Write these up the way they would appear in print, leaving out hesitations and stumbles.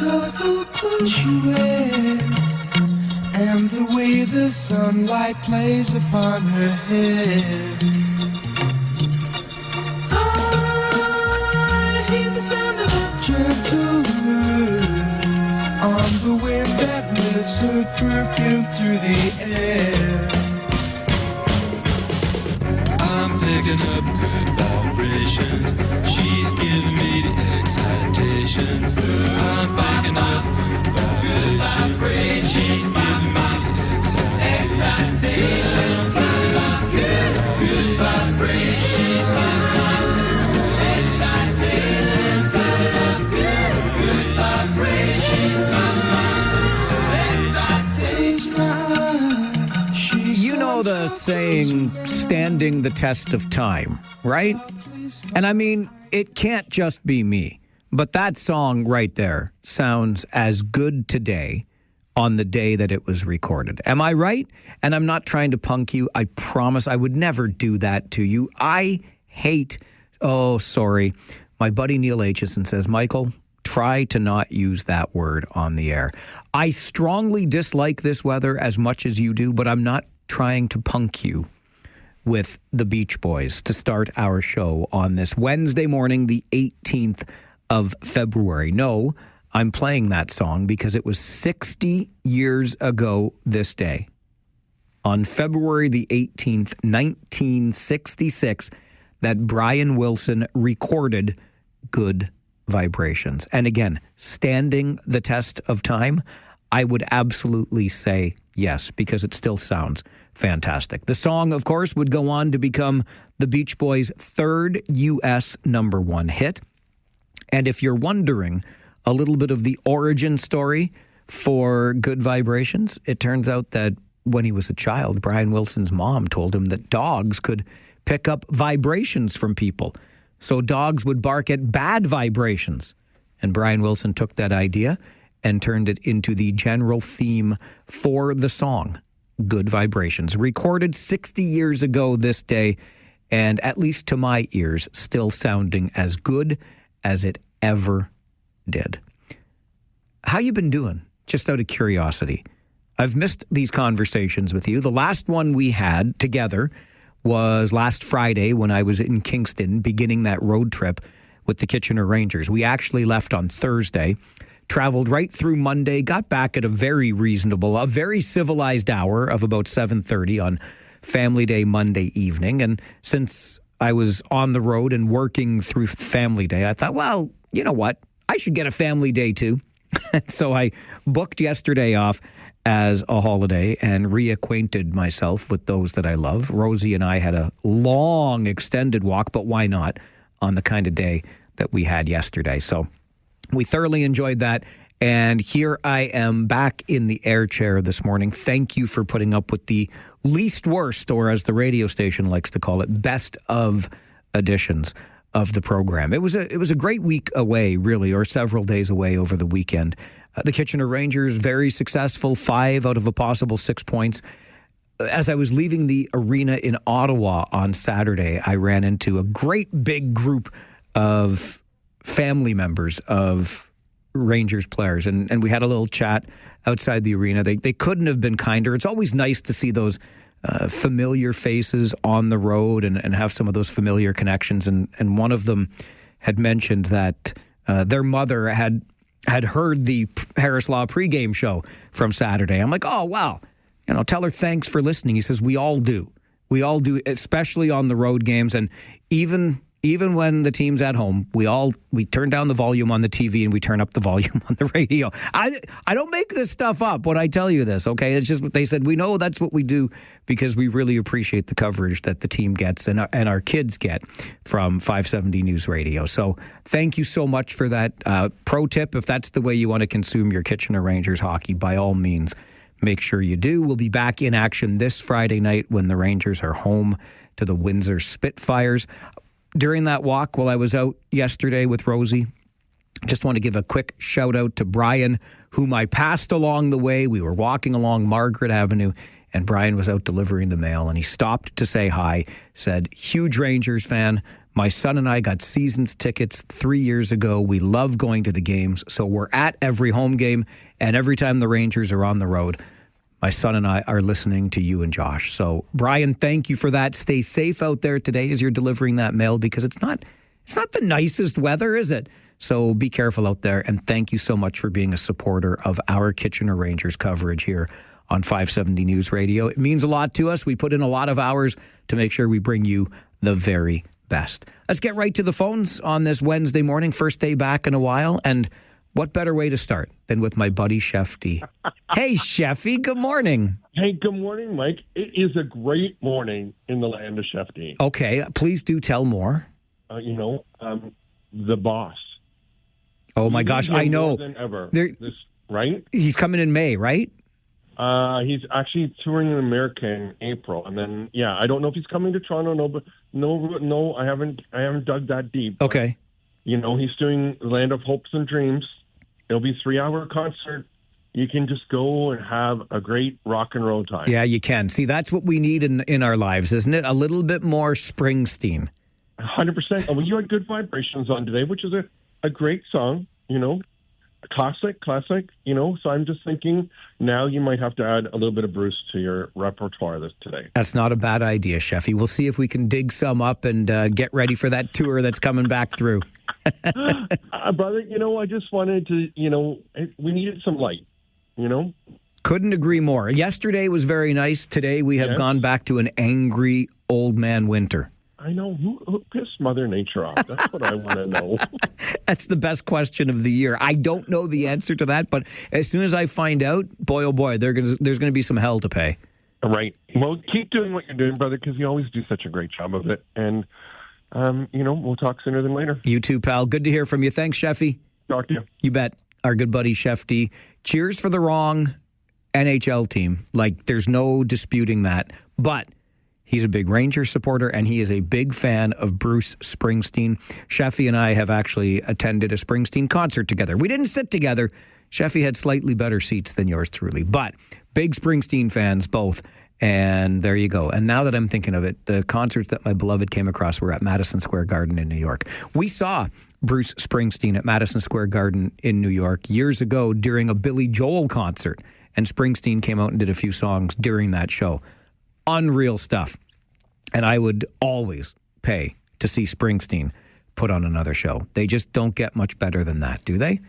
colorful clothes she wears, and the way the sunlight plays upon her hair. I hear the sound of a gentle word on the wind that lifts her perfume through the air. I'm picking up good vibrations. She's giving me the excitations. I'm picking up good vibrations. She's giving me the excitations. I'm picking up good vibrations. She's giving me the excitations. Picking up good vibrations. You know the saying, standing the test of time, right? And I mean, it can't just be me, but that song right there sounds as good today on the day that it was recorded. Am I right? And I'm not trying to punk you. I promise I would never do that to you. I hate, sorry. My buddy Neil Aitchison says, Michael, try to not use that word on the air. I strongly dislike this weather as much as you do, but I'm not trying to punk you with the Beach Boys to start our show on this Wednesday morning, the 18th of February. No, I'm playing that song because it was 60 years ago this day. On February the 18th, 1966, that Brian Wilson recorded Good Vibrations. And again, standing the test of time, I would absolutely say yes, because it still sounds fantastic. The song, of course, would go on to become the Beach Boys' third U.S. number one hit. And if you're wondering a little bit of the origin story for Good Vibrations, it turns out that when he was a child, Brian Wilson's mom told him that dogs could pick up vibrations from people. So dogs would bark at bad vibrations. And Brian Wilson took that idea and turned it into the general theme for the song, Good Vibrations. Recorded 60 years ago this day, and at least to my ears, still sounding as good as it ever did. How you been doing? Just out of curiosity. I've missed these conversations with you. The last one we had together was last Friday when I was in Kingston beginning that road trip with the Kitchener Rangers. We actually left on Thursday, traveled right through Monday, got back at a very reasonable, a very civilized hour of about 7:30 on Family Day Monday evening. And since I was on the road and working through Family Day, I thought, well, you know what? I should get a family day too. So I booked yesterday off as a holiday and reacquainted myself with those that I love. Rosie and I had a long extended walk, but why not on the kind of day that we had yesterday? So we thoroughly enjoyed that. And here I am back in the air chair this morning. Thank you for putting up with the least worst, or as the radio station likes to call it, best of editions of the program. It was a great week away, really, or several days away over the weekend. The Kitchener Rangers, very successful, 5 out of a possible 6 points. As I was leaving the arena in Ottawa on Saturday, I ran into a great big group of family members of Rangers players, and we had a little chat outside the arena. They couldn't have been kinder. It's always nice to see those familiar faces on the road and have some of those familiar connections. And one of them had mentioned that their mother had heard the Harris Law pregame show from Saturday. I'm like, oh, wow. Tell her thanks for listening. He says, we all do. We all do, especially on the road games. And even when the team's at home, we turn down the volume on the TV and we turn up the volume on the radio. I don't make this stuff up when I tell you this, okay? It's just what they said. We know that's what we do because we really appreciate the coverage that the team gets and our kids get from 570 News Radio. So thank you so much for that. Pro tip, if that's the way you want to consume your Kitchener Rangers hockey, by all means, make sure you do. We'll be back in action this Friday night when the Rangers are home to the Windsor Spitfires. During that walk while I was out yesterday with Rosie, just want to give a quick shout out to Brian, whom I passed along the way. We were walking along Margaret Avenue, and Brian was out delivering the mail, and he stopped to say hi, said, huge Rangers fan, My son and I got seasons tickets 3 years ago. We love going to the games, so we're at every home game, and every time the Rangers are on the road, my son and I are listening to you and Josh. So, Brian, thank you for that. Stay safe out there today as you're delivering that mail, because it's not the nicest weather, is it? So be careful out there, and thank you so much for being a supporter of our Kitchener Rangers coverage here on 570 News Radio. It means a lot to us. We put in a lot of hours to make sure we bring you the very best. Let's get right to the phones on this Wednesday morning, first day back in a while, and what better way to start than with my buddy Shefty? Hey, Sheffy, good morning. Hey, good morning, Mike. It is a great morning in the land of Shefty. Okay, please do tell more. The boss. Oh, my gosh, I know. More than ever. Right? He's coming in May, right? He's actually touring in America in April. And then, I don't know if he's coming to Toronto. No, I haven't dug that deep. Okay. But, he's doing Land of Hopes and Dreams. It'll be a 3-hour concert. You can just go and have a great rock and roll time. Yeah, you can. See, that's what we need in our lives, isn't it? A little bit more Springsteen. 100%. Well, you had Good Vibrations on today, which is a great song, classic, so I'm just thinking now you might have to add a little bit of Bruce to your repertoire today. That's not a bad idea, Sheffy. We'll see if we can dig some up and get ready for that tour that's coming back through. Brother, I just wanted to, we needed some light, Couldn't agree more. Yesterday was very nice. Today we have gone back to an angry old man winter. I know. Who pissed Mother Nature off? That's what I want to know. That's the best question of the year. I don't know the answer to that, but as soon as I find out, boy, oh boy, there's going to be some hell to pay. Right. Well, keep doing what you're doing, brother, because you always do such a great job of it. And, we'll talk sooner than later. You too, pal. Good to hear from you. Thanks, Sheffy. Talk to you. You bet. Our good buddy, Shefty. Cheers for the wrong NHL team. Like, there's no disputing that. But he's a big Rangers supporter, and he is a big fan of Bruce Springsteen. Sheffy and I have actually attended a Springsteen concert together. We didn't sit together. Sheffy had slightly better seats than yours truly, but big Springsteen fans both. And there you go. And now that I'm thinking of it, the concerts that my beloved came across were at Madison Square Garden in New York. We saw Bruce Springsteen at Madison Square Garden in New York years ago during a Billy Joel concert, and Springsteen came out and did a few songs during that show. Unreal stuff. And I would always pay to see Springsteen put on another show. They just don't get much better than that, do they?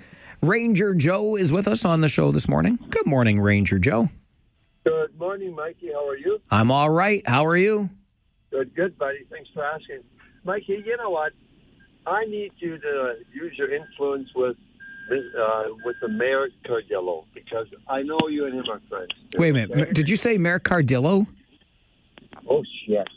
Ranger Joe is with us on the show this morning. Good morning, Ranger Joe. Good morning, Mikey. How are you? I'm all right. How are you? Good, buddy. Thanks for asking. Mikey, you know what? I need you to use your influence with the Mayor Cardillo, because I know you and him are friends. Wait a minute. Did you say Mayor Cardillo? Oh, shit.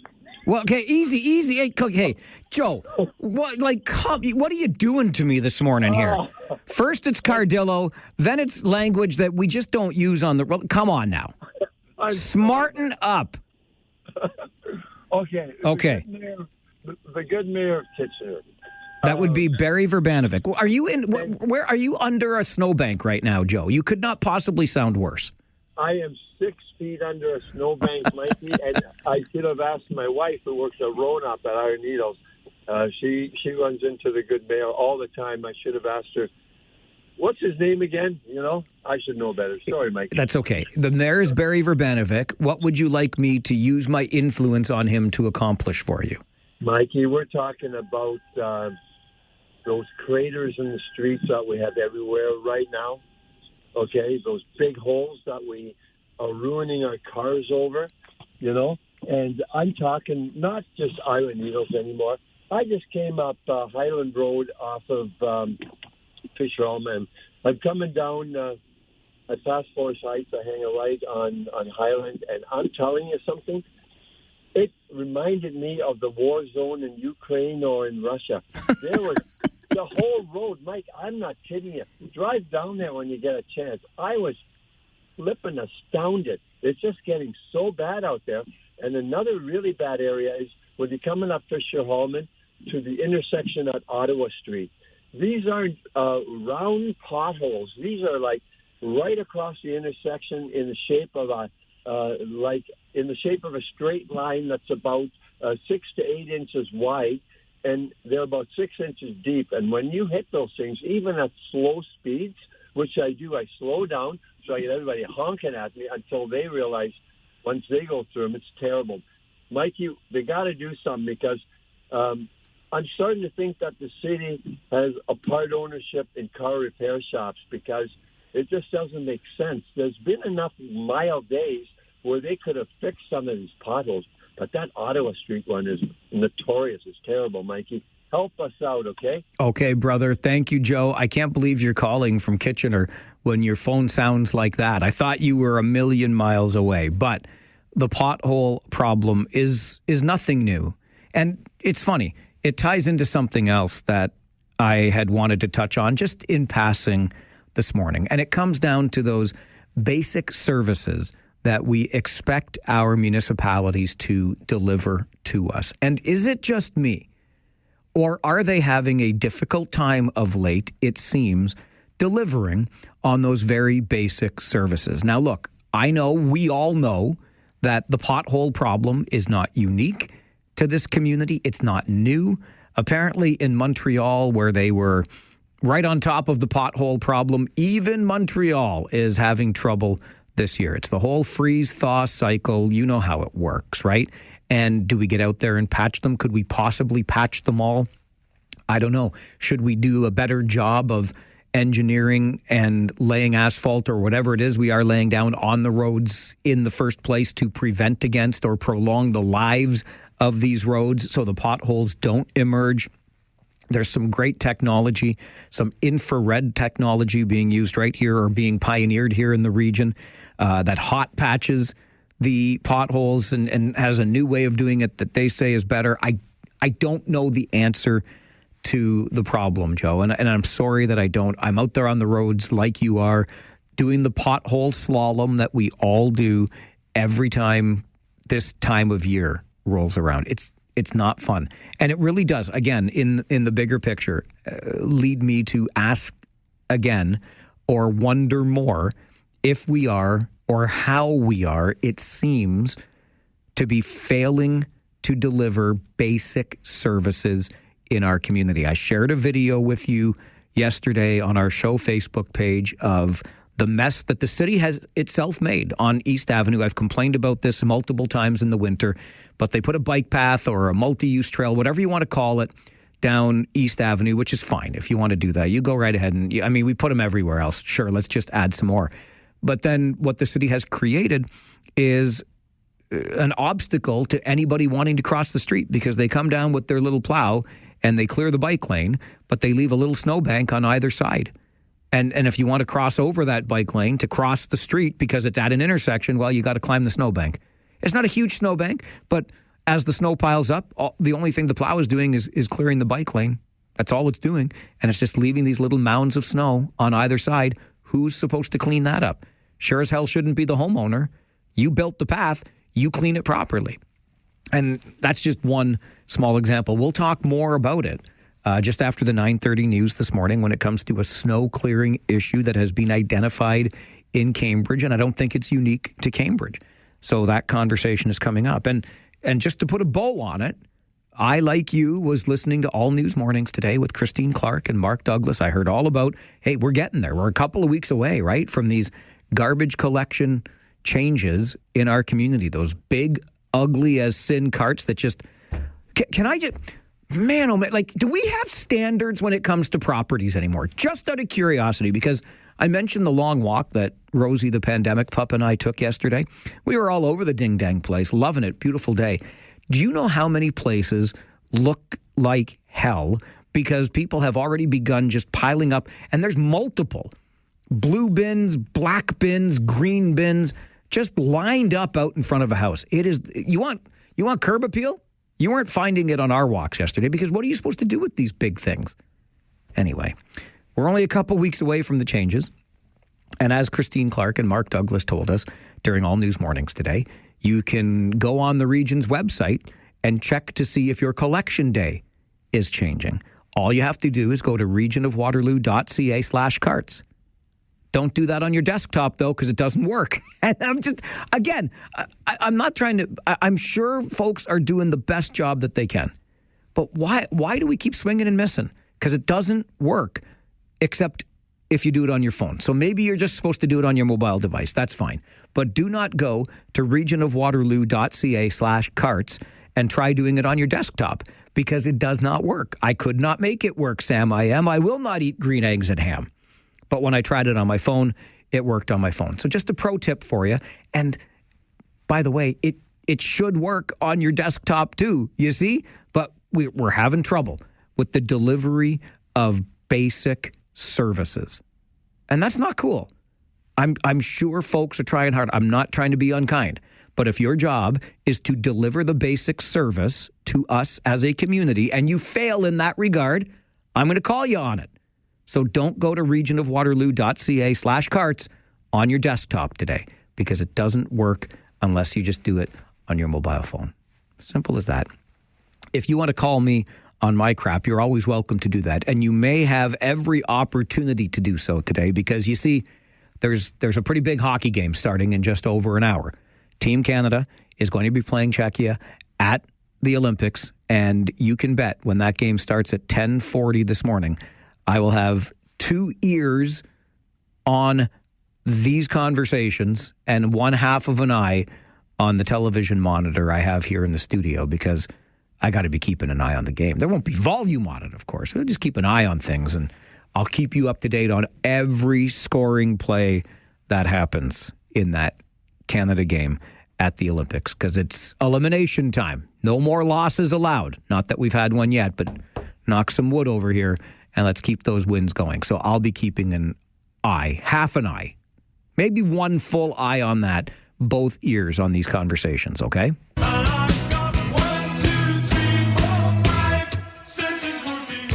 Well, okay, easy. Hey, Joe, what are you doing to me this morning here? First it's Cardillo, then it's language that we just don't use on the... Come on now. Smarten up. Okay. The good mayor of Kitchener. That would be Barry Verbanovic. Are you where are you under a snowbank right now, Joe? You could not possibly sound worse. I am 6 feet under a snowbank, Mikey, and I should have asked my wife, who works at Roanoke at Iron Needles. She runs into the good mayor all the time. I should have asked her, what's his name again? I should know better. Sorry, Mikey. That's okay. The mayor is Barry Verbanovic. What would you like me to use my influence on him to accomplish for you? Mikey, we're talking about those craters in the streets that we have everywhere right now. Okay, those big holes that we are ruining our cars over, And I'm talking not just Iron Needles anymore. I just came up Highland Road off of Fisher Elm, and I'm coming down at Task Force Heights. I hang a right on Highland, and I'm telling you something. It reminded me of the war zone in Ukraine or in Russia. There was the whole road, Mike, I'm not kidding you. Drive down there when you get a chance. I was flipping astounded. It's just getting so bad out there. And another really bad area is when you're coming up Fisher Hallman to the intersection at Ottawa Street. These aren't round potholes. These are like right across the intersection in the shape of a straight line that's about 6 to 8 inches wide. and they're about 6 inches deep. And when you hit those things, even at slow speeds, which I do, I slow down so I get everybody honking at me until they realize once they go through them, it's terrible. Mikey, they got to do something because I'm starting to think that the city has a part ownership in car repair shops because it just doesn't make sense. There's been enough mild days where they could have fixed some of these potholes, but that Ottawa Street one is notorious. It's terrible, Mikey. Help us out, okay? Okay, brother. Thank you, Joe. I can't believe you're calling from Kitchener when your phone sounds like that. I thought you were a million miles away, but the pothole problem is nothing new. And it's funny. It ties into something else that I had wanted to touch on just in passing this morning. And it comes down to those basic services that we expect our municipalities to deliver to us. And is it just me? Or are they having a difficult time of late, it seems, delivering on those very basic services? Now, look, I know, we all know that the pothole problem is not unique to this community. It's not new. Apparently in Montreal, where they were right on top of the pothole problem, even Montreal is having trouble this year. It's the whole freeze-thaw cycle. You know how it works, right? And do we get out there and patch them? Could we possibly patch them all? I don't know. Should we do a better job of engineering and laying asphalt or whatever it is we are laying down on the roads in the first place to prevent against or prolong the lives of these roads so the potholes don't emerge? There's some great technology, some infrared technology being used right here or being pioneered here in the region that hot patches the potholes and has a new way of doing it that they say is better. I don't know the answer to the problem, Joe, and I'm sorry that I don't. I'm out there on the roads like you are, doing the pothole slalom that we all do every time this time of year rolls around. It's not fun. And it really does, again, in the bigger picture, lead me to ask again or wonder more if we are or how we are, it seems, to be failing to deliver basic services in our community. I shared a video with you yesterday on our show Facebook page of the mess that the city has itself made on East Avenue. I've complained about this multiple times in the winter, but they put a bike path or a multi-use trail, whatever you want to call it, down East Avenue, which is fine. If you want to do that, you go right ahead. And I mean, we put them everywhere else. Sure, let's just add some more. But then what the city has created is an obstacle to anybody wanting to cross the street because they come down with their little plow and they clear the bike lane, but they leave a little snowbank on either side. And if you want to cross over that bike lane to cross the street because it's at an intersection, well, you got to climb the snowbank. It's not a huge snowbank, but as the snow piles up, the only thing the plow is doing is clearing the bike lane. That's all it's doing. And it's just leaving these little mounds of snow on either side. Who's supposed to clean that up? Sure as hell shouldn't be the homeowner. You built the path. You clean it properly. And that's just one small example. We'll talk more about it just after the 9:30 news this morning when it comes to a snow clearing issue that has been identified in Cambridge. And I don't think it's unique to Cambridge. So that conversation is coming up. And just to put a bow on it, I, like you, was listening to All News Mornings today with Christine Clark and Mark Douglas. I heard all about, hey, we're getting there. We're a couple of weeks away, right, from these garbage collection changes in our community. Those big, ugly as sin carts that just... Can I just... Man, oh man, like, do we have standards when it comes to properties anymore? Just out of curiosity, because I mentioned the long walk that Rosie, the pandemic pup, and I took yesterday. We were all over the Ding Dang place, loving it, beautiful day. Do you know how many places look like hell because people have already begun just piling up, and there's multiple blue bins, black bins, green bins, just lined up out in front of a house. It is, you want curb appeal? You weren't finding it on our walks yesterday because what are you supposed to do with these big things? Anyway, we're only a couple weeks away from the changes. And as Christine Clark and Mark Douglas told us during All News Mornings today, you can go on the region's website and check to see if your collection day is changing. All you have to do is go to regionofwaterloo.ca/carts. Don't do that on your desktop, though, because it doesn't work. And I'm just, again, I'm not trying to, I'm sure folks are doing the best job that they can. But why do we keep swinging and missing? Because it doesn't work, except if you do it on your phone. So maybe you're just supposed to do it on your mobile device. That's fine. But do not go to regionofwaterloo.ca/carts and try doing it on your desktop, because it does not work. I could not make it work, Sam. I will not eat green eggs and ham. But when I tried it on my phone, it worked on my phone. So just a pro tip for you. And by the way, it should work on your desktop too, you see? But we're having trouble with the delivery of basic services. And that's not cool. I'm sure folks are trying hard. I'm not trying to be unkind. But if your job is to deliver the basic service to us as a community and you fail in that regard, I'm going to call you on it. So don't go to regionofwaterloo.ca/carts on your desktop today, because it doesn't work unless you just do it on your mobile phone. Simple as that. If you want to call me on my crap, you're always welcome to do that. And you may have every opportunity to do so today, because you see, there's a pretty big hockey game starting in just over an hour. Team Canada is going to be playing Czechia at the Olympics, and you can bet when that game starts at 10:40 this morning, I will have two ears on these conversations and one half of an eye on the television monitor I have here in the studio, because I got to be keeping an eye on the game. There won't be volume on it, of course. I'll just keep an eye on things, and I'll keep you up to date on every scoring play that happens in that Canada game at the Olympics, because it's elimination time. No more losses allowed. Not that we've had one yet, but knock some wood over here and let's keep those wins going. So I'll be keeping an eye, half an eye, maybe one full eye on that, both ears on these conversations, okay?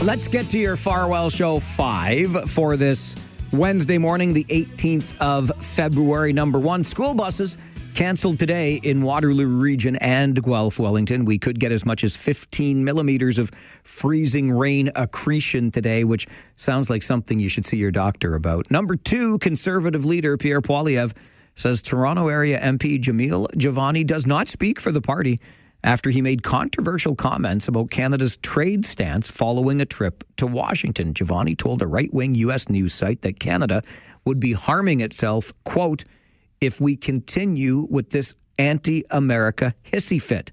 Let's get to your Farwell Show 5 for this Wednesday morning, the 18th of February. Number one, school buses canceled today in Waterloo Region and Guelph, Wellington. We could get as much as 15 millimeters of freezing rain accretion today, which sounds like something you should see your doctor about. Number two, Conservative leader Pierre Poilievre says Toronto area MP Jamil Giovanni does not speak for the party after he made controversial comments about Canada's trade stance following a trip to Washington. Giovanni told a right-wing U.S. news site that Canada would be harming itself, quote, if we continue with this anti-America hissy fit.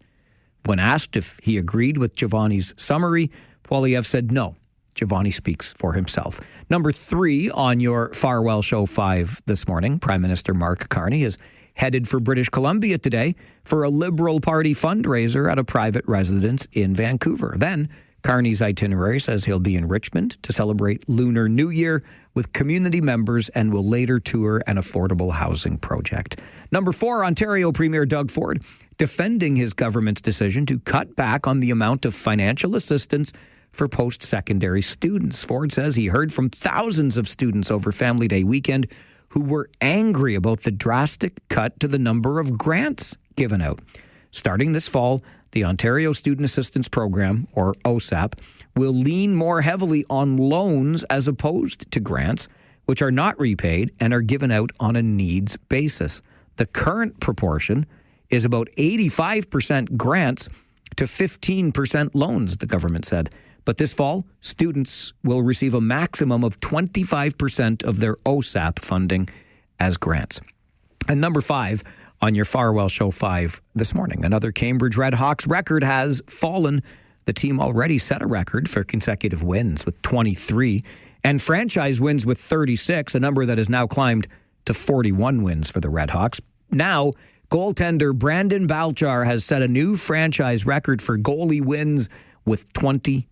When asked if he agreed with Giovanni's summary, Poilievre said no. Giovanni speaks for himself. Number three on your Farwell Show 5 this morning, Prime Minister Mark Carney is headed for British Columbia today for a Liberal Party fundraiser at a private residence in Vancouver. Then, Carney's itinerary says he'll be in Richmond to celebrate Lunar New Year with community members and will later tour an affordable housing project. Number four, Ontario Premier Doug Ford defending his government's decision to cut back on the amount of financial assistance for post-secondary students. Ford says he heard from thousands of students over Family Day weekend who were angry about the drastic cut to the number of grants given out. Starting this fall, the Ontario Student Assistance Program, or OSAP, will lean more heavily on loans as opposed to grants, which are not repaid and are given out on a needs basis. The current proportion is about 85% grants to 15% loans, the government said. But this fall, students will receive a maximum of 25% of their OSAP funding as grants. And number five on your Farwell Show 5 this morning, another Cambridge Redhawks record has fallen. The team already set a record for consecutive wins with 23 and franchise wins with 36, a number that has now climbed to 41 wins for the Redhawks. Now, goaltender Brandon Balchar has set a new franchise record for goalie wins with 21.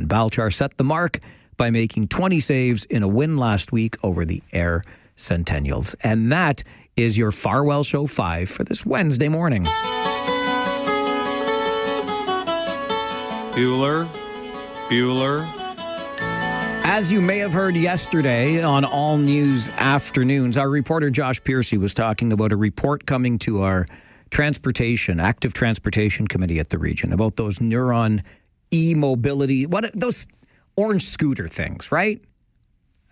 Balchar set the mark by making 20 saves in a win last week over the Air Centennials. And that is your Farwell Show 5 for this Wednesday morning. Bueller. As you may have heard yesterday on All News Afternoons, our reporter Josh Piercy was talking about a report coming to our active transportation committee at the region about those Neuron e-mobility, those orange scooter things, right?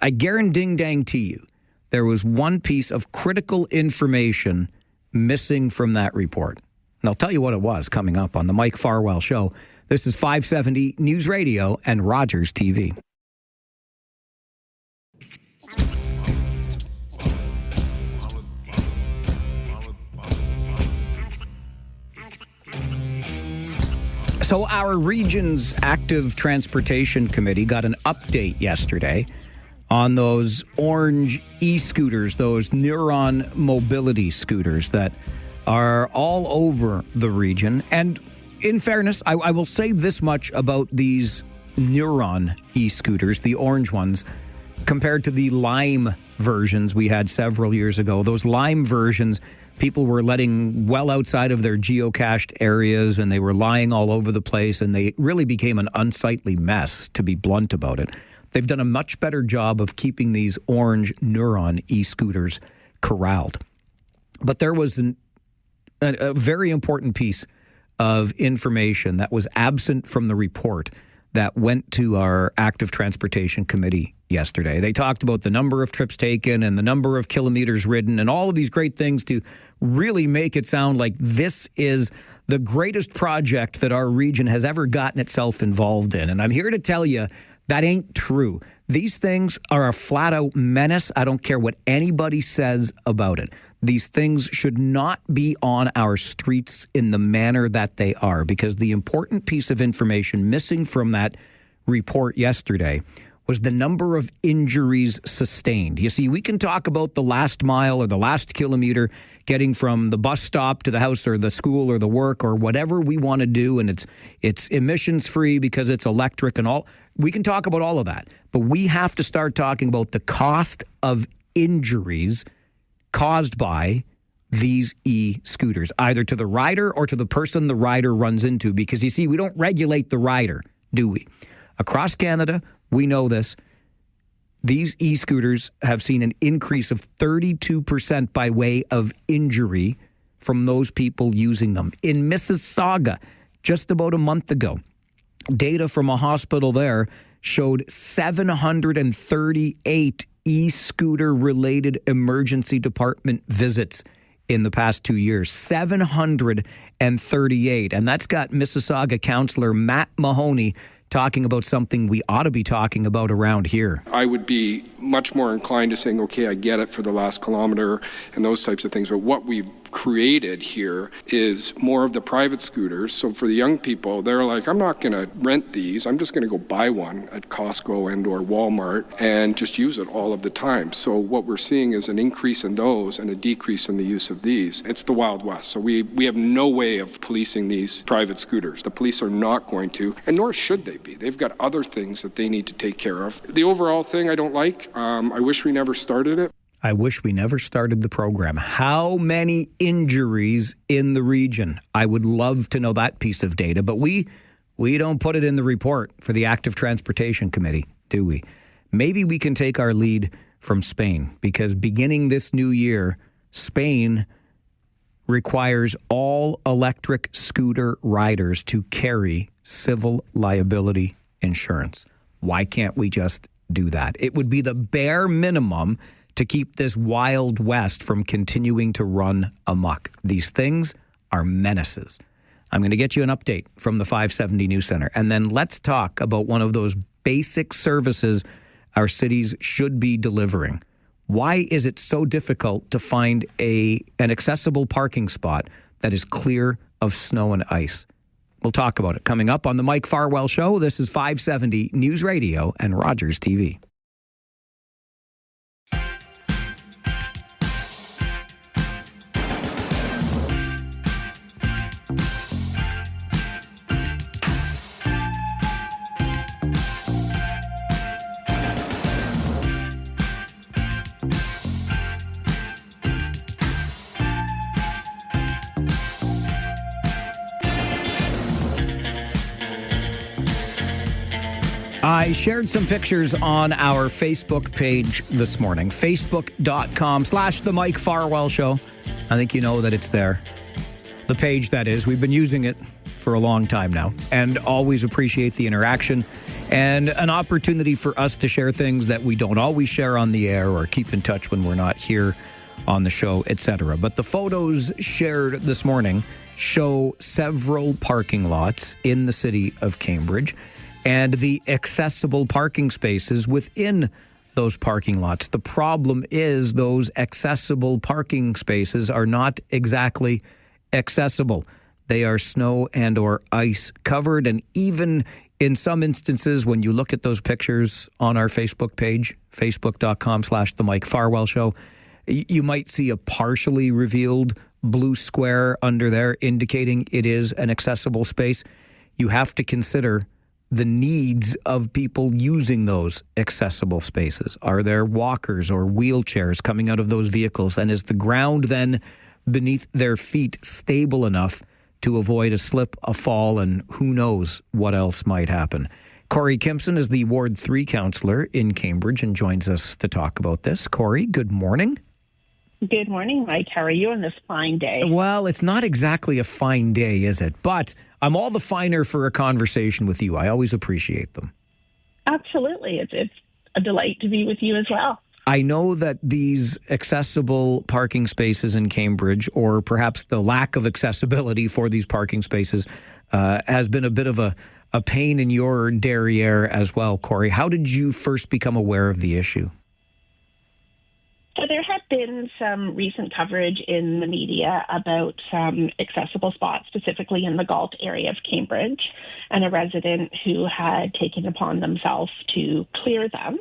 I guarantee you, there was one piece of critical information missing from that report. And I'll tell you what it was coming up on the Mike Farwell Show. This is 570 News Radio and Rogers TV. So our region's active transportation committee got an update yesterday on those orange e-scooters, those Neuron mobility scooters that are all over the region. And in fairness, I will say this much about these Neuron e-scooters, the orange ones, compared to the Lime versions we had several years ago. Those Lime versions, people were letting well outside of their geocached areas, and they were lying all over the place, and they really became an unsightly mess, to be blunt about it. They've done a much better job of keeping these orange Neuron e-scooters corralled. But there was a very important piece of information that was absent from the report that went to our active transportation committee yesterday. They talked about the number of trips taken and the number of kilometers ridden and all of these great things to really make it sound like this is the greatest project that our region has ever gotten itself involved in. And I'm here to tell you that ain't true. These things are a flat-out menace. I don't care what anybody says about it. These things should not be on our streets in the manner that they are, because the important piece of information missing from that report yesterday was the number of injuries sustained. You see, we can talk about the last mile or the last kilometer, getting from the bus stop to the house or the school or the work or whatever we want to do, and it's emissions free because it's electric and all. We can talk about all of that, but we have to start talking about the cost of injuries caused by these e-scooters, either to the rider or to the person the rider runs into. Because you see, we don't regulate the rider, do we? Across Canada, we know this. These e-scooters have seen an increase of 32% by way of injury from those people using them. In Mississauga, just about a month ago, data from a hospital there showed 738 e-scooter related emergency department visits in the past 2 years. 738. And that's got Mississauga councillor Matt Mahoney talking about something we ought to be talking about around here. I would be much more inclined to saying, okay, I get it for the last kilometer and those types of things, but what we've created here is more of the private scooters. So for the young people, they're like, I'm not going to rent these. I'm just going to go buy one at Costco and or Walmart and just use it all of the time. So what we're seeing is an increase in those and a decrease in the use of these. It's the Wild West. So we have no way of policing these private scooters. The police are not going to, and nor should they be. They've got other things that they need to take care of. The overall thing I don't like. I wish we never started it. I wish we never started the program. How many injuries in the region? I would love to know that piece of data, but we don't put it in the report for the Active Transportation Committee, do we? Maybe we can take our lead from Spain, because beginning this new year, Spain requires all electric scooter riders to carry civil liability insurance. Why can't we just do that? It would be the bare minimum to keep this Wild West from continuing to run amok. These things are menaces. I'm going to get you an update from the 570 News Center, and then let's talk about one of those basic services our cities should be delivering. Why is it so difficult to find an accessible parking spot that is clear of snow and ice? We'll talk about it coming up on the Mike Farwell Show. This is 570 News Radio and Rogers TV. I shared some pictures on our Facebook page this morning, facebook.com/The Mike Farwell Show. I think you know that it's there. The page, that is. We've been using it for a long time now and always appreciate the interaction and an opportunity for us to share things that we don't always share on the air or keep in touch when we're not here on the show, etc. But the photos shared this morning show several parking lots in the city of Cambridge and the accessible parking spaces within those parking lots. The problem is those accessible parking spaces are not exactly accessible. They are snow and or ice covered, and even in some instances, when you look at those pictures on our Facebook page, facebook.com/The Mike Farwell Show, you might see a partially revealed blue square under there indicating it is an accessible space. You have to consider the needs of people using those accessible spaces. Are there walkers or wheelchairs coming out of those vehicles? And is the ground then beneath their feet stable enough to avoid a slip, a fall, and who knows what else might happen? Corey Kimpson is the Ward 3 councillor in Cambridge and joins us to talk about this. Corey, good morning. Good morning, Mike. How are you on this fine day? Well, it's not exactly a fine day, is it? But I'm all the finer for a conversation with you. I always appreciate them. Absolutely. It's a delight to be with you as well. I know that these accessible parking spaces in Cambridge, or perhaps the lack of accessibility for these parking spaces, has been a bit of a pain in your derriere as well, Corey. How did you first become aware of the issue? So there had been some recent coverage in the media about some accessible spots, specifically in the Galt area of Cambridge, and a resident who had taken upon themselves to clear them.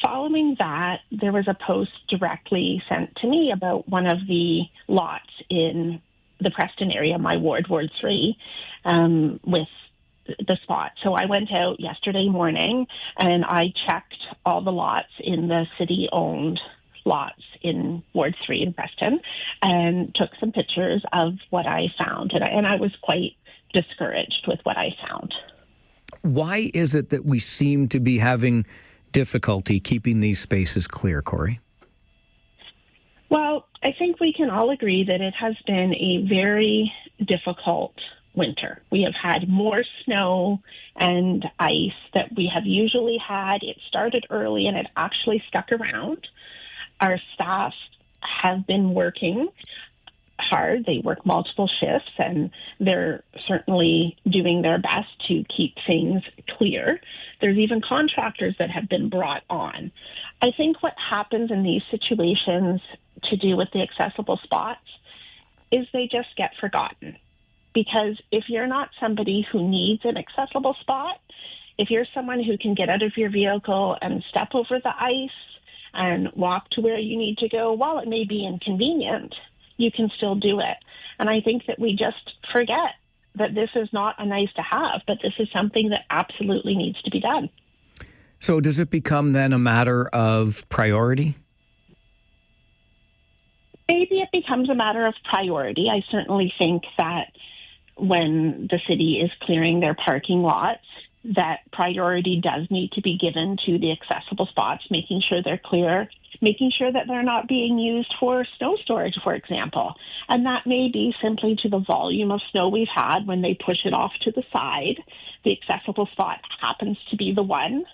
Following that, there was a post directly sent to me about one of the lots in the Preston area, my ward, Ward 3, with the spot. So I went out yesterday morning and I checked all the lots in the city-owned lots in Ward 3 in Preston and took some pictures of what I found. And I was quite discouraged with what I found. Why is it that we seem to be having difficulty keeping these spaces clear, Corey? Well, I think we can all agree that it has been a very difficult winter. We have had more snow and ice that we have usually had. It started early and it actually stuck around. Our staff have been working hard. They work multiple shifts and they're certainly doing their best to keep things clear. There's even contractors that have been brought on. I think what happens in these situations to do with the accessible spots is they just get forgotten. Because if you're not somebody who needs an accessible spot, if you're someone who can get out of your vehicle and step over the ice and walk to where you need to go, while it may be inconvenient, you can still do it. And I think that we just forget that this is not a nice to have, but this is something that absolutely needs to be done. So does it become then a matter of priority? Maybe it becomes a matter of priority. I certainly think that when the city is clearing their parking lots, that priority does need to be given to the accessible spots, making sure they're clear, making sure that they're not being used for snow storage, for example. And that may be simply to the volume of snow we've had when they push it off to the side. The accessible spot happens to be the one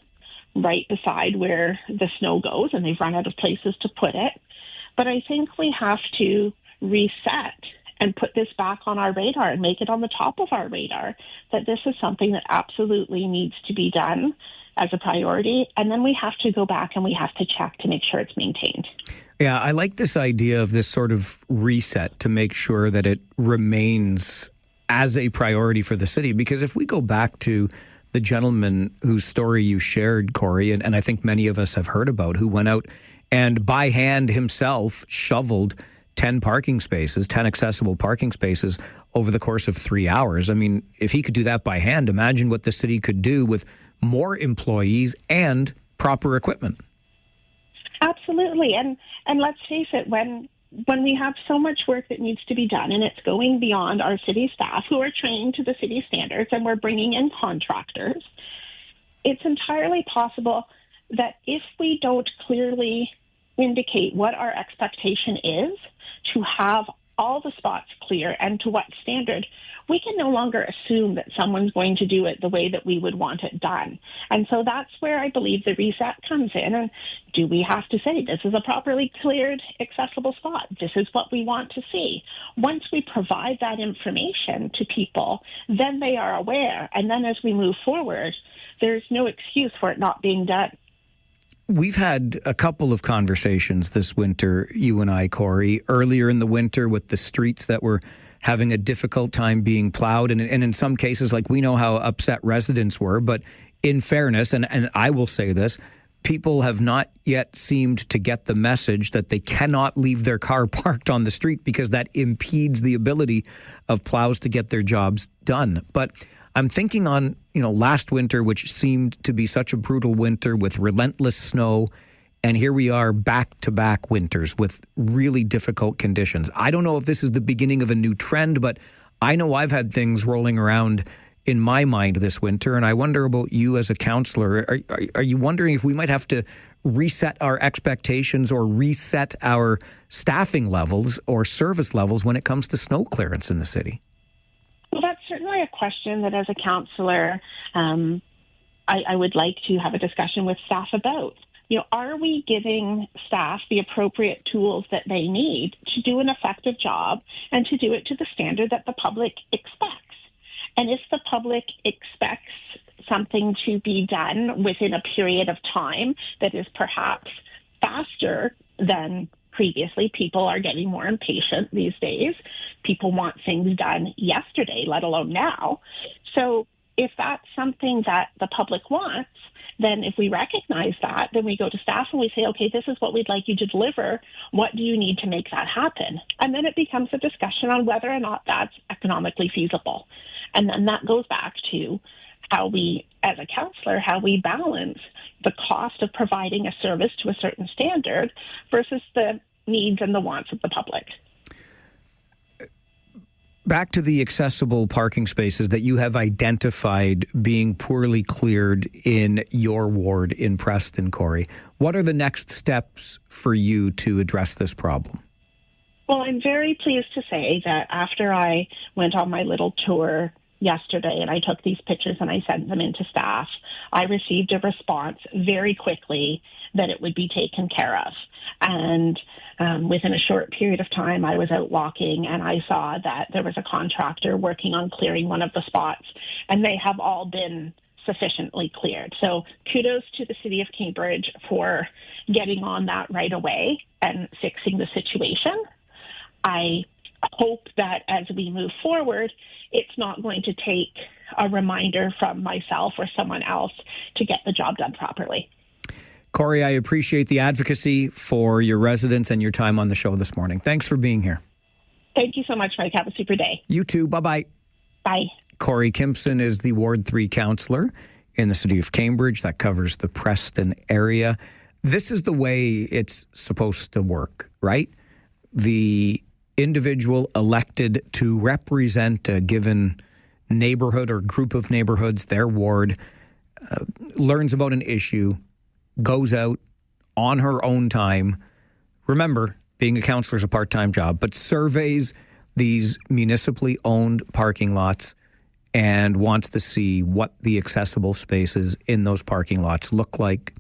right beside where the snow goes, and they've run out of places to put it. But I think we have to reset and put this back on our radar and make it on the top of our radar, that this is something that absolutely needs to be done as a priority. And then we have to go back and we have to check to make sure it's maintained. Yeah, I like this idea of this sort of reset to make sure that it remains as a priority for the city. Because if we go back to the gentleman whose story you shared, Corey, and I think many of us have heard about, who went out and by hand himself shoveled 10 parking spaces, 10 accessible parking spaces over the course of 3 hours. I mean, if he could do that by hand, imagine what the city could do with more employees and proper equipment. Absolutely. And let's face it, when we have so much work that needs to be done and it's going beyond our city staff who are trained to the city standards and we're bringing in contractors, it's entirely possible that if we don't clearly indicate what our expectation is to have all the spots clear and to what standard, we can no longer assume that someone's going to do it the way that we would want it done. And so that's where I believe the reset comes in. And do we have to say, this is a properly cleared, accessible spot? This is what we want to see. Once we provide that information to people, then they are aware. And then as we move forward, there's no excuse for it not being done. We've had a couple of conversations this winter, you and I, Corey, earlier in the winter with the streets that were having a difficult time being plowed. And in some cases, like, we know how upset residents were. But in fairness, and I will say this, people have not yet seemed to get the message that they cannot leave their car parked on the street because that impedes the ability of plows to get their jobs done. But I'm thinking on, last winter, which seemed to be such a brutal winter with relentless snow. And here we are back-to-back winters with really difficult conditions. I don't know if this is the beginning of a new trend, but I know I've had things rolling around in my mind this winter. And I wonder about you as a counselor. Are you wondering if we might have to reset our expectations or reset our staffing levels or service levels when it comes to snow clearance in the city? Well, that's certainly a question that as a counselor, I would like to have a discussion with staff about. Are we giving staff the appropriate tools that they need to do an effective job and to do it to the standard that the public expects? And if the public expects something to be done within a period of time that is perhaps faster than previously, people are getting more impatient these days. People want things done yesterday, let alone now. So if that's something that the public wants, then if we recognize that, then we go to staff and we say, okay, this is what we'd like you to deliver. What do you need to make that happen? And then it becomes a discussion on whether or not that's economically feasible. And then that goes back to how we, as a counselor, how we balance the cost of providing a service to a certain standard versus the needs and the wants of the public. Back to the accessible parking spaces that you have identified being poorly cleared in your ward in Preston, Corey. What are the next steps for you to address this problem? Well, I'm very pleased to say that after I went on my little tour yesterday and I took these pictures and I sent them into staff, I received a response very quickly that it would be taken care of. And within a short period of time, I was out walking and I saw that there was a contractor working on clearing one of the spots, and they have all been sufficiently cleared. So kudos to the City of Cambridge for getting on that right away and fixing the situation. I hope that as we move forward, it's not going to take a reminder from myself or someone else to get the job done properly. Corey, I appreciate the advocacy for your residents and your time on the show this morning. Thanks for being here. Thank you so much, Mike. Have a super day. You too. Bye-bye. Bye. Corey Kimpson is the Ward 3 councillor in the City of Cambridge. That covers the Preston area. This is the way it's supposed to work, right? The individual elected to represent a given neighborhood or group of neighborhoods, their ward, learns about an issue, goes out on her own time. Remember, being a counselor is a part-time job, but surveys these municipally owned parking lots and wants to see what the accessible spaces in those parking lots look like.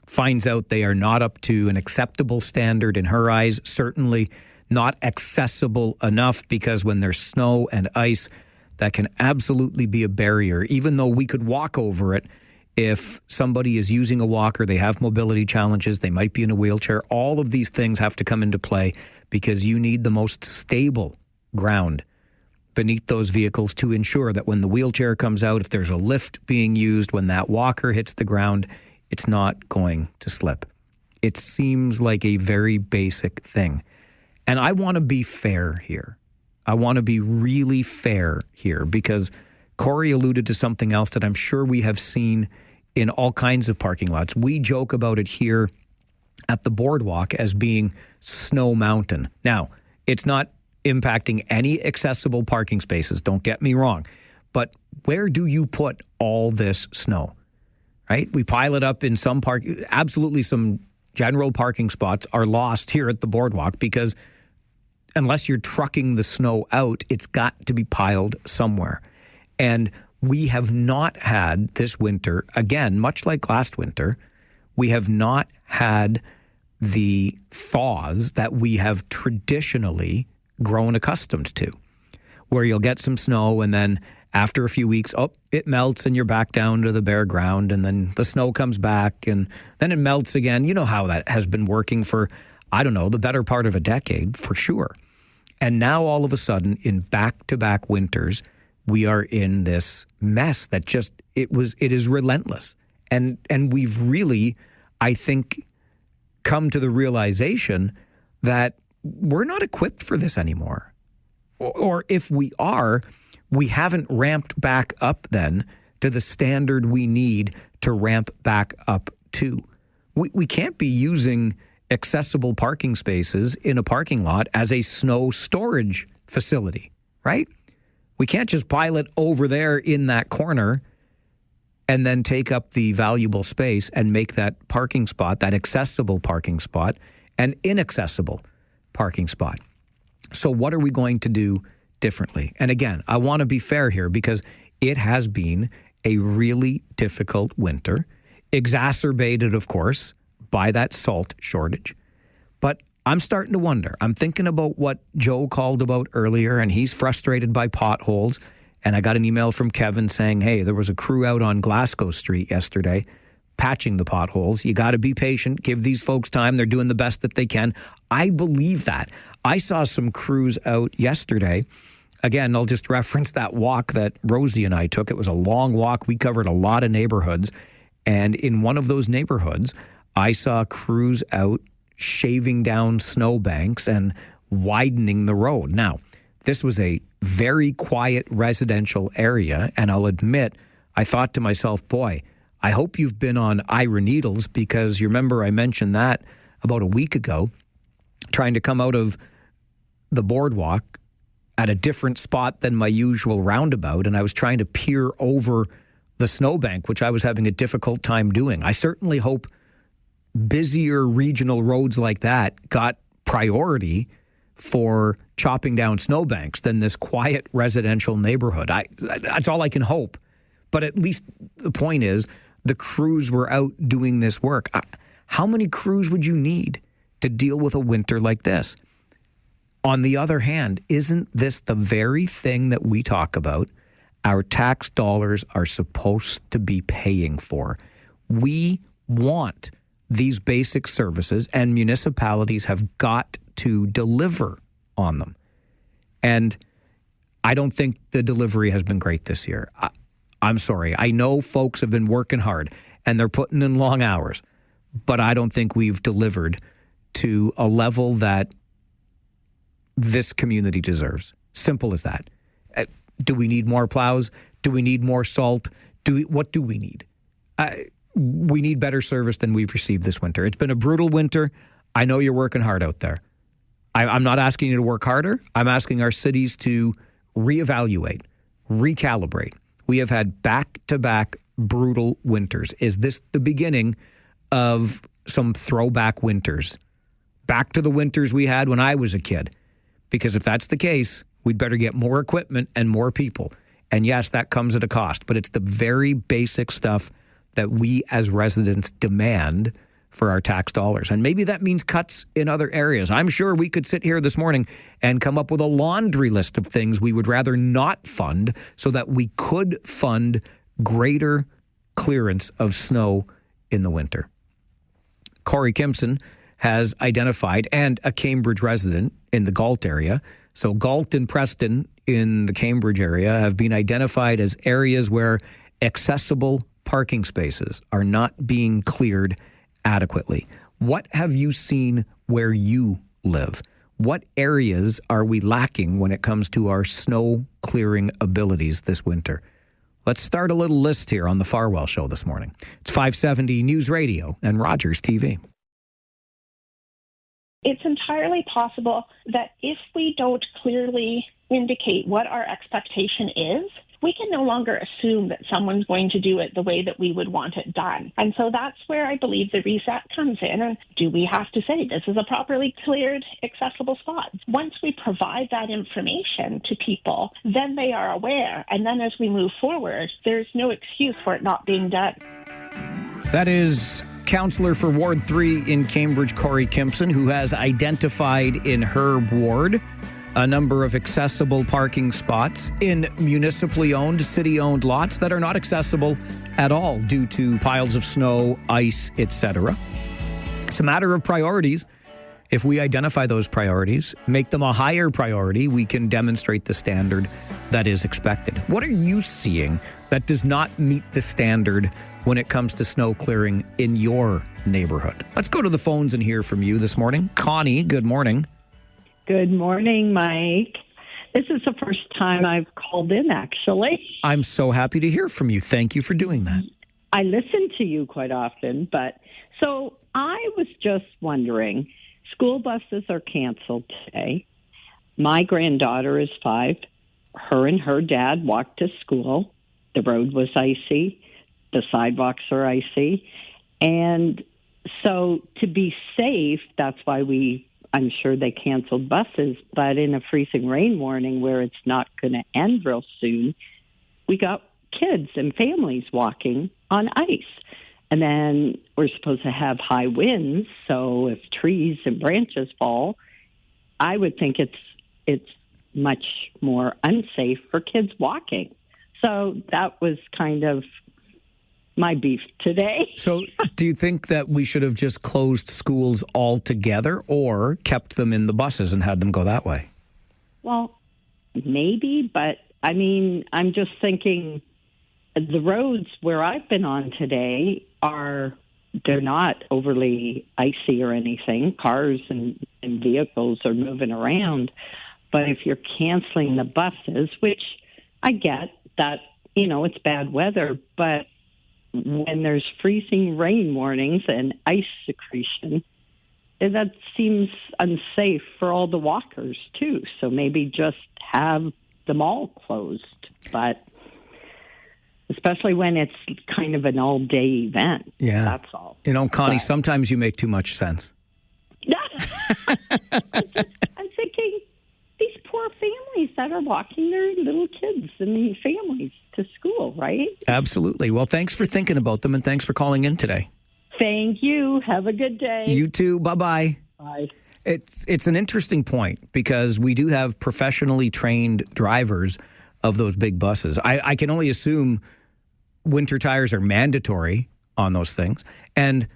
Finds out they are not up to an acceptable standard in her eyes, certainly not accessible enough, because when there's snow and ice, that can absolutely be a barrier, even though we could walk over it. If somebody is using a walker, they have mobility challenges, they might be in a wheelchair, all of these things have to come into play because you need the most stable ground beneath those vehicles to ensure that when the wheelchair comes out, if there's a lift being used, when that walker hits the ground, it's not going to slip. It seems like a very basic thing. And I want to be fair here. I want to be really fair here, because Corey alluded to something else that I'm sure we have seen in all kinds of parking lots. We joke about it here at the boardwalk as being Snow Mountain. Now, it's not impacting any accessible parking spaces, don't get me wrong. But where do you put all this snow, right? We pile it up in some absolutely some general parking spots are lost here at the boardwalk because unless you're trucking the snow out, it's got to be piled somewhere. And we have not had this winter, again, much like last winter, we have not had the thaws that we have traditionally grown accustomed to, where you'll get some snow and then after a few weeks, it melts and you're back down to the bare ground, and then the snow comes back and then it melts again. You know how that has been working for, I don't know, the better part of a decade for sure. And now all of a sudden in back-to-back winters, we are in this mess that just, it is relentless. And we've really, I think, come to the realization that we're not equipped for this anymore. Or if we are, we haven't ramped back up then to the standard we need to ramp back up to. We can't be using accessible parking spaces in a parking lot as a snow storage facility, right? We can't just pile it over there in that corner and then take up the valuable space and make that parking spot, that accessible parking spot, an inaccessible parking spot. So what are we going to do differently? And again, I want to be fair here because it has been a really difficult winter, exacerbated, of course, by that salt shortage. But I'm starting to wonder. I'm thinking about what Joe called about earlier, and he's frustrated by potholes. And I got an email from Kevin saying, hey, there was a crew out on Glasgow Street yesterday patching the potholes. You got to be patient. Give these folks time. They're doing the best that they can. I believe that. I saw some crews out yesterday. Again, I'll just reference that walk that Rosie and I took. It was a long walk. We covered a lot of neighborhoods. And in one of those neighborhoods, I saw crews out shaving down snowbanks and widening the road. Now, this was a very quiet residential area. And I'll admit, I thought to myself, boy, I hope you've been on Ira Needles, because you remember I mentioned that about a week ago, trying to come out of the boardwalk at a different spot than my usual roundabout, and I was trying to peer over the snowbank, which I was having a difficult time doing. I certainly hope busier regional roads like that got priority for chopping down snowbanks than this quiet residential neighborhood. That's all I can hope. But at least the point is, the crews were out doing this work. How many crews would you need to deal with a winter like this? On the other hand, isn't this the very thing that we talk about our tax dollars are supposed to be paying for? We want these basic services, and municipalities have got to deliver on them. And I don't think the delivery has been great this year. I'm sorry. I know folks have been working hard and they're putting in long hours, but I don't think we've delivered to a level that this community deserves. Simple as that. Do we need more plows? Do we need more salt? What do we need? We need better service than we've received this winter. It's been a brutal winter. I know you're working hard out there. I'm not asking you to work harder. I'm asking our cities to reevaluate, recalibrate. We have had back-to-back brutal winters. Is this the beginning of some throwback winters? Back to the winters we had when I was a kid? Because if that's the case, we'd better get more equipment and more people. And yes, that comes at a cost, but it's the very basic stuff that we as residents demand for our tax dollars. And maybe that means cuts in other areas. I'm sure we could sit here this morning and come up with a laundry list of things we would rather not fund so that we could fund greater clearance of snow in the winter. Corey Kimpson has identified, and a Cambridge resident in the Galt area. So Galt and Preston in the Cambridge area have been identified as areas where accessible parking spaces are not being cleared adequately. What have you seen where you live? What areas are we lacking when it comes to our snow clearing abilities this winter? Let's start a little list here on the Farwell Show this morning. It's 570 News Radio and Rogers TV. It's entirely possible that if we don't clearly indicate what our expectation is, we can no longer assume that someone's going to do it the way that we would want it done. And so that's where I believe the reset comes in. And do we have to say this is a properly cleared, accessible spot? Once we provide that information to people, then they are aware. And then as we move forward, there's no excuse for it not being done. That is Councillor for Ward 3 in Cambridge, Corey Kimpson, who has identified in her ward a number of accessible parking spots in municipally owned, city-owned lots that are not accessible at all due to piles of snow, ice, etc. It's a matter of priorities. If we identify those priorities, make them a higher priority, we can demonstrate the standard that is expected. What are you seeing that does not meet the standard when it comes to snow clearing in your neighborhood? Let's go to the phones and hear from you this morning. Connie, good morning. Good morning, Mike. This is the first time I've called in, actually. I'm so happy to hear from you. Thank you for doing that. I listen to you quite often, but so I was just wondering, school buses are canceled today. My granddaughter is 5. Her and her dad walked to school. The road was icy. The sidewalks are icy. And so to be safe, that's why I'm sure they canceled buses, but in a freezing rain warning where it's not going to end real soon, we got kids and families walking on ice. And then we're supposed to have high winds, so if trees and branches fall, I would think it's much more unsafe for kids walking. So that was kind of my beef today. So do you think that we should have just closed schools altogether or kept them in the buses and had them go that way? Well, maybe, but I mean, I'm just thinking the roads where I've been on today they're not overly icy or anything. Cars and vehicles are moving around. But if you're canceling the buses, which I get that, it's bad weather, but when there's freezing rain warnings and ice secretion, that seems unsafe for all the walkers too. So maybe just have them all closed, but especially when it's kind of an all-day event. Yeah. That's all. Connie, sometimes you make too much sense. I'm thinking these poor families that are walking their little kids and these families to school, right? Absolutely. Well, thanks for thinking about them and thanks for calling in today. Thank you. Have a good day. You too. Bye-bye. Bye. It's an interesting point because we do have professionally trained drivers of those big buses. I can only assume winter tires are mandatory on those things. And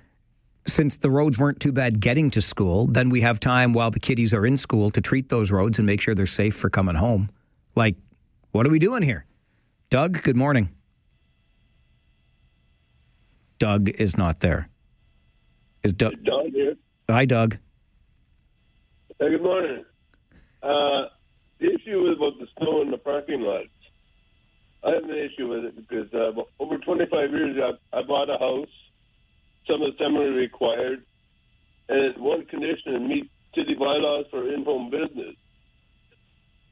since the roads weren't too bad getting to school, then we have time while the kiddies are in school to treat those roads and make sure they're safe for coming home. Like, what are we doing here? Doug, good morning. Doug is not there. Is Doug here? Hi, Doug. Hey, good morning. The issue is about the snow in the parking lots. I have an issue with it because over 25 years I bought a house, some of similarly required, and one condition to meet city bylaws for in-home business.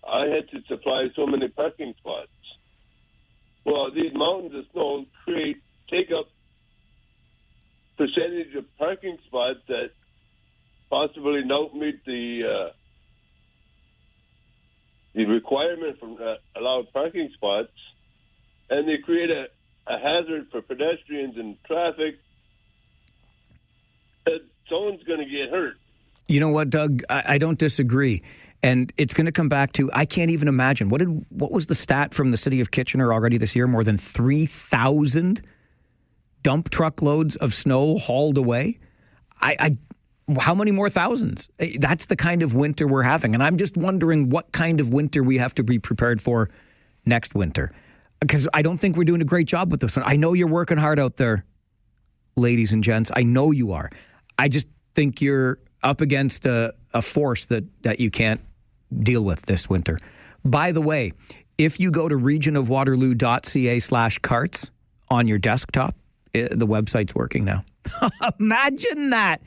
I had to supply so many parking spots. Well, these mountains of snow take up percentage of parking spots that possibly don't meet the requirement for allowed parking spots, and they create a hazard for pedestrians and traffic. Someone's going to get hurt. You know what, Doug? I don't disagree. And it's going to come back to, I can't even imagine. What was the stat from the city of Kitchener already this year? More than 3,000 dump truck loads of snow hauled away? How many more thousands? That's the kind of winter we're having. And I'm just wondering what kind of winter we have to be prepared for next winter. Because I don't think we're doing a great job with this one. I know you're working hard out there, ladies and gents. I know you are. I just think you're up against a force that you can't deal with this winter. By the way, if you go to regionofwaterloo.ca/carts on your desktop, the website's working now. Imagine that.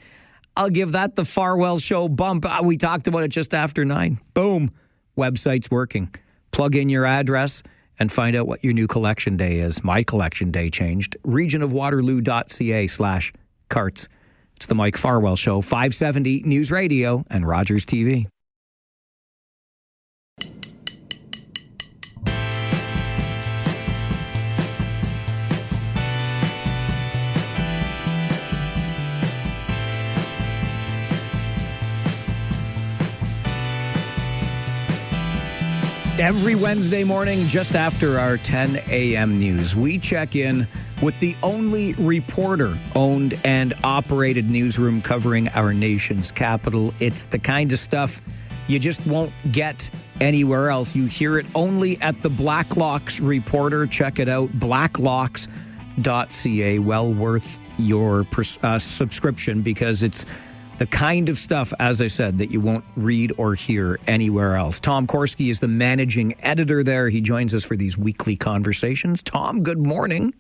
I'll give that the Farwell Show bump. We talked about it just after 9. Boom. Website's working. Plug in your address and find out what your new collection day is. My collection day changed. regionofwaterloo.ca/carts. It's the Mike Farwell Show, 570 News Radio and Rogers TV. Every Wednesday morning, just after our 10 a.m. news, we check in with the only reporter-owned and operated newsroom covering our nation's capital. It's the kind of stuff you just won't get anywhere else. You hear it only at the Blacklocks Reporter. Check it out, blacklocks.ca. Well worth your subscription, because it's the kind of stuff, as I said, that you won't read or hear anywhere else. Tom Korski is the managing editor there. He joins us for these weekly conversations. Tom, good morning.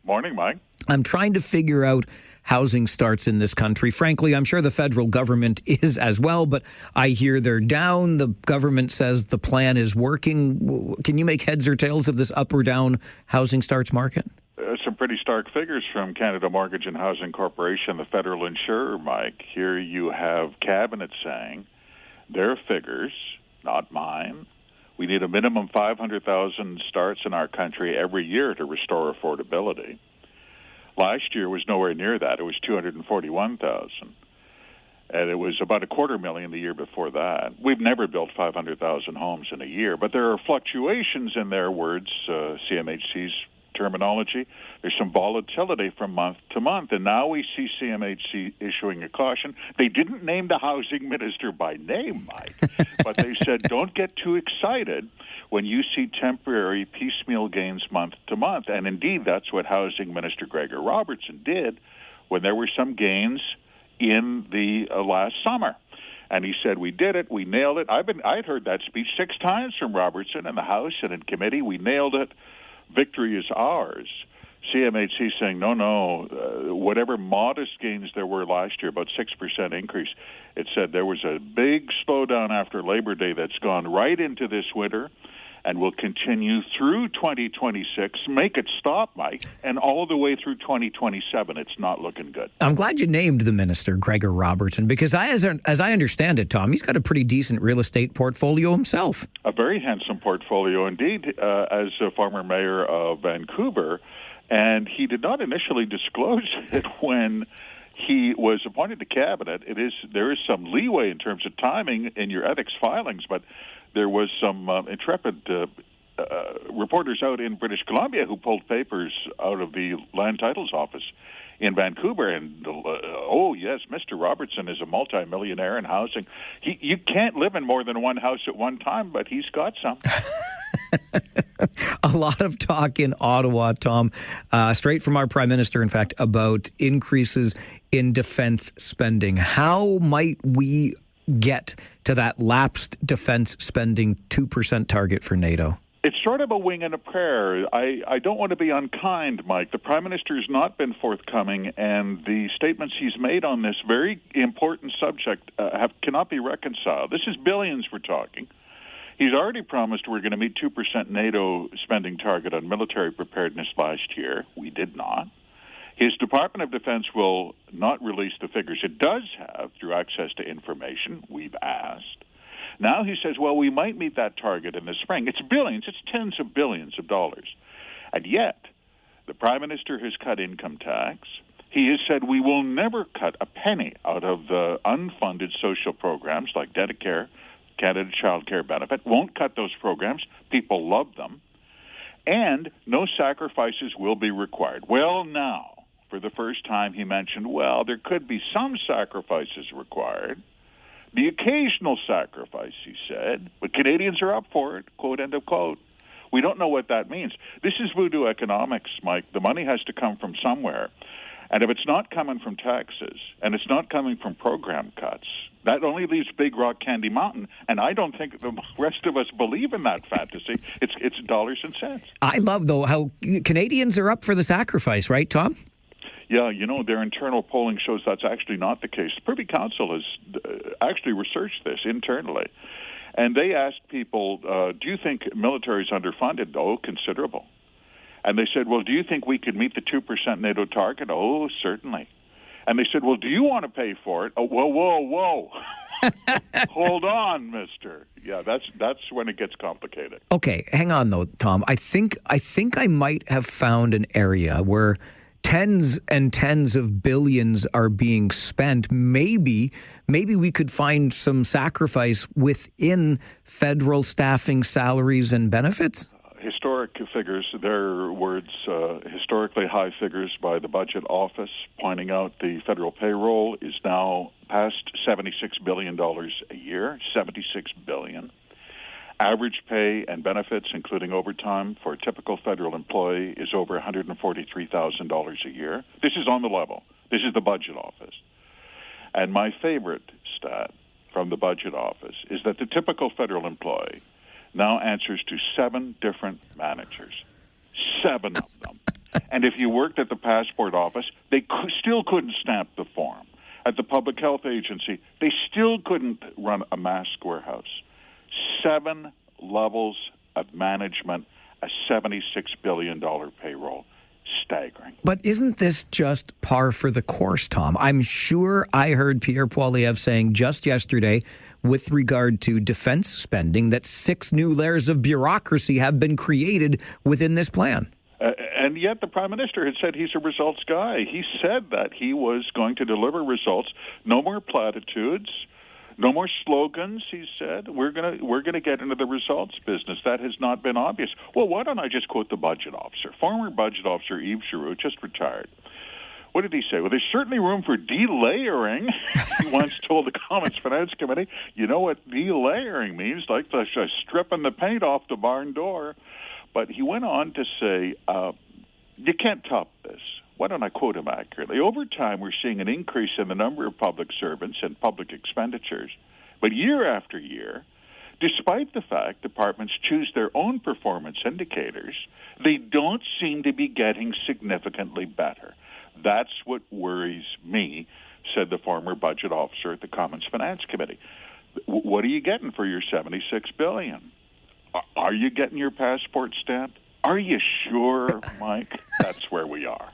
Morning, Mike. I'm trying to figure out housing starts in this country. Frankly, I'm sure the federal government is as well, but I hear they're down. The government says the plan is working. Can you make heads or tails of this up or down housing starts market? Some pretty stark figures from Canada Mortgage and Housing Corporation, the federal insurer, Mike. Here you have Cabinet saying their figures, not mine. We need a minimum 500,000 starts in our country every year to restore affordability. Last year was nowhere near that. It was 241,000. And it was about 250,000 the year before that. We've never built 500,000 homes in a year, but there are fluctuations in their words, CMHC's terminology. There's some volatility from month to month, and now we see CMHC issuing a caution. They didn't name the housing minister by name, Mike, but they said don't get too excited when you see temporary piecemeal gains month to month. And indeed, that's what Housing Minister Gregor Robertson did when there were some gains in the last summer. And he said, we did it, we nailed it. I'd heard that speech 6 times from Robertson in the House and in committee. We nailed it. Victory is ours. CMHC saying, no, whatever modest gains there were last year, about 6% increase, it said there was a big slowdown after Labor Day that's gone right into this winter and will continue through 2026, make it stop, Mike, and all the way through 2027. It's not looking good. I'm glad you named the minister, Gregor Robertson, because as I understand it, Tom, he's got a pretty decent real estate portfolio himself. A very handsome portfolio indeed, as a former mayor of Vancouver, and he did not initially disclose it when he was appointed to cabinet. There is some leeway in terms of timing in your ethics filings, but there was some intrepid reporters out in British Columbia who pulled papers out of the land titles office in Vancouver, and yes, Mr. Robertson is a multimillionaire in housing. You can't live in more than one house at one time, but he's got some. A lot of talk in Ottawa, Tom, straight from our Prime Minister, in fact, about increases in defense spending. How might we get to that lapsed defense spending 2% target for NATO? It's sort of a wing and a prayer. I don't want to be unkind, Mike. The Prime Minister has not been forthcoming, and the statements he's made on this very important subject cannot be reconciled. This is billions we're talking. He's already promised we're going to meet 2% NATO spending target on military preparedness last year. We did not. His Department of Defense will not release the figures it does have through access to information. We've asked. Now he says, well, we might meet that target in the spring. It's billions. It's tens of billions of dollars. And yet, the Prime Minister has cut income tax. He has said we will never cut a penny out of the unfunded social programs like Dedicare, Canada Child Care Benefit. Won't cut those programs. People love them. And no sacrifices will be required. Well, now, for the first time, he mentioned, well, there could be some sacrifices required. The occasional sacrifice, he said, but Canadians are up for it, quote, end of quote. We don't know what that means. This is voodoo economics, Mike. The money has to come from somewhere. And if it's not coming from taxes and it's not coming from program cuts, that only leaves Big Rock Candy Mountain. And I don't think the rest of us believe in that fantasy. It's dollars and cents. I love, though, how Canadians are up for the sacrifice, right, Tom? Yeah, their internal polling shows that's actually not the case. The Privy Council has actually researched this internally. And they asked people, do you think military is underfunded? Oh, considerable. And they said, well, do you think we could meet the 2% NATO target? Oh, certainly. And they said, well, do you want to pay for it? Oh, whoa. Hold on, mister. Yeah, that's when it gets complicated. Okay, hang on, though, Tom. I think I might have found an area where tens and tens of billions are being spent. Maybe we could find some sacrifice within federal staffing, salaries, and benefits. Historic figures, their words, historically high figures by the budget office, pointing out the federal payroll is now past $76 billion a year, $76 billion. Average pay and benefits, including overtime, for a typical federal employee is over $143,000 a year. This is on the level. This is the budget office. And my favorite stat from the budget office is that the typical federal employee now answers to 7 different managers, 7 of them. And if you worked at the passport office, they still couldn't stamp the form. At the public health agency, they still couldn't run a mask warehouse. 7 levels of management, a $76 billion payroll. Staggering. But isn't this just par for the course, Tom? I'm sure I heard Pierre Poilievre saying just yesterday, with regard to defense spending, that 6 new layers of bureaucracy have been created within this plan. And yet the Prime Minister had said he's a results guy. He said that he was going to deliver results. No more platitudes. No more slogans, he said. We're gonna get into the results business. That has not been obvious. Well, why don't I just quote the budget officer? Former budget officer Yves Giroux, just retired. What did he say? Well, there's certainly room for delayering. He once told the Commons Finance Committee, you know what delayering means, like stripping the paint off the barn door. But he went on to say, you can't top this. Why don't I quote him accurately? Over time, we're seeing an increase in the number of public servants and public expenditures. But year after year, despite the fact departments choose their own performance indicators, they don't seem to be getting significantly better. That's what worries me, said the former budget officer at the Commons Finance Committee. What are you getting for your $76 billion? Are you getting your passport stamped? Are you sure, Mike? That's where we are.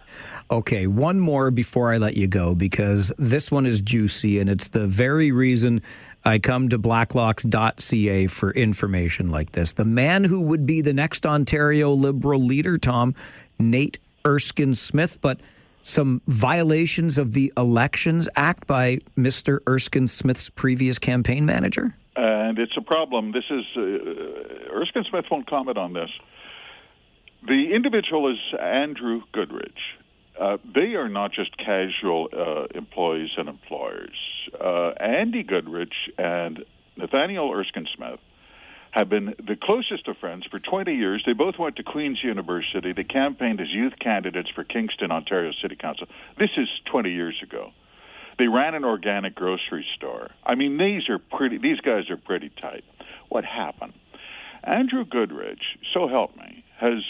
Okay, one more before I let you go, because this one is juicy, and it's the very reason I come to blacklocks.ca for information like this. The man who would be the next Ontario Liberal leader, Tom, Nate Erskine-Smith, but some violations of the Elections Act by Mr. Erskine-Smith's previous campaign manager? And it's a problem. This is, Erskine-Smith won't comment on this. The individual is Andrew Goodrich. They are not just casual employees and employers. Andy Goodrich and Nathaniel Erskine-Smith have been the closest of friends for 20 years. They both went to Queen's University. They campaigned as youth candidates for Kingston, Ontario City Council. This is 20 years ago. They ran an organic grocery store. I mean, these guys are pretty tight. What happened? Andrew Goodrich, so help me,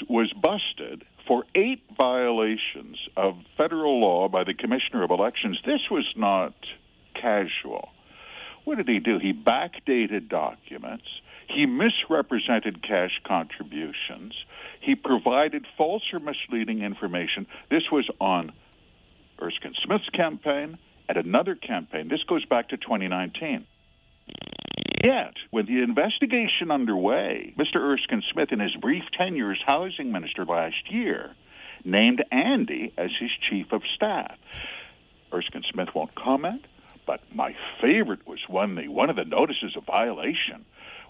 was busted for 8 violations of federal law by the Commissioner of Elections. This was not casual. What did he do? He backdated documents. He misrepresented cash contributions. He provided false or misleading information. This was on Erskine-Smith's campaign and another campaign. This goes back to 2019. Yet, with the investigation underway, Mr. Erskine-Smith, in his brief tenure as housing minister last year, named Andy as his chief of staff. Erskine-Smith won't comment, but my favorite was one of the notices of violation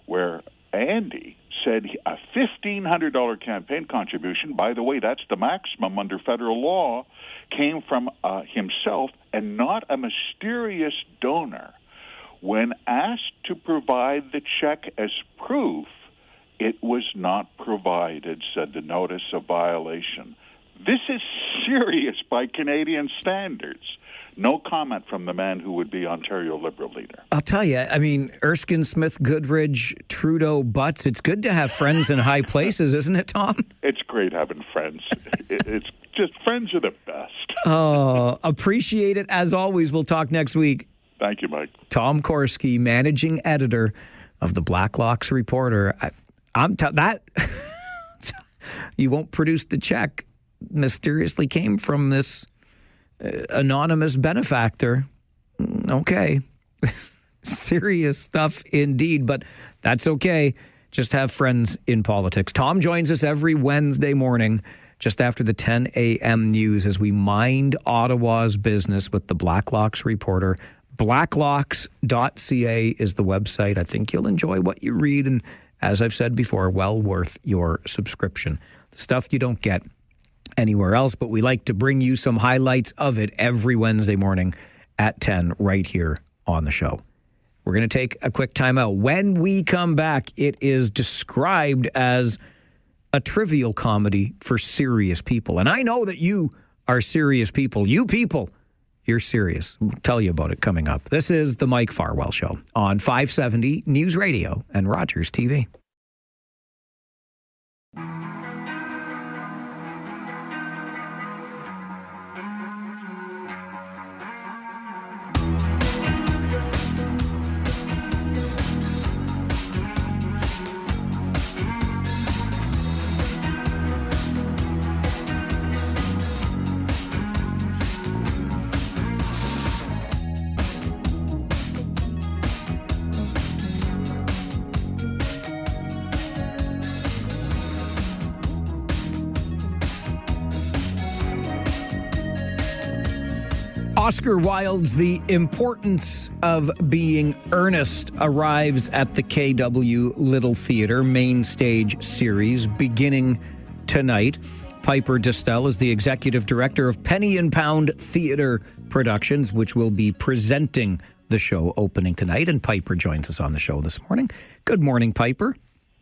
where Andy said a $1,500 campaign contribution, by the way, that's the maximum under federal law, came from himself and not a mysterious donor. When asked to provide the check as proof, it was not provided, said the notice of violation. This is serious by Canadian standards. No comment from the man who would be Ontario Liberal leader. I'll tell you, I mean, Erskine-Smith, Goodrich, Trudeau, Butts, it's good to have friends in high places, isn't it, Tom? It's great having friends. It's just friends are the best. Appreciate it as always. We'll talk next week. Thank you, Mike. Tom Korski, managing editor of the Blacklocks Reporter. That you won't produce the check mysteriously came from this anonymous benefactor. Okay. Serious stuff indeed, but that's okay. Just have friends in politics. Tom joins us every Wednesday morning just after the 10 a.m. news as we mind Ottawa's business with the Blacklocks Reporter. Blacklocks.ca is the website. I think you'll enjoy what you read, and as I've said before, well worth your subscription. The stuff you don't get anywhere else, but we like to bring you some highlights of it every Wednesday morning at 10 right here on the show. We're going to take a quick time out. When we come back, it is described as a trivial comedy for serious people. And I know that you are serious people. You people, you're serious. We'll tell you about it coming up. This is the Mike Farwell Show on 570 News Radio and Rogers TV. Oscar Wilde's The Importance of Being Earnest arrives at the KW Little Theatre main stage series beginning tonight. Piper Distel is the executive director of Penny and Pound Theatre Productions, which will be presenting the show opening tonight. And Piper joins us on the show this morning. Good morning, Piper.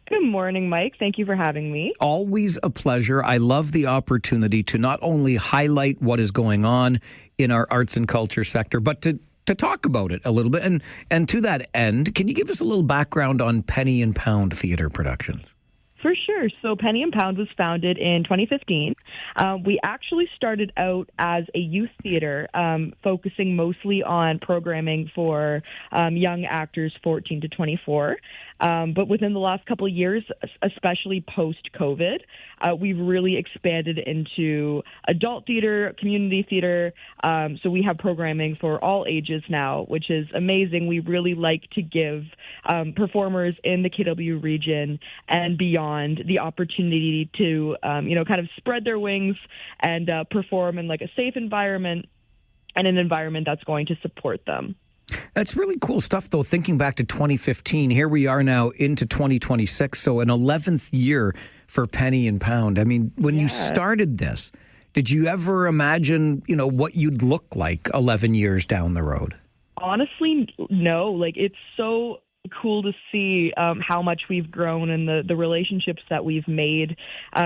Good morning, Mike. Thank you for having me. Always a pleasure. I love the opportunity to not only highlight what is going on in our arts and culture sector, but to talk about it a little bit. And to that end, can you give us a little background on Penny and Pound Theatre Productions? For sure. So Penny and Pound was founded in 2015. We actually started out as a youth theater, focusing mostly on programming for young actors 14 to 24. But within the last couple of years, especially post-COVID, we've really expanded into adult theater, community theater. So we have programming for all ages now, which is amazing. We really like to give performers in the KW region and beyond the opportunity to, kind of spread their wings and perform in like a safe environment and an environment that's going to support them. That's really cool stuff, though, thinking back to 2015. Here we are now into 2026, so an 11th year for Penny and Pound. I mean, when you started this, did you ever imagine, what you'd look like 11 years down the road? Honestly, no. Like, it's so cool to see how much we've grown and the relationships that we've made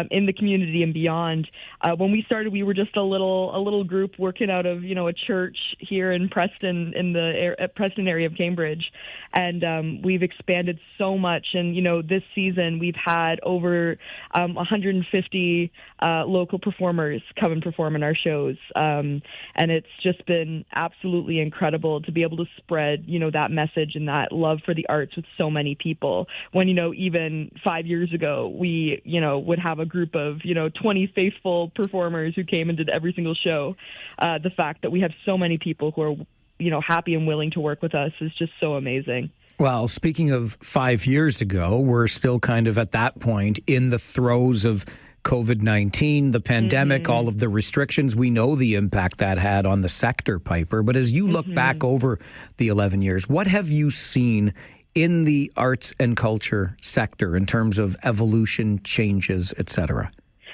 in the community and beyond. When we started, we were just a little group working out of a church here in Preston, in the Preston area of Cambridge, and we've expanded so much. And this season we've had over 150 local performers come and perform in our shows, and it's just been absolutely incredible to be able to spread that message and that love for the arts with so many people, when even 5 years ago we would have a group of 20 faithful performers who came and did every single show. The fact that we have so many people who are happy and willing to work with us is just so amazing. Well, speaking of 5 years ago, we're still kind of at that point in the throes of COVID-19, the pandemic, all of the restrictions. We know the impact that had on the sector, Piper. But as you look back over the 11 years, what have you seen in the arts and culture sector in terms of evolution, changes, et cetera?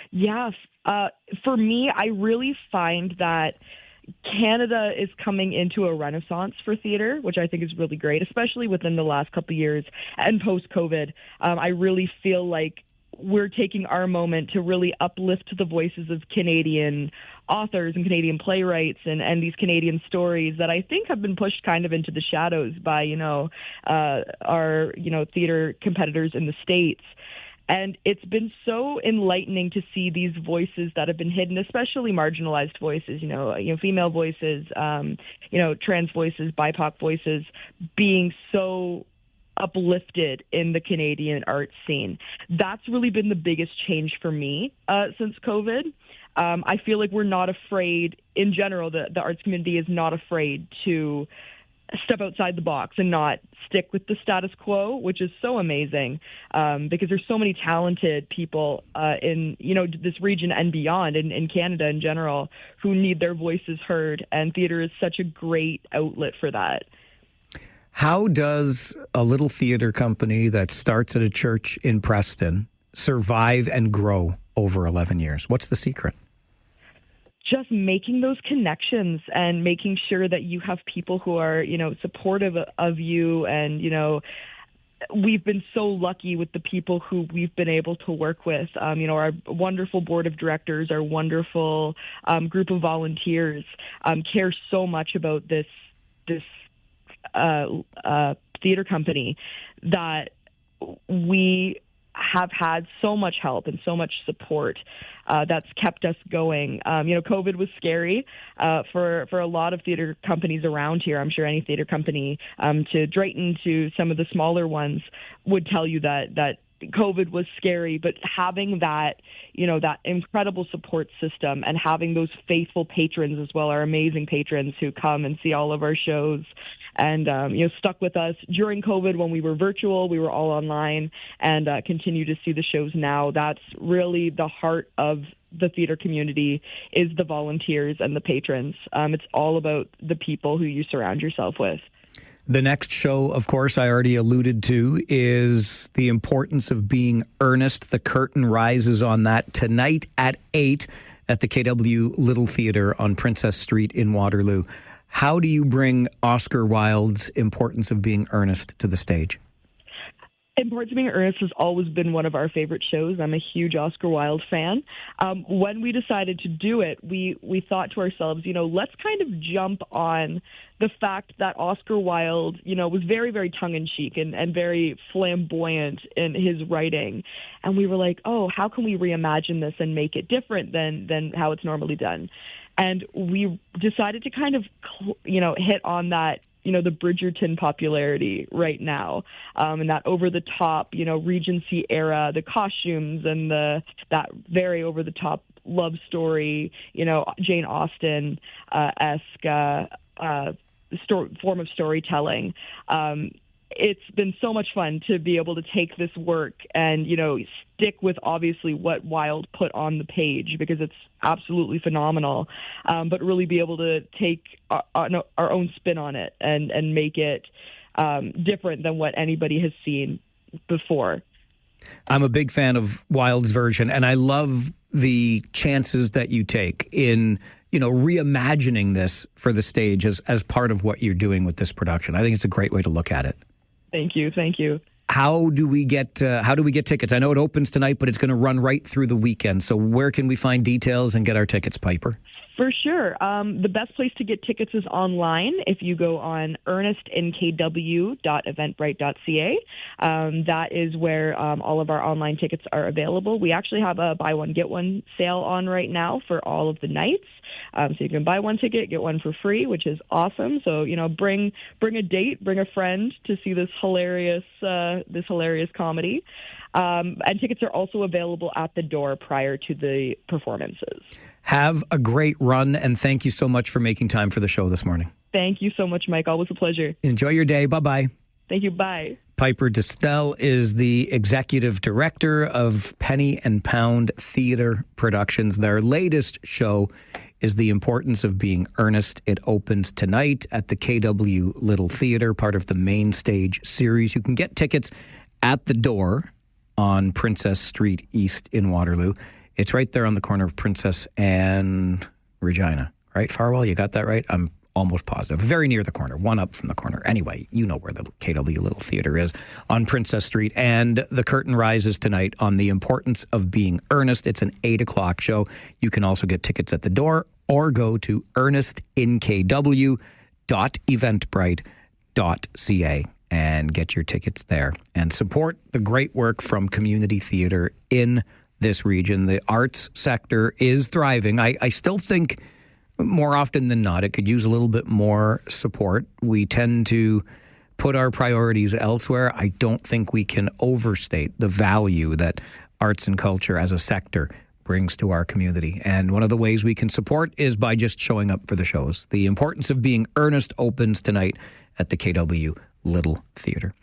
Yes. For me, I really find that Canada is coming into a renaissance for theater, which I think is really great, especially within the last couple of years and post-COVID. I really feel like we're taking our moment to really uplift the voices of Canadian authors and Canadian playwrights and these Canadian stories that I think have been pushed kind of into the shadows by, our, theater competitors in the States. And it's been so enlightening to see these voices that have been hidden, especially marginalized voices, female voices, trans voices, BIPOC voices, being so uplifted in the Canadian art scene. That's really been the biggest change for me since COVID. I feel like we're not afraid, in general, the arts community is not afraid to step outside the box and not stick with the status quo, which is so amazing because there's so many talented people in this region and beyond, in Canada in general, who need their voices heard, and theater is such a great outlet for that. How does a little theater company that starts at a church in Preston survive and grow over 11 years? What's the secret? Just making those connections and making sure that you have people who are, supportive of you. And, we've been so lucky with the people who we've been able to work with. Our wonderful board of directors, our wonderful group of volunteers care so much about this theater company that we have had so much help and so much support that's kept us going. COVID was scary for a lot of theater companies around here. I'm sure any theater company, to Drayton to some of the smaller ones, would tell you that COVID was scary, but having that, that incredible support system and having those faithful patrons as well, our amazing patrons who come and see all of our shows and, stuck with us during COVID when we were virtual, we were all online, and continue to see the shows now. That's really the heart of the theater community, is the volunteers and the patrons. It's all about the people who you surround yourself with. The next show, of course, I already alluded to, is the importance of being earnest. The curtain rises on that tonight at 8 at the KW Little Theatre on Princess Street in Waterloo. How do you bring Oscar Wilde's importance of being earnest to the stage? Importance of Being Earnest has always been one of our favorite shows. I'm a huge Oscar Wilde fan. When we decided to do it, we thought to ourselves, let's kind of jump on the fact that Oscar Wilde, was very, very tongue-in-cheek and very flamboyant in his writing. And we were like, how can we reimagine this and make it different than how it's normally done? And we decided to kind of, hit on that, the Bridgerton popularity right now, and that over-the-top, Regency era, the costumes and that very over-the-top love story, Jane Austen-esque form of storytelling. It's been so much fun to be able to take this work and, stick with obviously what Wilde put on the page, because it's absolutely phenomenal, but really be able to take our own spin on it and make it different than what anybody has seen before. I'm a big fan of Wilde's version, and I love the chances that you take in reimagining this for the stage as part of what you're doing with this production. I think it's a great way to look at it. Thank you. How do we get tickets? I know it opens tonight, but it's going to run right through the weekend. So where can we find details and get our tickets, Piper? For sure. The best place to get tickets is online. If you go on earnestnkw.eventbrite.ca, that is where all of our online tickets are available. We actually have a buy one, get one sale on right now for all of the nights. So you can buy one ticket, get one for free, which is awesome. So, bring a date, bring a friend to see this hilarious comedy. And tickets are also available at the door prior to the performances. Have a great run, and thank you so much for making time for the show this morning. Thank you so much, Mike. Always a pleasure. Enjoy your day. Bye-bye. Thank you. Bye. Piper Distel is the executive director of Penny and Pound Theatre Productions. Their latest show is The Importance of Being Earnest. It opens tonight at the KW Little Theatre, part of the Main Stage series. You can get tickets at the door on Princess Street East in Waterloo. It's right there on the corner of Princess and Regina. Right, Farwell? You got that right? I'm almost positive. Very near the corner, one up from the corner. Anyway, you know where the KW Little Theatre is, on Princess Street. And the curtain rises tonight on The Importance of Being Earnest. It's an 8 o'clock show. You can also get tickets at the door or go to earnestinkw.eventbrite.ca and get your tickets there and support the great work from community theater in this region. The arts sector is thriving. I still think more often than not, it could use a little bit more support. We tend to put our priorities elsewhere. I don't think we can overstate the value that arts and culture as a sector brings to our community. And one of the ways we can support is by just showing up for the shows. The Importance of Being Earnest opens tonight at the KW Little Theatre.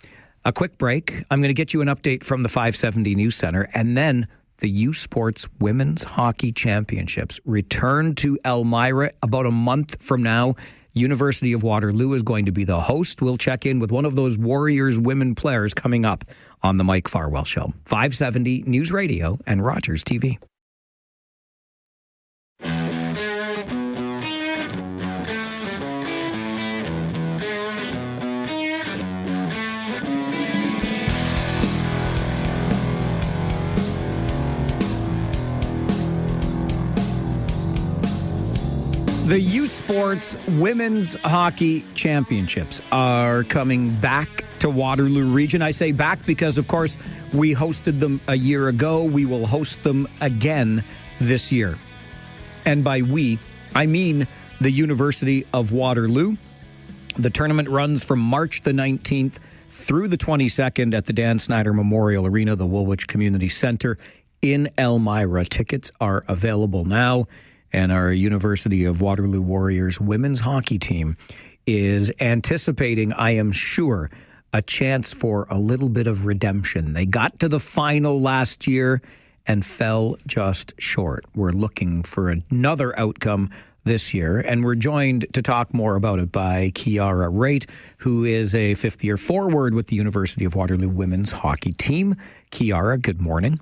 A quick break. I'm going to get you an update from the 570 News Center, and then the USports Women's Hockey Championships return to Elmira about a month from now. University of Waterloo is going to be the host. We'll check in with one of those Warriors women players coming up on the Mike Farwell Show. 570 News Radio and Rogers TV. The USports Women's Hockey Championships are coming back to Waterloo Region. I say back because, of course, we hosted them a year ago. We will host them again this year. And by we, I mean the University of Waterloo. The tournament runs from March the 19th through the 22nd at the Dan Snyder Memorial Arena, the Woolwich Community Center in Elmira. Tickets are available now. And our University of Waterloo Warriors women's hockey team is anticipating, I am sure, a chance for a little bit of redemption. They got to the final last year and fell just short. We're looking for another outcome this year, and we're joined to talk more about it by Kiara Raitt, who is a fifth-year forward with the University of Waterloo women's hockey team. Kiara, good morning.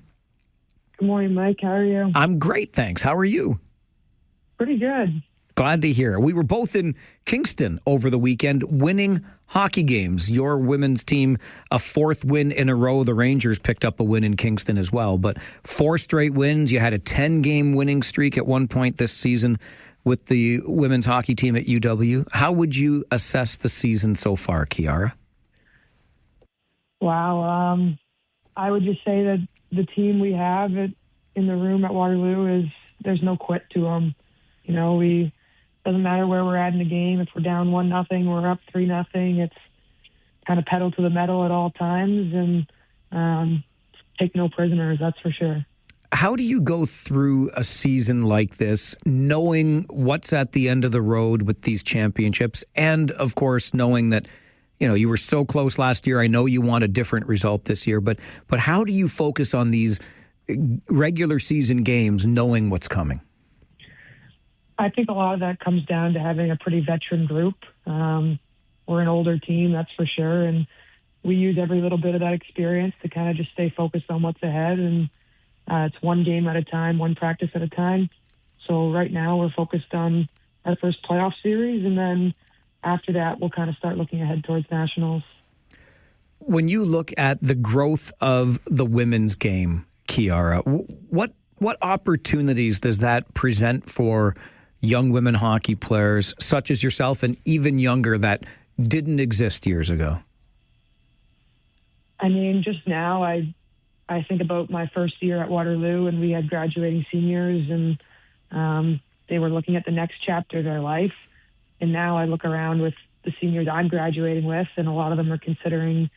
Good morning, Mike. How are you? I'm great, thanks. How are you? Pretty good. Glad to hear. We were both in Kingston over the weekend winning hockey games. Your women's team, a fourth win in a row. The Rangers picked up a win in Kingston as well. But 4 straight wins. You had a 10-game winning streak at one point this season with the women's hockey team at UW. How would you assess the season so far, Kiara? Wow. I would just say that the team we have in the room at Waterloo there's no quit to them. You know, doesn't matter where we're at in the game. If we're down 1-0, we're up 3-0. It's kind of pedal to the metal at all times and take no prisoners, that's for sure. How do you go through a season like this, knowing what's at the end of the road with these championships, and of course knowing that, you know, you were so close last year. I know you want a different result this year, but how do you focus on these regular season games, knowing what's coming? I think a lot of that comes down to having a pretty veteran group. We're an older team, that's for sure, and we use every little bit of that experience to kind of just stay focused on what's ahead, and it's one game at a time, one practice at a time. So right now we're focused on our first playoff series, and then after that we'll kind of start looking ahead towards nationals. When you look at the growth of the women's game, Kiara, what opportunities does that present for young women hockey players such as yourself and even younger that didn't exist years ago? I mean, just now I think about my first year at Waterloo, and we had graduating seniors, and they were looking at the next chapter of their life. And now I look around with the seniors I'm graduating with, and a lot of them are considering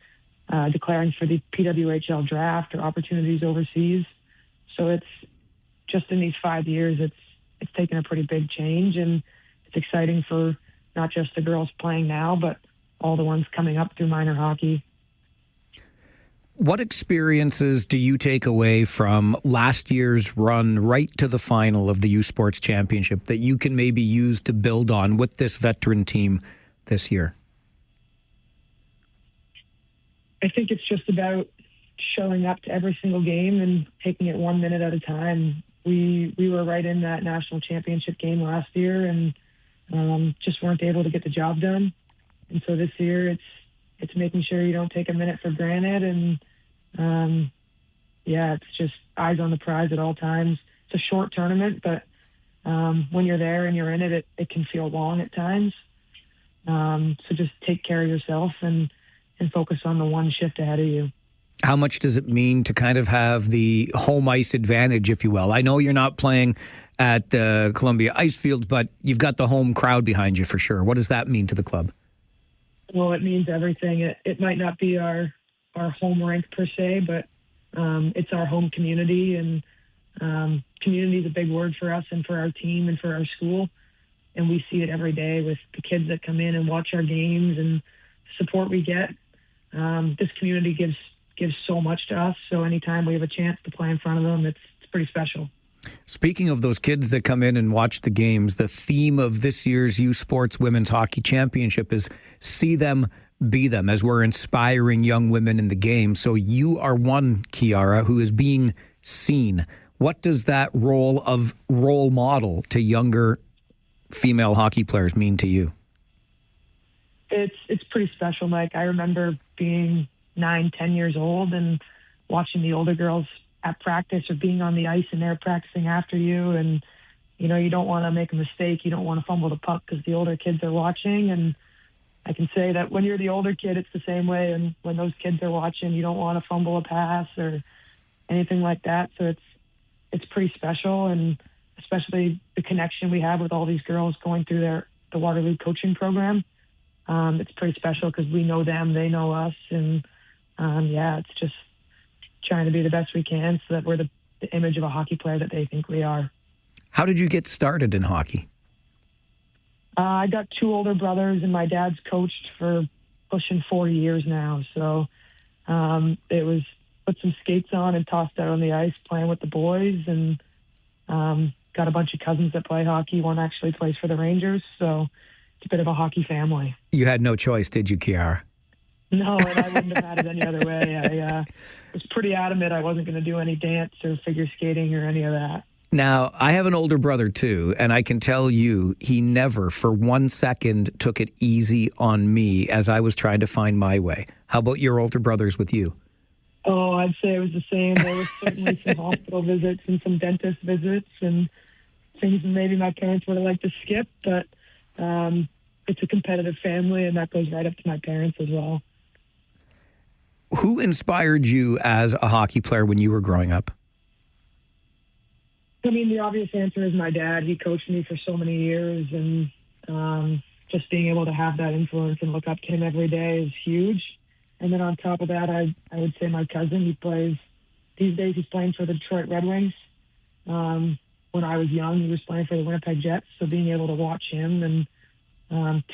declaring for the PWHL draft or opportunities overseas. So it's just in these 5 years, it's taken a pretty big change, and it's exciting for not just the girls playing now, but all the ones coming up through minor hockey. What experiences do you take away from last year's run right to the final of the USports Championship that you can maybe use to build on with this veteran team this year? I think it's just about showing up to every single game and taking it 1 minute at a time. We were right in that national championship game last year and just weren't able to get the job done. And so this year it's making sure you don't take a minute for granted, and it's just eyes on the prize at all times. It's a short tournament, but when you're there and you're in it can feel long at times. So just take care of yourself and and focus on the one shift ahead of you. How much does it mean to kind of have the home ice advantage, if you will? I know you're not playing at Columbia Icefield, but you've got the home crowd behind you for sure. What does that mean to the club? Well, it means everything. It might not be our home rink per se, but it's our home community, and community is a big word for us and for our team and for our school. And we see it every day with the kids that come in and watch our games and support we get. This community gives so much to us. So anytime we have a chance to play in front of them, it's pretty special. Speaking of those kids that come in and watch the games, the theme of this year's USports Women's Hockey Championship is see them, be them, as we're inspiring young women in the game. So you are one, Kiara, who is being seen. What does that role of role model to younger female hockey players mean to you? It's pretty special, Mike. I remember being 9-10 years old and watching the older girls at practice or being on the ice and they're practicing after you, and you don't want to make a mistake, you don't want to fumble the puck because the older kids are watching. And I can say that when you're the older kid, it's the same way, and when those kids are watching, you don't want to fumble a pass or anything like that. So it's pretty special, and especially the connection we have with all these girls going through the Waterloo coaching program. It's pretty special because we know them, they know us, and it's just trying to be the best we can so that we're the image of a hockey player that they think we are. How did you get started in hockey? I got 2 older brothers, and my dad's coached for pushing 40 years now. So it was put some skates on and tossed out on the ice playing with the boys, and got a bunch of cousins that play hockey. One actually plays for the Rangers, so it's a bit of a hockey family. You had no choice, did you, Kiara? No, and I wouldn't have had it any other way. I was pretty adamant I wasn't going to do any dance or figure skating or any of that. Now, I have an older brother too, and I can tell you he never for 1 second took it easy on me as I was trying to find my way. How about your older brothers with you? Oh, I'd say it was the same. There was certainly some hospital visits and some dentist visits and things maybe my parents would have liked to skip, but it's a competitive family, and that goes right up to my parents as well. Who inspired you as a hockey player when you were growing up? I mean, the obvious answer is my dad. He coached me for so many years, and just being able to have that influence and look up to him every day is huge. And then on top of that, I would say my cousin. These days he's playing for the Detroit Red Wings. When I was young, he was playing for the Winnipeg Jets. So being able to watch him and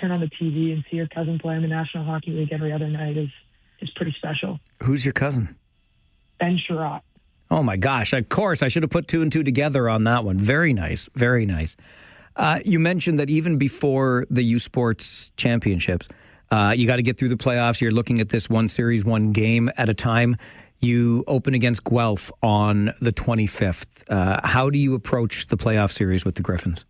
turn on the TV and see your cousin play in the National Hockey League every other night is pretty special. Who's your cousin? Ben Sherratt. Oh, my gosh. Of course, I should have put 2 and 2 together on that one. Very nice. Very nice. You mentioned that even before the USports Championships, you got to get through the playoffs. You're looking at this one series, one game at a time. You open against Guelph on the 25th. How do you approach the playoff series with the Griffins?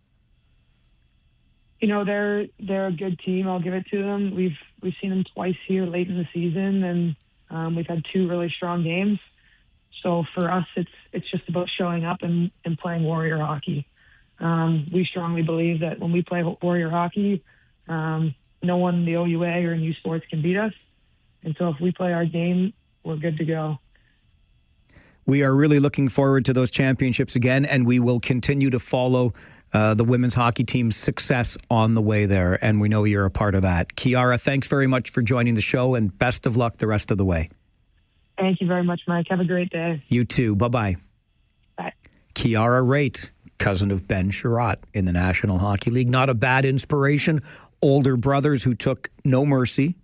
They're a good team. I'll give it to them. We've seen them twice here late in the season, and we've had 2 really strong games. So for us, it's just about showing up and playing Warrior hockey. We strongly believe that when we play Warrior hockey, no one in the OUA or in USports can beat us. And so if we play our game, we're good to go. We are really looking forward to those championships again, and we will continue to follow the women's hockey team's success on the way there, and we know you're a part of that. Kiara, thanks very much for joining the show, and best of luck the rest of the way. Thank you very much, Mike. Have a great day. You too. Bye-bye. Bye. Kiara Raitt, cousin of Ben Sherratt in the National Hockey League. Not a bad inspiration. Older brothers who took no mercy,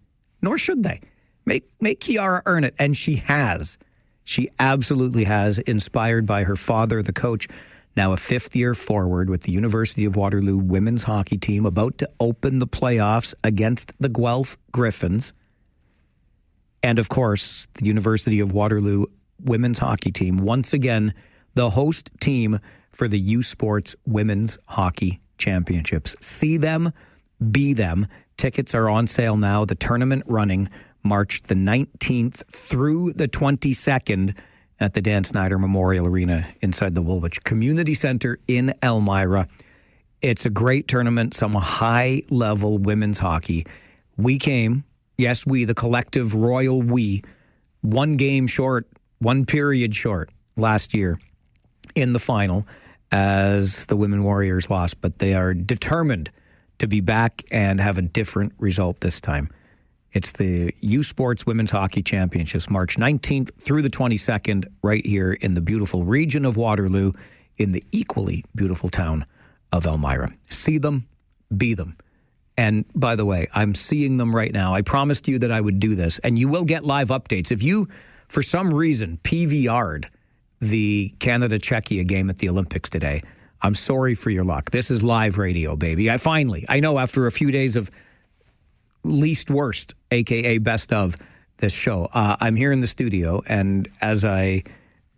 nor should they. Make Kiara earn it, and she has. She absolutely has, inspired by her father, the coach, now a 5th-year forward with the University of Waterloo women's hockey team, about to open the playoffs against the Guelph Griffins. And, of course, the University of Waterloo women's hockey team, once again, the host team for the USports Women's Hockey Championships. See them, be them. Tickets are on sale now. The tournament running March the 19th through the 22nd at the Dan Snyder Memorial Arena inside the Woolwich Community Centre in Elmira. It's a great tournament, some high-level women's hockey. We came Yes, we, the collective royal we, one game short, one period short last year in the final as the Women Warriors lost, but they are determined to be back and have a different result this time. It's the USports Women's Hockey Championships, March 19th through the 22nd, right here in the beautiful region of Waterloo, in the equally beautiful town of Elmira. See them, be them. And by the way, I'm seeing them right now. I promised you that I would do this, and you will get live updates. If you, for some reason, PVR'd the Canada-Czechia game at the Olympics today, I'm sorry for your luck. This is live radio, baby. I know after a few days of least worst, a.k.a. best of this show, I'm here in the studio, and as I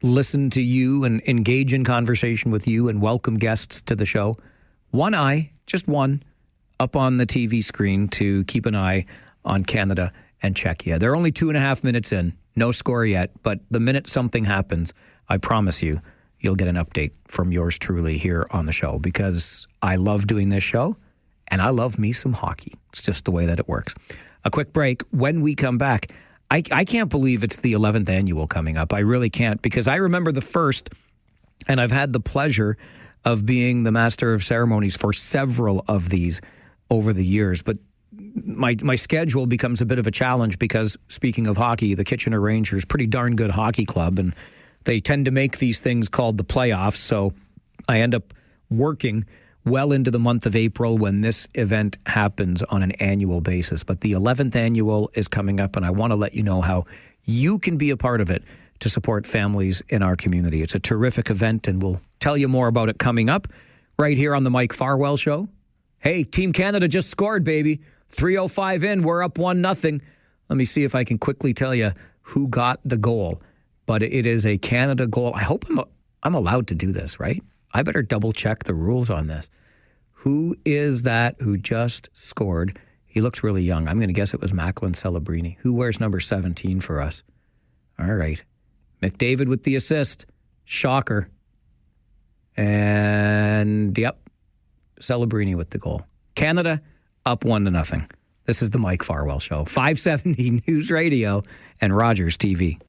listen to you and engage in conversation with you and welcome guests to the show, one eye, just one, up on the TV screen to keep an eye on Canada and Czechia. They're only 2.5 minutes in, no score yet, but the minute something happens, I promise you, you'll get an update from yours truly here on the show, because I love doing this show and I love me some hockey. It's just the way that it works. A quick break. When we come back, I can't believe it's the 11th annual coming up. I really can't, because I remember the first, and I've had the pleasure of being the master of ceremonies for several of these over the years. But my schedule becomes a bit of a challenge because, speaking of hockey, the Kitchener Rangers, pretty darn good hockey club, and they tend to make these things called the playoffs. So I end up working well into the month of April when this event happens on an annual basis. But the 11th annual is coming up, and I want to let you know how you can be a part of it to support families in our community. It's a terrific event, and we'll tell you more about it coming up right here on the Mike Farwell Show. Hey, Team Canada just scored, baby. 3:05 in, we're up 1-0. Let me see if I can quickly tell you who got the goal. But it is a Canada goal. I hope I'm allowed to do this, right? I better double check the rules on this. Who is that who just scored? He looks really young. I'm going to guess it was Macklin Celebrini. Who wears number 17 for us? All right. McDavid with the assist. Shocker. And, yep, Celebrini with the goal. Canada up 1-0. This is the Mike Farwell Show. 570 News Radio and Rogers TV.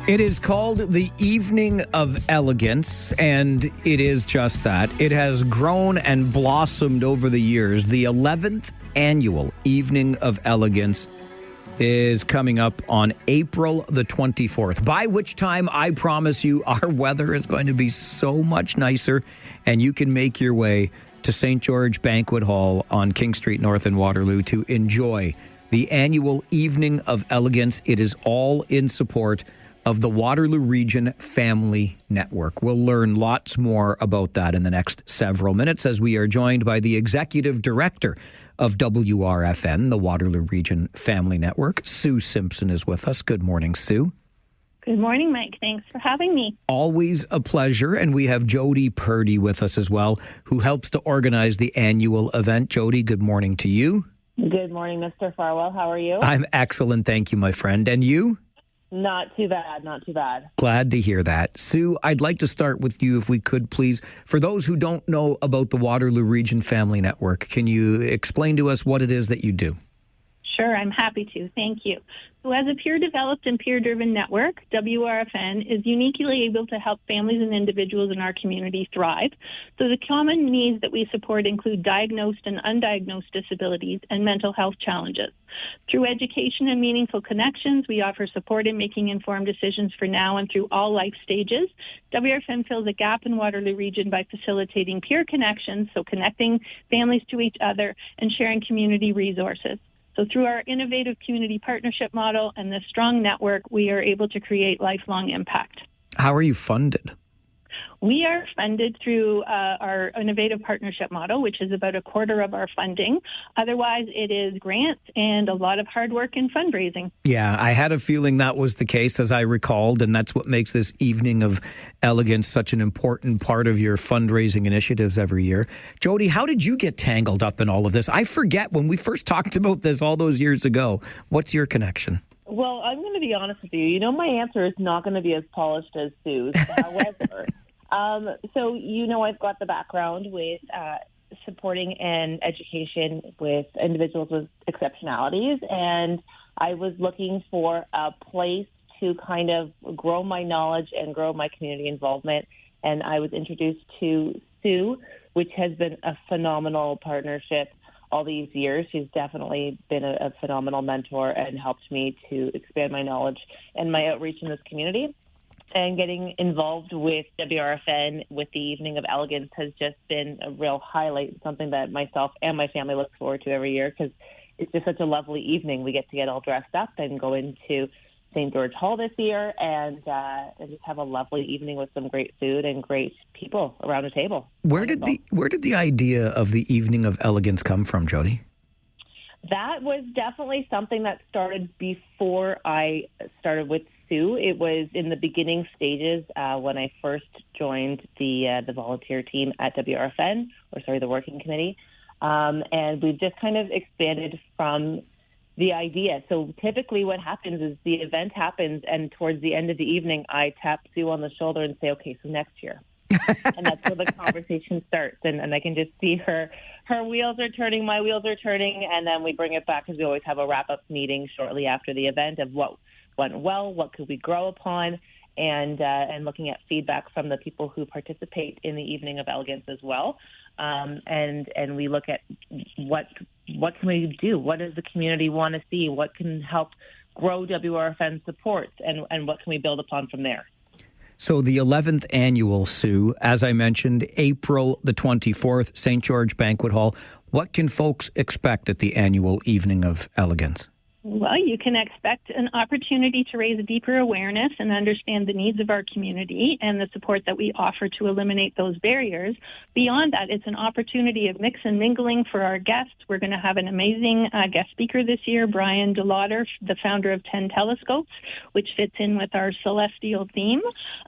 It is called the Evening of Elegance, and it is just that. It has grown and blossomed over the years. The 11th annual Evening of Elegance is coming up on April the 24th, by which time I promise you our weather is going to be so much nicer, and you can make your way to St. George Banquet Hall on King Street North in Waterloo to enjoy the annual Evening of Elegance. It is all in support of the Waterloo Region Family Network. We'll learn lots more about that in the next several minutes as we are joined by the Executive Director of WRFN, the Waterloo Region Family Network. Sue Simpson is with us. Good morning, Sue. Good morning, Mike. Thanks for having me. Always a pleasure. And we have Jody Purdy with us as well, who helps to organize the annual event. Jody, good morning to you. Good morning, Mr. Farwell. How are you? I'm excellent. Thank you, my friend. And you? Not too bad, not too bad. Glad to hear that. Sue, I'd like to start with you, if we could, please. For those who don't know about the Waterloo Region Family Network, can you explain to us what it is that you do? Sure, I'm happy to. Thank you. So as a peer-developed and peer-driven network, WRFN is uniquely able to help families and individuals in our community thrive. So the common needs that we support include diagnosed and undiagnosed disabilities and mental health challenges. Through education and meaningful connections, we offer support in making informed decisions for now and through all life stages. WRFN fills a gap in Waterloo Region by facilitating peer connections, so connecting families to each other and sharing community resources. So through our innovative community partnership model and this strong network, we are able to create lifelong impact. How are you funded? We are funded through our innovative partnership model, which is about a quarter of our funding. Otherwise, it is grants and a lot of hard work and fundraising. Yeah, I had a feeling that was the case, as I recalled, and that's what makes this Evening of Elegance such an important part of your fundraising initiatives every year. Jody, how did you get tangled up in all of this? I forget when we first talked about this all those years ago. What's your connection? Well, I'm going to be honest with you. You know, my answer is not going to be as polished as Sue's. However, I've got the background with supporting and education with individuals with exceptionalities, and I was looking for a place to kind of grow my knowledge and grow my community involvement. And I was introduced to Sue, which has been a phenomenal partnership all these years. She's definitely been a phenomenal mentor and helped me to expand my knowledge and my outreach in this community. And getting involved with WRFN with the Evening of Elegance has just been a real highlight, something that myself and my family look forward to every year because it's just such a lovely evening. We get to get all dressed up and go into St. George Hall this year and just have a lovely evening with some great food and great people around the table. Where did the idea of the Evening of Elegance come from, Jody? That was definitely something that started before I started with Sue. It was in the beginning stages when I first joined the volunteer team at WRFN, the working committee. And we've just kind of expanded from the idea. So typically what happens is the event happens, and towards the end of the evening, I tap Sue on the shoulder and say, okay, so next year. And that's where the conversation starts. And I can just see her wheels are turning, my wheels are turning, and then we bring it back because we always have a wrap-up meeting shortly after the event of what went well, what could we grow upon, and looking at feedback from the people who participate in the Evening of Elegance as well. And we look at what can we do? What does the community want to see? What can help grow WRFN supports, and what can we build upon from there? So the 11th annual, Sue, as I mentioned, April the 24th, St. George Banquet Hall. What can folks expect at the annual Evening of Elegance? Well, you can expect an opportunity to raise deeper awareness and understand the needs of our community and the support that we offer to eliminate those barriers. Beyond that, it's an opportunity of mix and mingling for our guests. We're going to have an amazing guest speaker this year, Brian DeLauder, the founder of 10 Telescopes, which fits in with our celestial theme.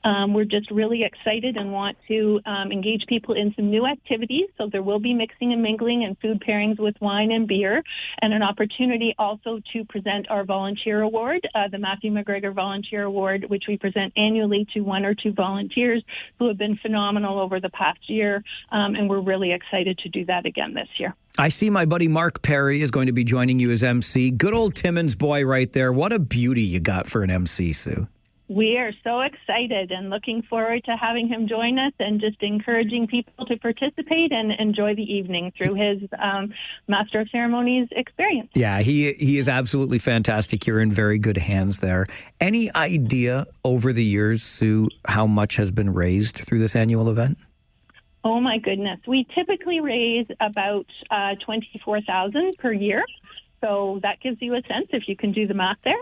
We're just really excited and want to engage people in some new activities. So there will be mixing and mingling and food pairings with wine and beer, and an opportunity also to present our volunteer award, the Matthew McGregor Volunteer Award, which we present annually to one or two volunteers who have been phenomenal over the past year, and we're really excited to do that again this year. I see my buddy Mark Perry is going to be joining you as MC. Good old Timmins boy right there. What a beauty you got for an MC, Sue. We are so excited and looking forward to having him join us and just encouraging people to participate and enjoy the evening through his Master of Ceremonies experience. Yeah, he is absolutely fantastic. You're in very good hands there. Any idea over the years, Sue, how much has been raised through this annual event? Oh, my goodness. We typically raise about $24,000 per year. So that gives you a sense, if you can do the math there.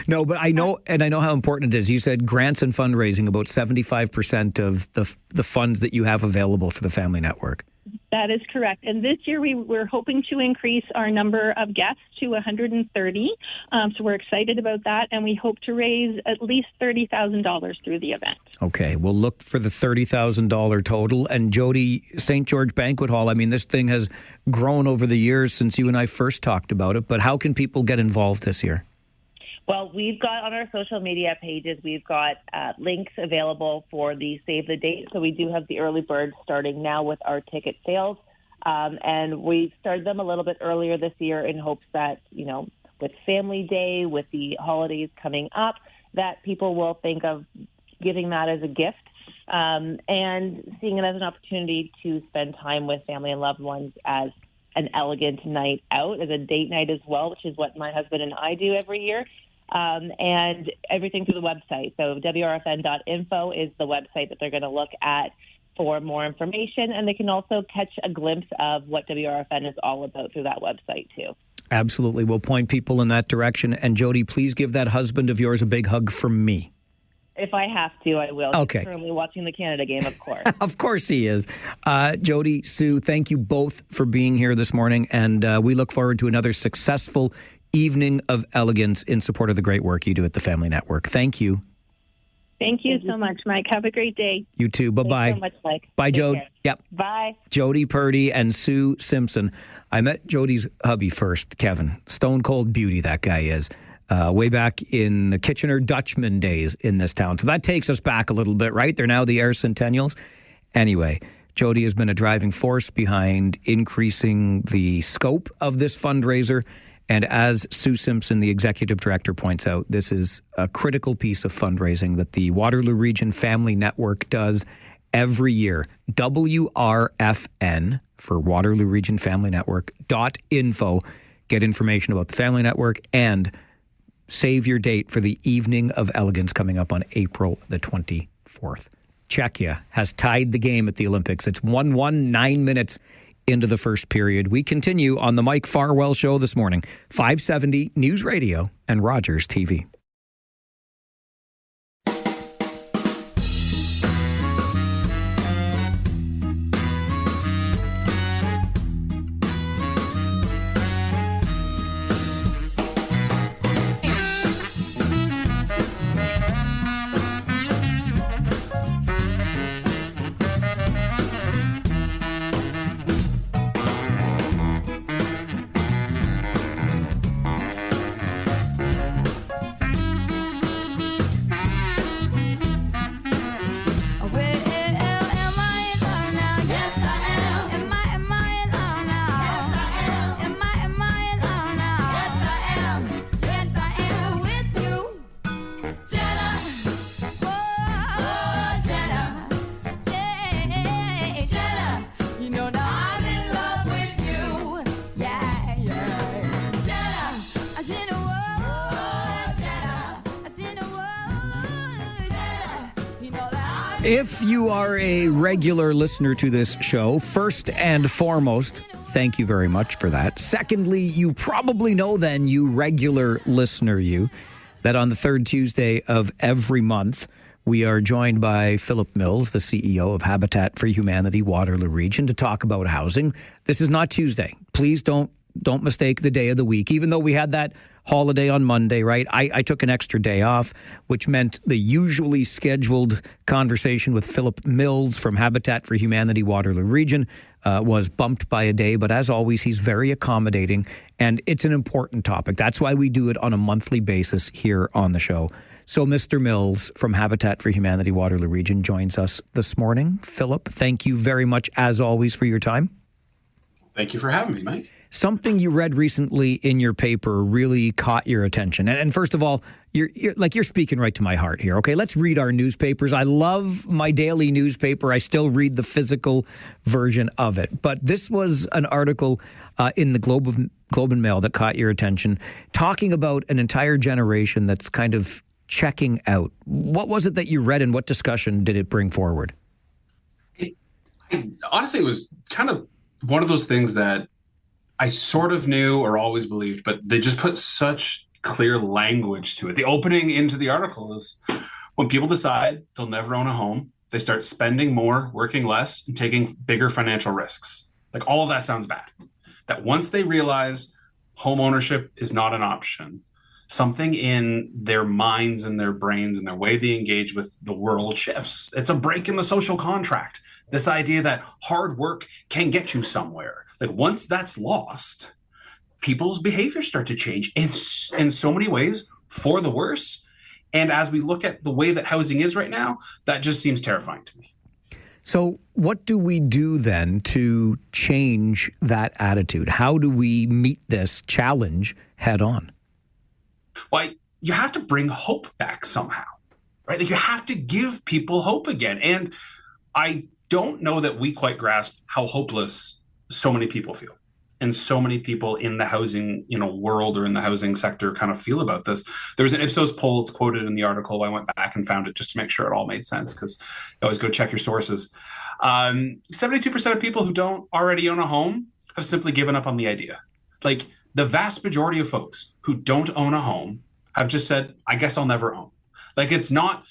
No, but I know how important it is. You said grants and fundraising, about 75% of the funds that you have available for the Family Network. That is correct. And this year we're hoping to increase our number of guests to 130. So we're excited about that. And we hope to raise at least $30,000 through the event. Okay. We'll look for the $30,000 total. And Jody, St. George Banquet Hall, I mean, this thing has grown over the years since you and I first talked about it. But how can people get involved this year? Well, we've got on our social media pages, we've got links available for the save the date. So we do have the early bird starting now with our ticket sales. And we started them a little bit earlier this year in hopes that, with Family Day, with the holidays coming up, that people will think of giving that as a gift and seeing it as an opportunity to spend time with family and loved ones as an elegant night out, as a date night as well, which is what my husband and I do every year. And everything through the website. So WRFN.info is the website that they're going to look at for more information. And they can also catch a glimpse of what WRFN is all about through that website, too. Absolutely. We'll point people in that direction. And Jody, please give that husband of yours a big hug from me. If I have to, I will. Okay. He's currently watching the Canada game, of course. Of course he is. Jody, Sue, thank you both for being here this morning, and we look forward to another successful Evening of Elegance in support of the great work you do at the Family Network. Thank you. Thank you so much, Mike. Have a great day. You too. Bye-bye. Thanks so much, Mike. Bye, Take Jody. care. Yep. Bye. Jody Purdy and Sue Simpson. I met Jody's hubby first, Kevin. Stone cold beauty, that guy is. Way back in the Kitchener Dutchman days in this town. So that takes us back a little bit, right? They're now the Air Centennials. Anyway, Jody has been a driving force behind increasing the scope of this fundraiser. And as Sue Simpson, the executive director, points out, this is a critical piece of fundraising that the Waterloo Region Family Network does every year. WRFN for Waterloo Region Family Network .info. Get information about the Family Network and save your date for the Evening of Elegance coming up on April the 24th. Czechia has tied the game at the Olympics. It's 1-1, 9 minutes into the first period. We continue on the Mike Farwell Show this morning, 570 News Radio and Rogers TV. If you are a regular listener to this show, first and foremost, thank you very much for that. Secondly, you probably know then, you regular listener, that on the third Tuesday of every month, we are joined by Philip Mills, the CEO of Habitat for Humanity Waterloo Region, to talk about housing. This is not Tuesday. Please don't mistake the day of the week, even though we had that holiday on Monday, right? I took an extra day off, which meant the usually scheduled conversation with Philip Mills from Habitat for Humanity Waterloo Region was bumped by a day. But as always, he's very accommodating, and it's an important topic. That's why we do it on a monthly basis here on the show. So Mr. Mills from Habitat for Humanity Waterloo Region joins us this morning. Philip, thank you very much, as always, for your time. Thank you for having me, Mike. Something you read recently in your paper really caught your attention. And first of all, you're speaking right to my heart here. Okay, let's read our newspapers. I love my daily newspaper. I still read the physical version of it. But this was an article in the Globe and Mail that caught your attention, talking about an entire generation that's kind of checking out. What was it that you read, and what discussion did it bring forward? Honestly, it was kind of one of those things that I sort of knew or always believed, but they just put such clear language to it. The opening into the article is when people decide they'll never own a home, they start spending more, working less, and taking bigger financial risks. Like, all of that sounds bad. That once they realize home ownership is not an option, something in their minds and their brains and their way they engage with the world shifts. It's a break in the social contract. This idea that hard work can get you somewhere. Like, once that's lost, people's behaviors start to change in so many ways for the worse. And as we look at the way that housing is right now, that just seems terrifying to me. So what do we do then to change that attitude? How do we meet this challenge head on? Well, you have to bring hope back somehow, right? Like, you have to give people hope again. And I don't know that we quite grasp how hopeless so many people feel, and so many people in the housing, world or in the housing sector kind of feel about this. There was an Ipsos poll, it's quoted in the article. I went back and found it just to make sure it all made sense, because you always go check your sources. 72% of people who don't already own a home have simply given up on the idea. Like, the vast majority of folks who don't own a home have just said, I guess I'll never own. Like, it's not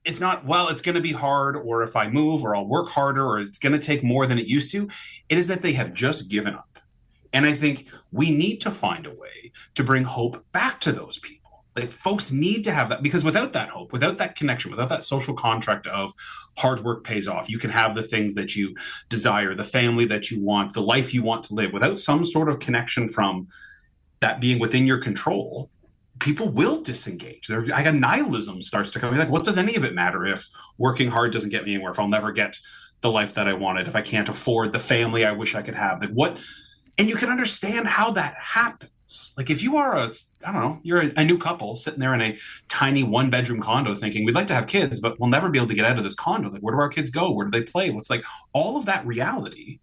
it's not, well, it's going to be hard, or if I move, or I'll work harder, or it's going to take more than it used to. It is that they have just given up. And I think we need to find a way to bring hope back to those people. Like, folks need to have that, because without that hope, without that connection, without that social contract of hard work pays off, you can have the things that you desire, the family that you want, the life you want to live, without some sort of connection from that being within your control, people will disengage. Like a nihilism starts to come. Like, what does any of it matter if working hard doesn't get me anywhere, if I'll never get the life that I wanted, if I can't afford the family I wish I could have? Like, what? And you can understand how that happens. Like, if you are you're a new couple sitting there in a tiny 1-bedroom condo thinking, we'd like to have kids, but we'll never be able to get out of this condo. Like, where do our kids go? Where do they play? What's like all of that reality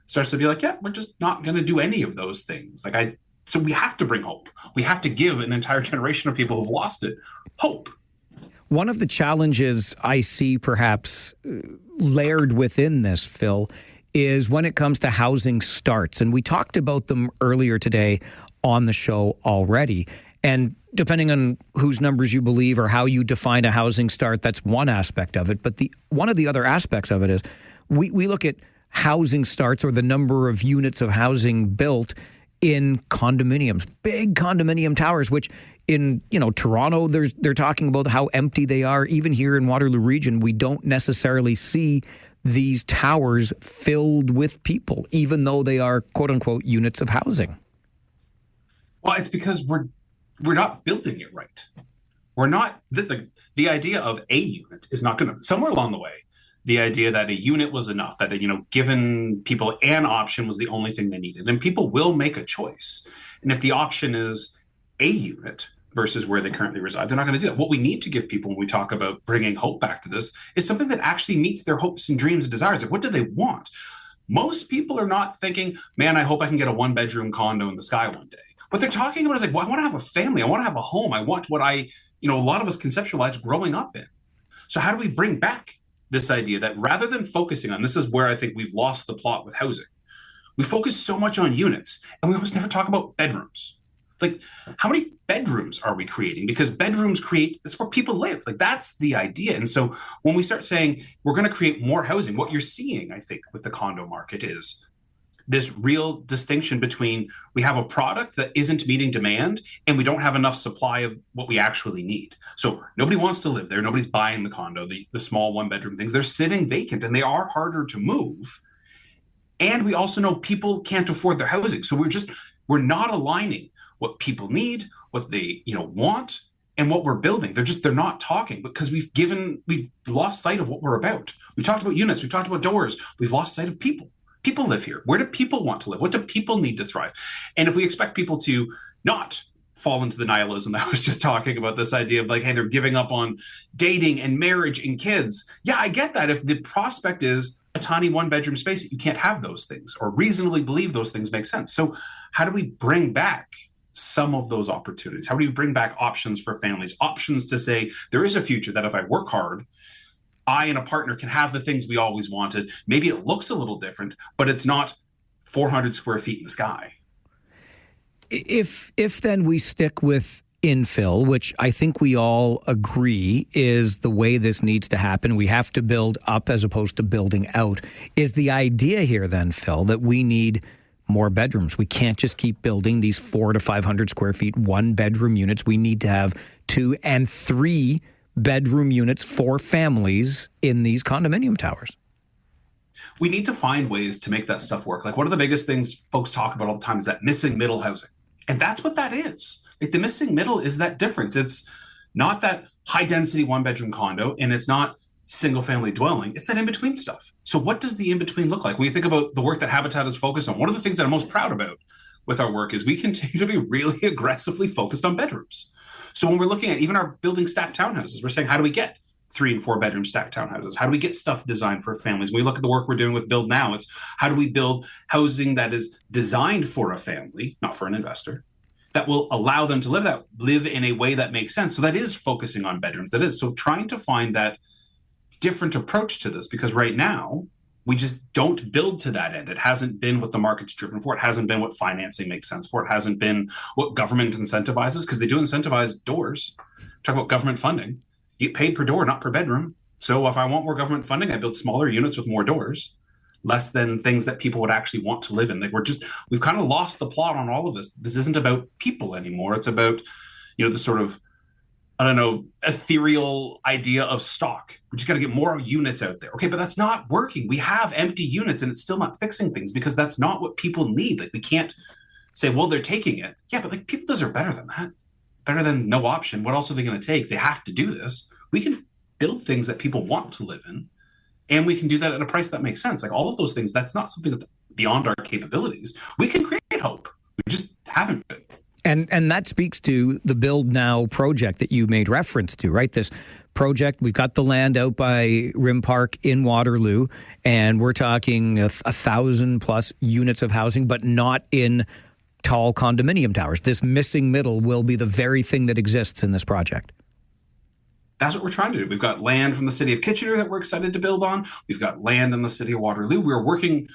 starts to be like, yeah, we're just not going to do any of those things. So we have to bring hope. We have to give an entire generation of people who've lost it hope. One of the challenges I see perhaps layered within this, Phil, is when it comes to housing starts. And we talked about them earlier today on the show already. And depending on whose numbers you believe or how you define a housing start, that's one aspect of it. But one of the other aspects of it is we look at housing starts, or the number of units of housing built in condominiums, big condominium towers, which in, Toronto, they're talking about how empty they are. Even here in Waterloo Region, we don't necessarily see these towers filled with people, even though they are quote unquote units of housing. Well, it's because we're not building it right. We're not, the idea of a unit is not going to, somewhere along the way, the idea that a unit was enough, that, given people an option was the only thing they needed. And people will make a choice. And if the option is a unit versus where they currently reside, they're not going to do that. What we need to give people when we talk about bringing hope back to this is something that actually meets their hopes and dreams and desires. Like, what do they want? Most people are not thinking, man, I hope I can get a 1-bedroom condo in the sky one day. What they're talking about is like, well, I want to have a family. I want to have a home. I want what a lot of us conceptualized growing up in. So how do we bring back this idea that rather than focusing on, this is where I think we've lost the plot with housing. We focus so much on units and we almost never talk about bedrooms. Like, how many bedrooms are we creating? Because bedrooms that's where people live. Like, that's the idea. And so when we start saying we're going to create more housing, what you're seeing, I think, with the condo market is this real distinction between we have a product that isn't meeting demand and we don't have enough supply of what we actually need. So nobody wants to live there. Nobody's buying the condo, the small 1-bedroom things. They're sitting vacant and they are harder to move. And we also know people can't afford their housing. So we're not aligning what people need, what they want, and what we're building. They're not talking because we've lost sight of what we're about. We've talked about units, we've talked about doors, we've lost sight of people. People live here. Where do people want to live? What do people need to thrive? And if we expect people to not fall into the nihilism that I was just talking about, this idea of like, hey, they're giving up on dating and marriage and kids. Yeah, I get that. If the prospect is a tiny 1-bedroom space, you can't have those things or reasonably believe those things make sense. So how do we bring back some of those opportunities? How do we bring back options for families, options to say there is a future that if I work hard, I and a partner can have the things we always wanted. Maybe it looks a little different, but it's not 400 square feet in the sky. If then we stick with infill, which I think we all agree is the way this needs to happen, we have to build up as opposed to building out. Is the idea here then, Phil, that we need more bedrooms? We can't just keep building these 400 to 500 square feet 1-bedroom units. We need to have 2 and 3 bedroom units for families in these condominium towers. We need to find ways to make that stuff work. Like, one of the biggest things folks talk about all the time is that missing middle housing. And that's what that is. Like, the missing middle is that difference. It's not that high density 1-bedroom condo, and it's not single family dwelling. It's that in-between stuff. So what does the in-between look like? When you think about the work that Habitat is focused on, one of the things that I'm most proud about with our work is we continue to be really aggressively focused on bedrooms. So when we're looking at even our building stacked townhouses, we're saying, how do we get 3 and 4 bedroom stacked townhouses? How do we get stuff designed for families? When we look at the work we're doing with Build Now, it's how do we build housing that is designed for a family, not for an investor, that will allow them to live in a way that makes sense. So that is focusing on bedrooms. That is. So trying to find that different approach to this, because right now we just don't build to that end. It hasn't been what the market's driven for. It hasn't been what financing makes sense for. It hasn't been what government incentivizes, because they do incentivize doors. Talk about government funding. You get paid per door, not per bedroom. So if I want more government funding, I build smaller units with more doors, less than things that people would actually want to live in. Like we've kind of lost the plot on all of this. This isn't about people anymore. It's about, the sort of, I don't know, ethereal idea of stock. We just got to get more units out there. Okay, but that's not working. We have empty units and it's still not fixing things because that's not what people need. Like we can't say, well, they're taking it. Yeah, but like people deserve better than that. Better than no option. What else are they going to take? They have to do this. We can build things that people want to live in, and we can do that at a price that makes sense. Like all of those things, that's not something that's beyond our capabilities. We can create hope. We just haven't been. And that speaks to the Build Now project that you made reference to, right? This project, we've got the land out by Rim Park in Waterloo, and we're talking 1,000 plus units of housing, but not in tall condominium towers. This missing middle will be the very thing that exists in this project. That's what we're trying to do. We've got land from the city of Kitchener that we're excited to build on. We've got land in the city of Waterloo. We're working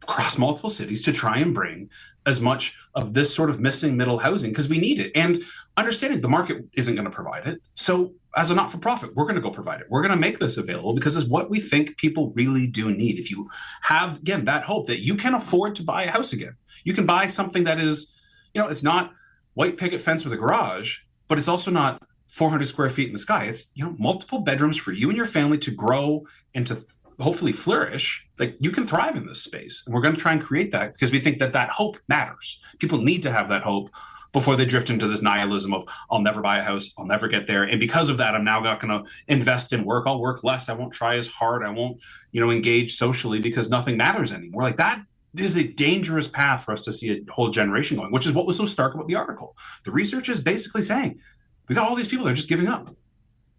across multiple cities to try and bring as much of this sort of missing middle housing because we need it. And understanding the market isn't going to provide it. So as a not-for-profit, we're going to go provide it. We're going to make this available because it's what we think people really do need. If you have, again, that hope that you can afford to buy a house again, you can buy something that is, it's not white picket fence with a garage, but it's also not 400 square feet in the sky. It's, multiple bedrooms for you and your family to grow and to hopefully flourish. Like you can thrive in this space. And we're going to try and create that because we think that that hope matters. People need to have that hope before they drift into this nihilism of I'll never buy a house. I'll never get there. And because of that, I'm now not going to invest in work. I'll work less. I won't try as hard. I won't, engage socially because nothing matters anymore. Like that is a dangerous path for us to see a whole generation going, which is what was so stark about the article. The research is basically saying, we got all these people that are just giving up.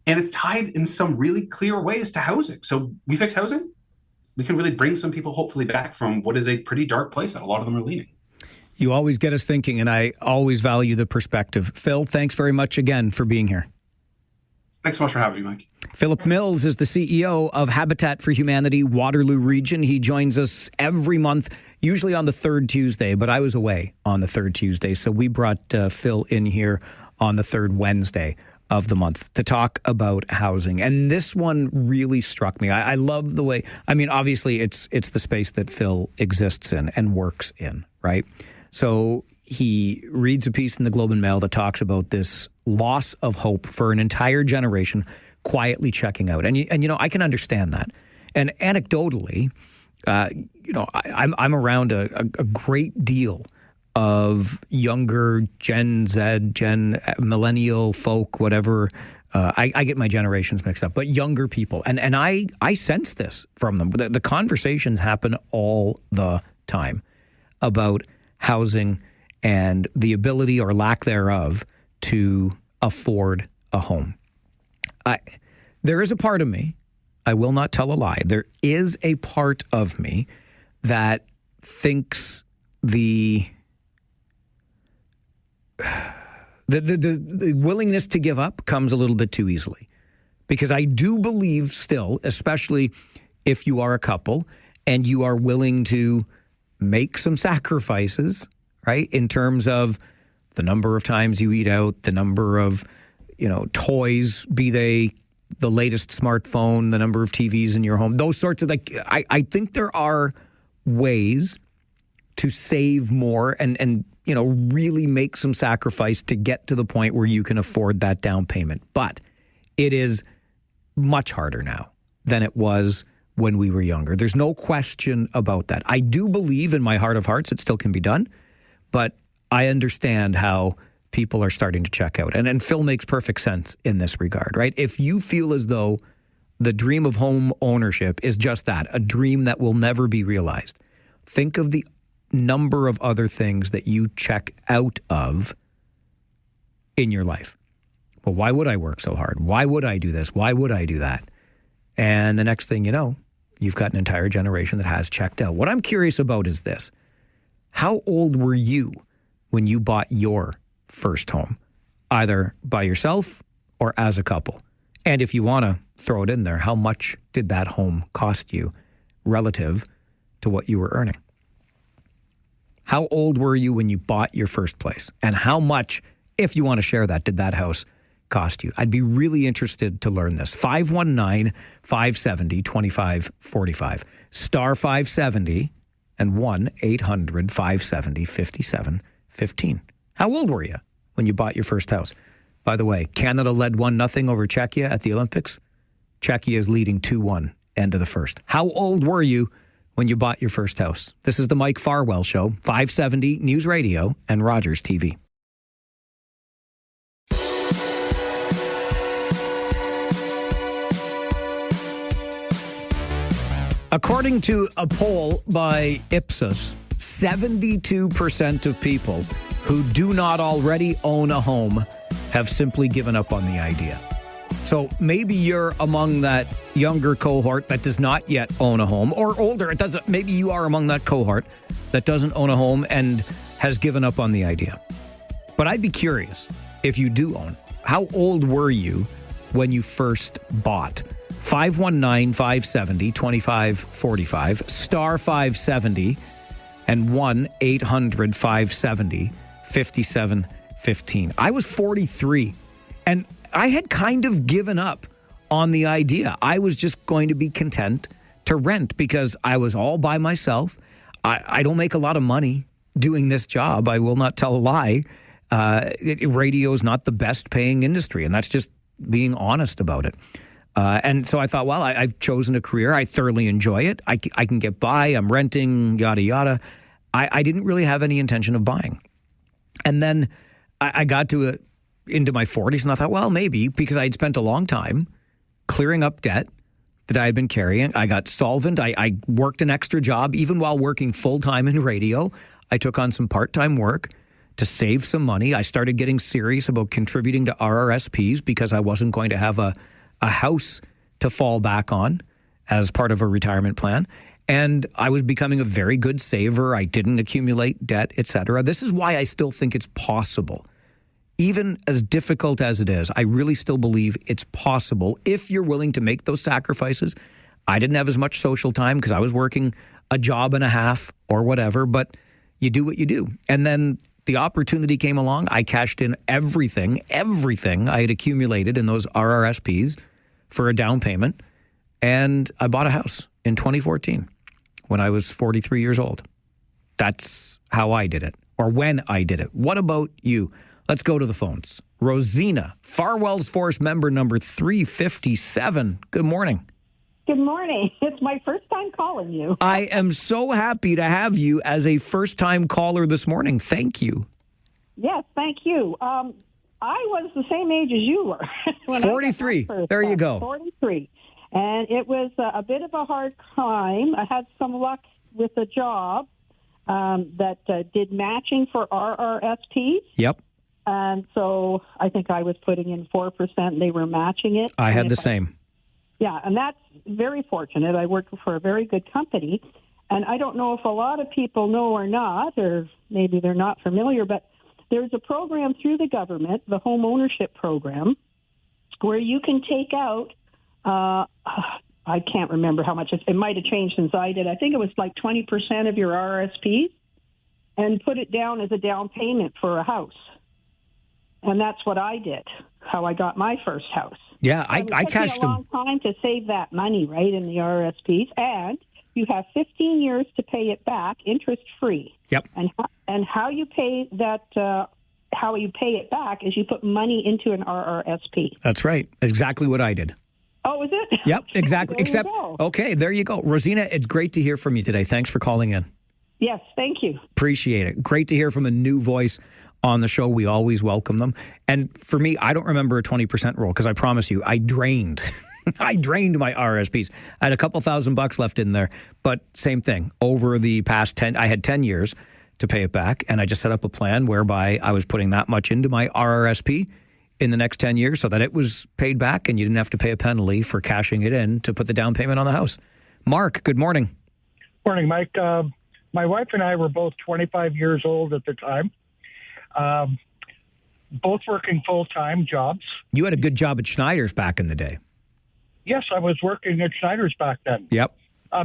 And it's tied in some really clear ways to housing. So we fix housing, we can really bring some people hopefully back from what is a pretty dark place that a lot of them are leaning. You always get us thinking, and I always value the perspective. Phil, thanks very much again for being here. Thanks so much for having me, Mike. Philip Mills is the CEO of Habitat for Humanity Waterloo Region. He joins us every month, usually on the third Tuesday, but I was away on the third Tuesday, so we brought Phil in here on the third Wednesday of the month to talk about housing. And this one really struck me. I love the way, obviously it's the space that Phil exists in and works in, right? So he reads a piece in the Globe and Mail that talks about this loss of hope for an entire generation quietly checking out. And I can understand that. And anecdotally, I'm around a great deal of younger Gen Z, millennial folk, whatever. I get my generations mixed up, but younger people. And I sense this from them. The conversations happen all the time about housing and the ability or lack thereof to afford a home. There is a part of me, I will not tell a lie, there is a part of me that thinks the willingness to give up comes a little bit too easily. Because I do believe still, especially if you are a couple and you are willing to make some sacrifices, right, in terms of the number of times you eat out, the number of, toys, be they the latest smartphone, the number of TVs in your home, those sorts of, I think there are ways to save more and really make some sacrifice to get to the point where you can afford that down payment. But it is much harder now than it was when we were younger. There's no question about that. I do believe in my heart of hearts it still can be done, but I understand how people are starting to check out. And Phil makes perfect sense in this regard, right? If you feel as though the dream of home ownership is just that, a dream that will never be realized, think of the number of other things that you check out of in your life. Well, why would I work so hard? Why would I do this? Why would I do that? And the next thing you know, you've got an entire generation that has checked out. What I'm curious about is this. How old were you when you bought your first home, either by yourself or as a couple? And if you want to throw it in there, how much did that home cost you relative to what you were earning? How old were you when you bought your first place? And how much, if you want to share that, did that house cost you? I'd be really interested to learn this. 519-570-2545. Star 570 and 1-800-570-5715. How old were you when you bought your first house? By the way, Canada led 1-0 over Czechia at the Olympics. Czechia is leading 2-1, end of the first. How old were you when you bought your first house? This is the Mike Farwell Show, 570 News Radio and Rogers TV. According to a poll by Ipsos, 72% of people who do not already own a home have simply given up on the idea. So maybe you're among that younger cohort that does not yet own a home, or older. Maybe you are among that cohort that doesn't own a home and has given up on the idea. But I'd be curious, if you do own, how old were you when you first bought? 519-570-2545, star 570, and 1-800-570-5715. I was 43, and I had kind of given up on the idea. I was just going to be content to rent because I was all by myself. I don't make a lot of money doing this job. I will not tell a lie. Radio is not the best paying industry, and that's just being honest about it. And so I thought, well, I've chosen a career. I thoroughly enjoy it. I can get by. I'm renting, yada, yada. I didn't really have any intention of buying. And then I got into my 40s, and I thought, well, maybe, because I'd spent a long time clearing up debt that I had been carrying. I got solvent. I worked an extra job. Even while working full-time in radio, I took on some part-time work to save some money. I started getting serious about contributing to RRSPs because I wasn't going to have a house to fall back on as part of a retirement plan. And I was becoming a very good saver. I didn't accumulate debt, etc. This is why I still think it's possible. Even as difficult as it is, I really still believe it's possible if you're willing to make those sacrifices. I didn't have as much social time because I was working a job and a half or whatever, but you do what you do. And then the opportunity came along. I cashed in everything I had accumulated in those RRSPs for a down payment, and I bought a house in 2014 when I was 43 years old. That's how I did it, or when I did it. What about you? Let's go to the phones. Rosina, Farwell's Force member number 357. Good morning. Good morning. It's my first time calling you. I am so happy to have you as a first-time caller this morning. Thank you. Yes, thank you. I was the same age as you were. when 43. There you go. 43. And it was a bit of a hard climb. I had some luck with a job that did matching for RRSPs. Yep. And so I think I was putting in 4%, and they were matching it. I had the same. Yeah, and that's very fortunate. I work for a very good company, and I don't know if a lot of people know or not, or maybe they're not familiar, but there's a program through the government, the home ownership program, where you can take out, I can't remember how much, it might have changed since I did. I think it was like 20% of your RRSPs, and put it down as a down payment for a house. And that's what I did, how I got my first house. Yeah, I cashed them. It took me a long time to save that money, right, in the RRSPs, and you have 15 years to pay it back, interest-free. Yep. And how you pay that, how you pay it back is you put money into an RRSP. That's right. Exactly what I did. Oh, is it? Yep, exactly. Except, okay, there you go. Rosina, it's great to hear from you today. Thanks for calling in. Yes, thank you. Appreciate it. Great to hear from a new voice on the show. We always welcome them. And for me, I don't remember a 20% rule because I promise you, I drained. I drained my RSPs. I had a couple $1,000 left in there, but same thing. Over the past 10, I had 10 years to pay it back, and I just set up a plan whereby I was putting that much into my RRSP in the next 10 years so that it was paid back and you didn't have to pay a penalty for cashing it in to put the down payment on the house. Mark, good morning. Morning, Mike. My wife and I were both 25 years old at the time. Both working full-time jobs. You had a good job at Schneider's back in the day. Yes, I was working at Schneider's back then. Yep.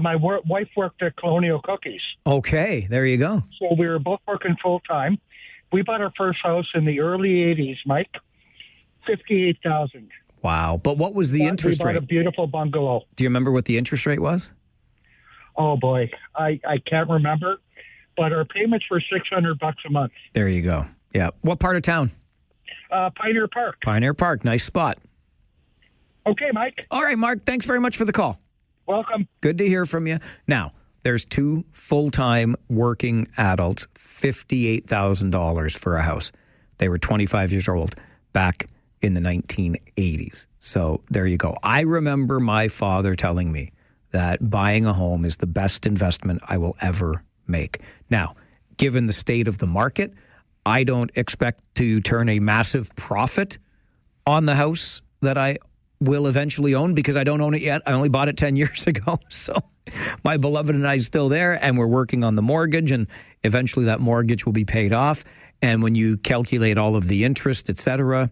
My wife worked at Colonial Cookies. Okay, there you go. So we were both working full-time. We bought our first house in the early 80s, Mike. $58,000. Wow. But what was the interest We bought rate? a beautiful bungalow. Do you remember what the interest rate was? Oh boy, I can't remember, but our payments were $600 a month. There you go. Yeah. What part of town? Pioneer Park. Pioneer Park. Nice spot. Okay, Mike. All right, Mark. Thanks very much for the call. Welcome. Good to hear from you. Now, there's 2 full-time working adults, $58,000 for a house. They were 25 years old back in the 1980s. So there you go. I remember my father telling me that buying a home is the best investment I will ever make. Now, given the state of the market, I don't expect to turn a massive profit on the house that I will eventually own because I don't own it yet. I only bought it 10 years ago. So my beloved and I is still there, and we're working on the mortgage, and eventually that mortgage will be paid off. And when you calculate all of the interest, et cetera,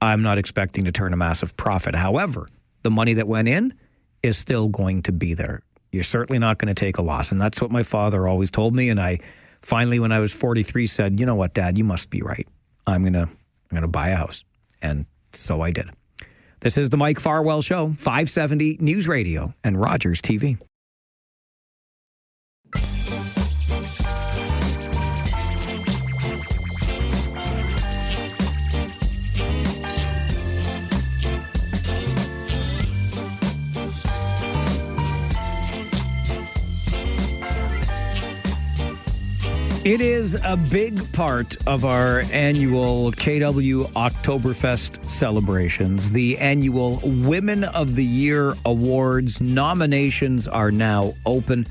I'm not expecting to turn a massive profit. However, the money that went in is still going to be there. You're certainly not going to take a loss. And that's what my father always told me. And I finally, when I was 43, said, you know what, Dad, you must be right. I'm going to buy a house. And so I did. This is the Mike Farwell Show, 570 News Radio and Rogers TV. It is a big part of our annual KW Oktoberfest celebrations. The annual Women of the Year Awards nominations are now open.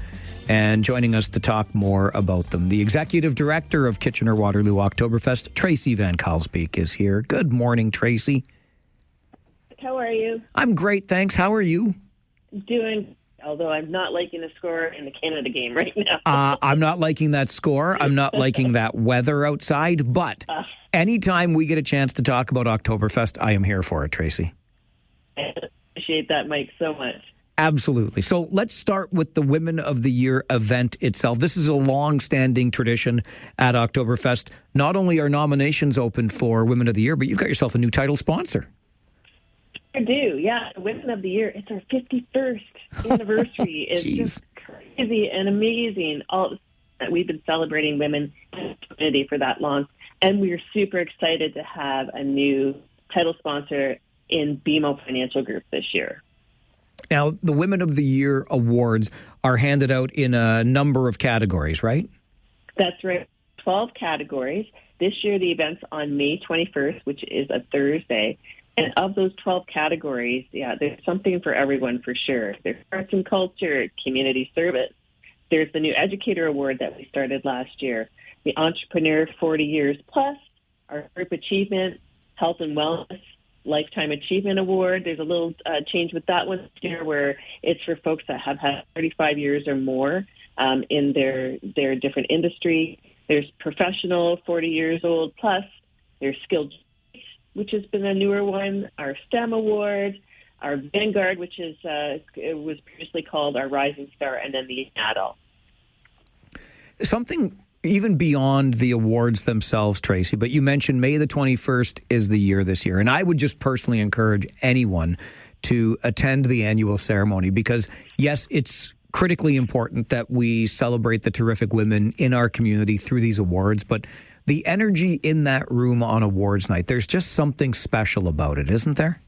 And joining us to talk more about them, the Executive Director of Kitchener-Waterloo Oktoberfest, Tracy Van Kalsbeek, is here. Good morning, Tracy. How are you? I'm great, thanks. How are you? Doing, although I'm not liking the score in the Canada game right now. I'm not liking that score. I'm not liking that weather outside. But anytime we get a chance to talk about Oktoberfest, I am here for it, Tracy. I appreciate that, Mike, so much. Absolutely. So let's start with the Women of the Year event itself. This is a long-standing tradition at Oktoberfest. Not only are nominations open for Women of the Year, but you've got yourself a new title sponsor. I do, yeah. The Women of the Year. It's our 51st anniversary. It's just crazy and amazing. All that we've been celebrating women in the community for that long, and we're super excited to have a new title sponsor in BMO Financial Group this year. Now, the Women of the Year awards are handed out in a number of categories, right? That's right. 12 categories. This year, the event's on May 21st, which is a Thursday. And of those 12 categories, yeah, there's something for everyone for sure. There's arts and culture, community service. There's the new Educator Award that we started last year, the Entrepreneur 40 Years Plus, our Group Achievement, Health and Wellness, Lifetime Achievement Award. There's a little change with that one here where it's for folks that have had 35 years or more in their different industry. There's Professional, 40 years old plus. There's Skilled, which has been a newer one, our STEM Award, our Vanguard, which is it was previously called our Rising Star, and then the Adult. Something even beyond the awards themselves, Tracy, but you mentioned May the 21st is the year this year. And I would just personally encourage anyone to attend the annual ceremony because, yes, it's critically important that we celebrate the terrific women in our community through these awards, but the energy in that room on awards night, there's just something special about it, isn't there?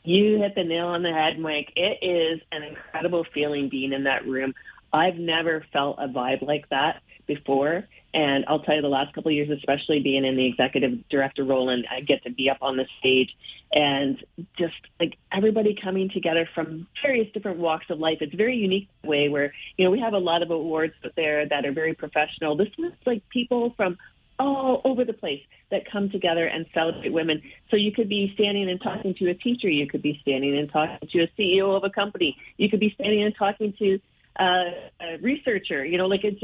You hit the nail on the head, Mike. It is an incredible feeling being in that room. I've never felt a vibe like that before. And I'll tell you, the last couple of years, especially being in the executive director role, and I get to be up on the stage and just like everybody coming together from various different walks of life. It's a very unique way where, you know, we have a lot of awards out there that are very professional. This is like people from all over the place that come together and celebrate women. So you could be standing and talking to a teacher. You could be standing and talking to a CEO of a company. You could be standing and talking to a researcher. You know, like it's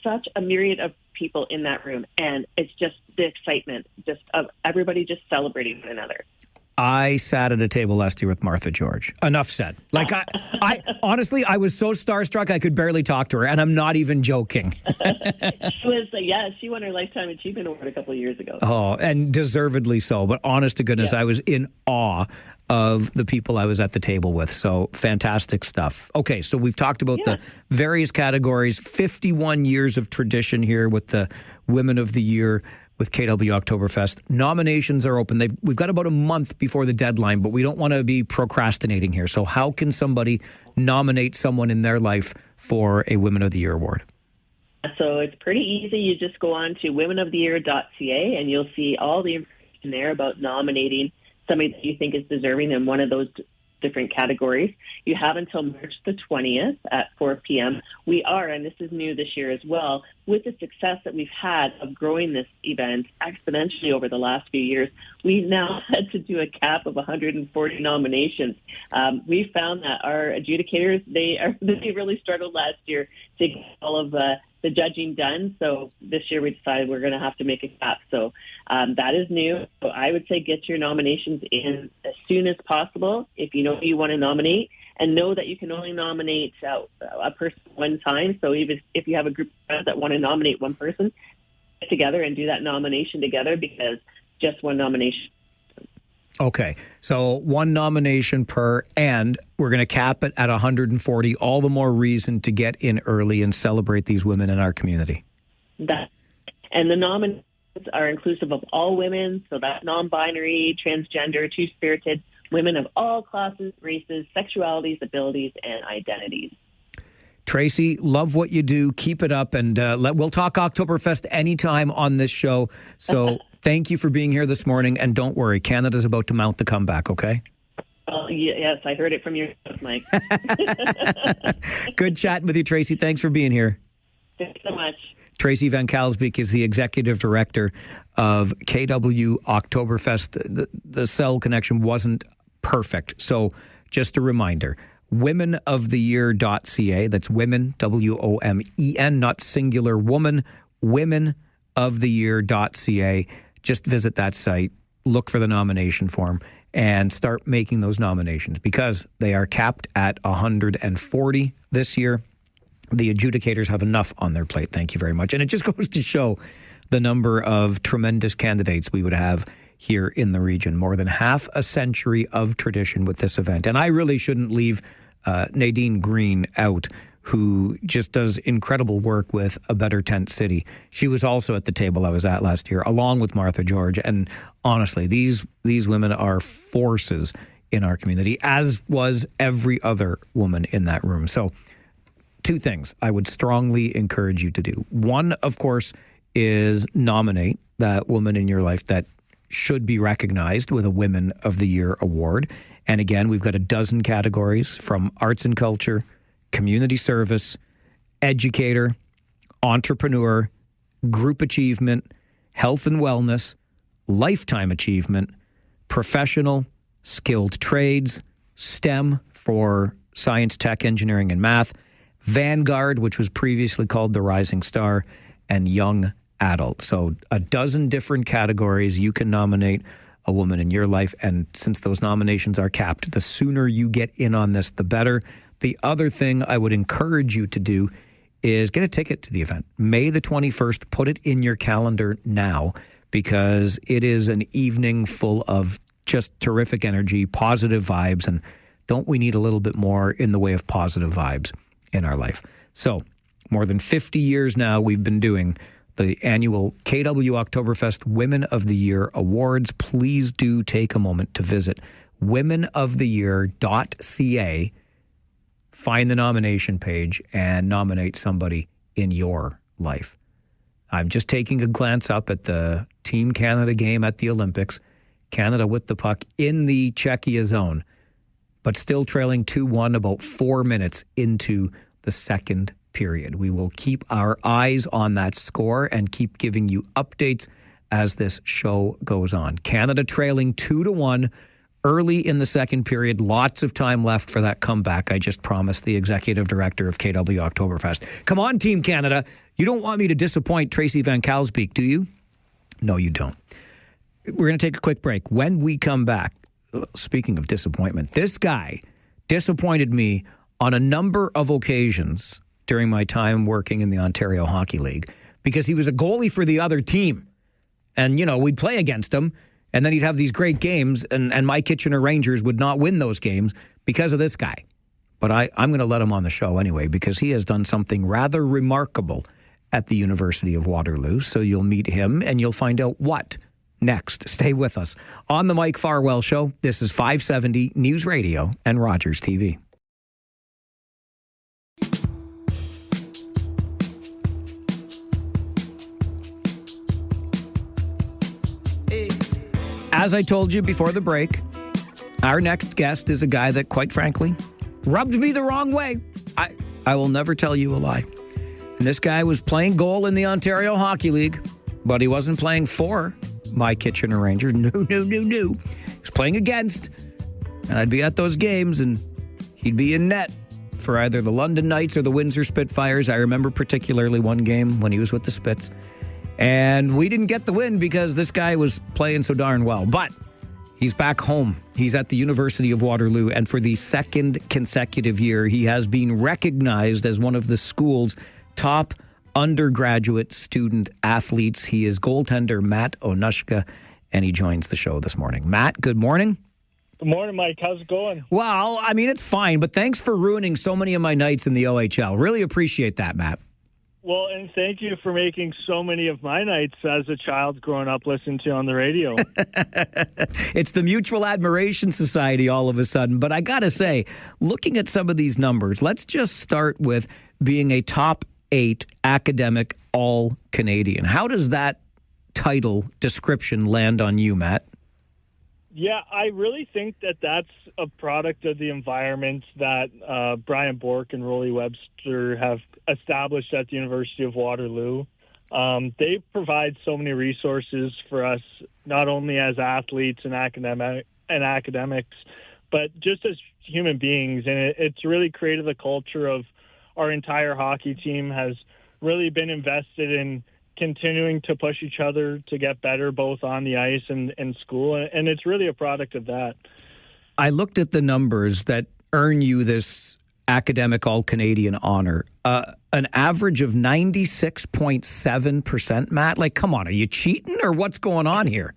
such a myriad of people in that room. And it's just the excitement just of everybody just celebrating one another. I sat at a table last year with Martha George. Enough said. Like, I honestly, I was so starstruck I could barely talk to her, and I'm not even joking. She won her Lifetime Achievement Award a couple of years ago. Oh, and deservedly so. But honest to goodness, I was in awe of the people I was at the table with. So fantastic stuff. Okay, so we've talked about the various categories, 51 years of tradition here with the Women of the Year with KW Oktoberfest. Nominations are open. We've got about a month before the deadline, but we don't want to be procrastinating here. So how can somebody nominate someone in their life for a Women of the Year award? So it's pretty easy. You just go on to womenoftheyear.ca and you'll see all the information there about nominating somebody that you think is deserving in one of those different categories. You have until March the 20th at 4 p.m. We are, and this is new this year as well, with the success that we've had of growing this event exponentially over the last few years, we've now had to do a cap of 140 nominations. We found that our adjudicators, they really struggled last year to get all of the judging done. So this year we decided we're going to have to make a cap. So that is new. So I would say get your nominations in as soon as possible if you know who you want to nominate, and know that you can only nominate a person one time. So even if you have a group of friends that want to nominate one person, get together and do that nomination together, because just one nomination. Okay, so one nomination per, and we're going to cap it at 140. All the more reason to get in early and celebrate these women in our community. And the nominations are inclusive of all women, so that's non-binary, transgender, two-spirited, women of all classes, races, sexualities, abilities, and identities. Tracy, love what you do. Keep it up, and we'll talk Oktoberfest anytime on this show. So thank you for being here this morning, and don't worry, Canada's about to mount the comeback, okay? Yes, I heard it from your host, Mike. Good chatting with you, Tracy. Thanks for being here. Thanks so much. Tracy Van Kalsbeek is the executive director of KW Oktoberfest. The cell connection wasn't perfect, so just a reminder. womenoftheyear.ca. That's women, WOMEN, not singular woman, womenoftheyear.ca. Just visit that site, look for the nomination form, and start making those nominations, because they are capped at 140 this year. The adjudicators have enough on their plate. Thank you very much. And it just goes to show the number of tremendous candidates we would have here in the region. More than half a century of tradition with this event. And I really shouldn't leave Nadine Green out, who just does incredible work with A Better Tent City. She was also at the table I was at last year, along with Martha George. And honestly, these women are forces in our community, as was every other woman in that room. So two things I would strongly encourage you to do. One, of course, is nominate that woman in your life that should be recognized with a Women of the Year award. And again, we've got a dozen categories, from arts and culture, community service, educator, entrepreneur, group achievement, health and wellness, lifetime achievement, professional, skilled trades, STEM for science, tech, engineering, and math, Vanguard, which was previously called the Rising Star, and young adult. So a dozen different categories you can nominate a woman in your life. And since those nominations are capped, the sooner you get in on this, the better. The other thing I would encourage you to do is get a ticket to the event. May the 21st, put it in your calendar now, because it is an evening full of just terrific energy, positive vibes, and don't we need a little bit more in the way of positive vibes in our life? So more than 50 years now, we've been doing the annual KW Oktoberfest Women of the Year Awards. Please do take a moment to visit womenoftheyear.ca, find the nomination page, and nominate somebody in your life. I'm just taking a glance up at the Team Canada game at the Olympics. Canada with the puck in the Czechia zone, but still trailing 2-1 about 4 minutes into the second period. We will keep our eyes on that score and keep giving you updates as this show goes on. Canada trailing 2-1 early in the second period. Lots of time left for that comeback. I just promised the executive director of KW Oktoberfest. Come on, Team Canada. You don't want me to disappoint Tracy Van Kalsbeek, do you? No, you don't. We're going to take a quick break. When we come back, speaking of disappointment, this guy disappointed me on a number of occasions during my time working in the Ontario Hockey League because he was a goalie for the other team. And, we'd play against him, and then he'd have these great games, and my Kitchener Rangers would not win those games because of this guy. But I'm going to let him on the show anyway because he has done something rather remarkable at the University of Waterloo. So you'll meet him, and you'll find out what next. Stay with us. On the Mike Farwell Show, this is 570 News Radio and Rogers TV. As I told you before the break, our next guest is a guy that, quite frankly, rubbed me the wrong way. I will never tell you a lie. And this guy was playing goal in the Ontario Hockey League, but he wasn't playing for my Kitchener Rangers. No. He was playing against, and I'd be at those games, and he'd be in net for either the London Knights or the Windsor Spitfires. I remember particularly one game when he was with the Spits. And we didn't get the win because this guy was playing so darn well. But he's back home. He's at the University of Waterloo. And for the second consecutive year, he has been recognized as one of the school's top undergraduate student athletes. He is goaltender Matt Onuska, and he joins the show this morning. Matt, good morning. Good morning, Mike. How's it going? Well, I mean, it's fine, but thanks for ruining so many of my nights in the OHL. Really appreciate that, Matt. Well, and thank you for making so many of my nights as a child growing up listening to you on the radio. It's the Mutual Admiration Society all of a sudden. But I got to say, looking at some of these numbers, let's just start with being a top 8 academic All-Canadian. How does that title description land on you, Matt? Yeah, I really think that that's a product of the environment that Brian Bork and Rolly Webster have established at the University of Waterloo. They provide so many resources for us, not only as athletes and academics, but just as human beings. And it's really created a culture of our entire hockey team has really been invested in continuing to push each other to get better, both on the ice and school. And it's really a product of that. I looked at the numbers that earn you this academic All-Canadian honor. An average of 96.7%, Matt. Like, come on, are you cheating or what's going on here?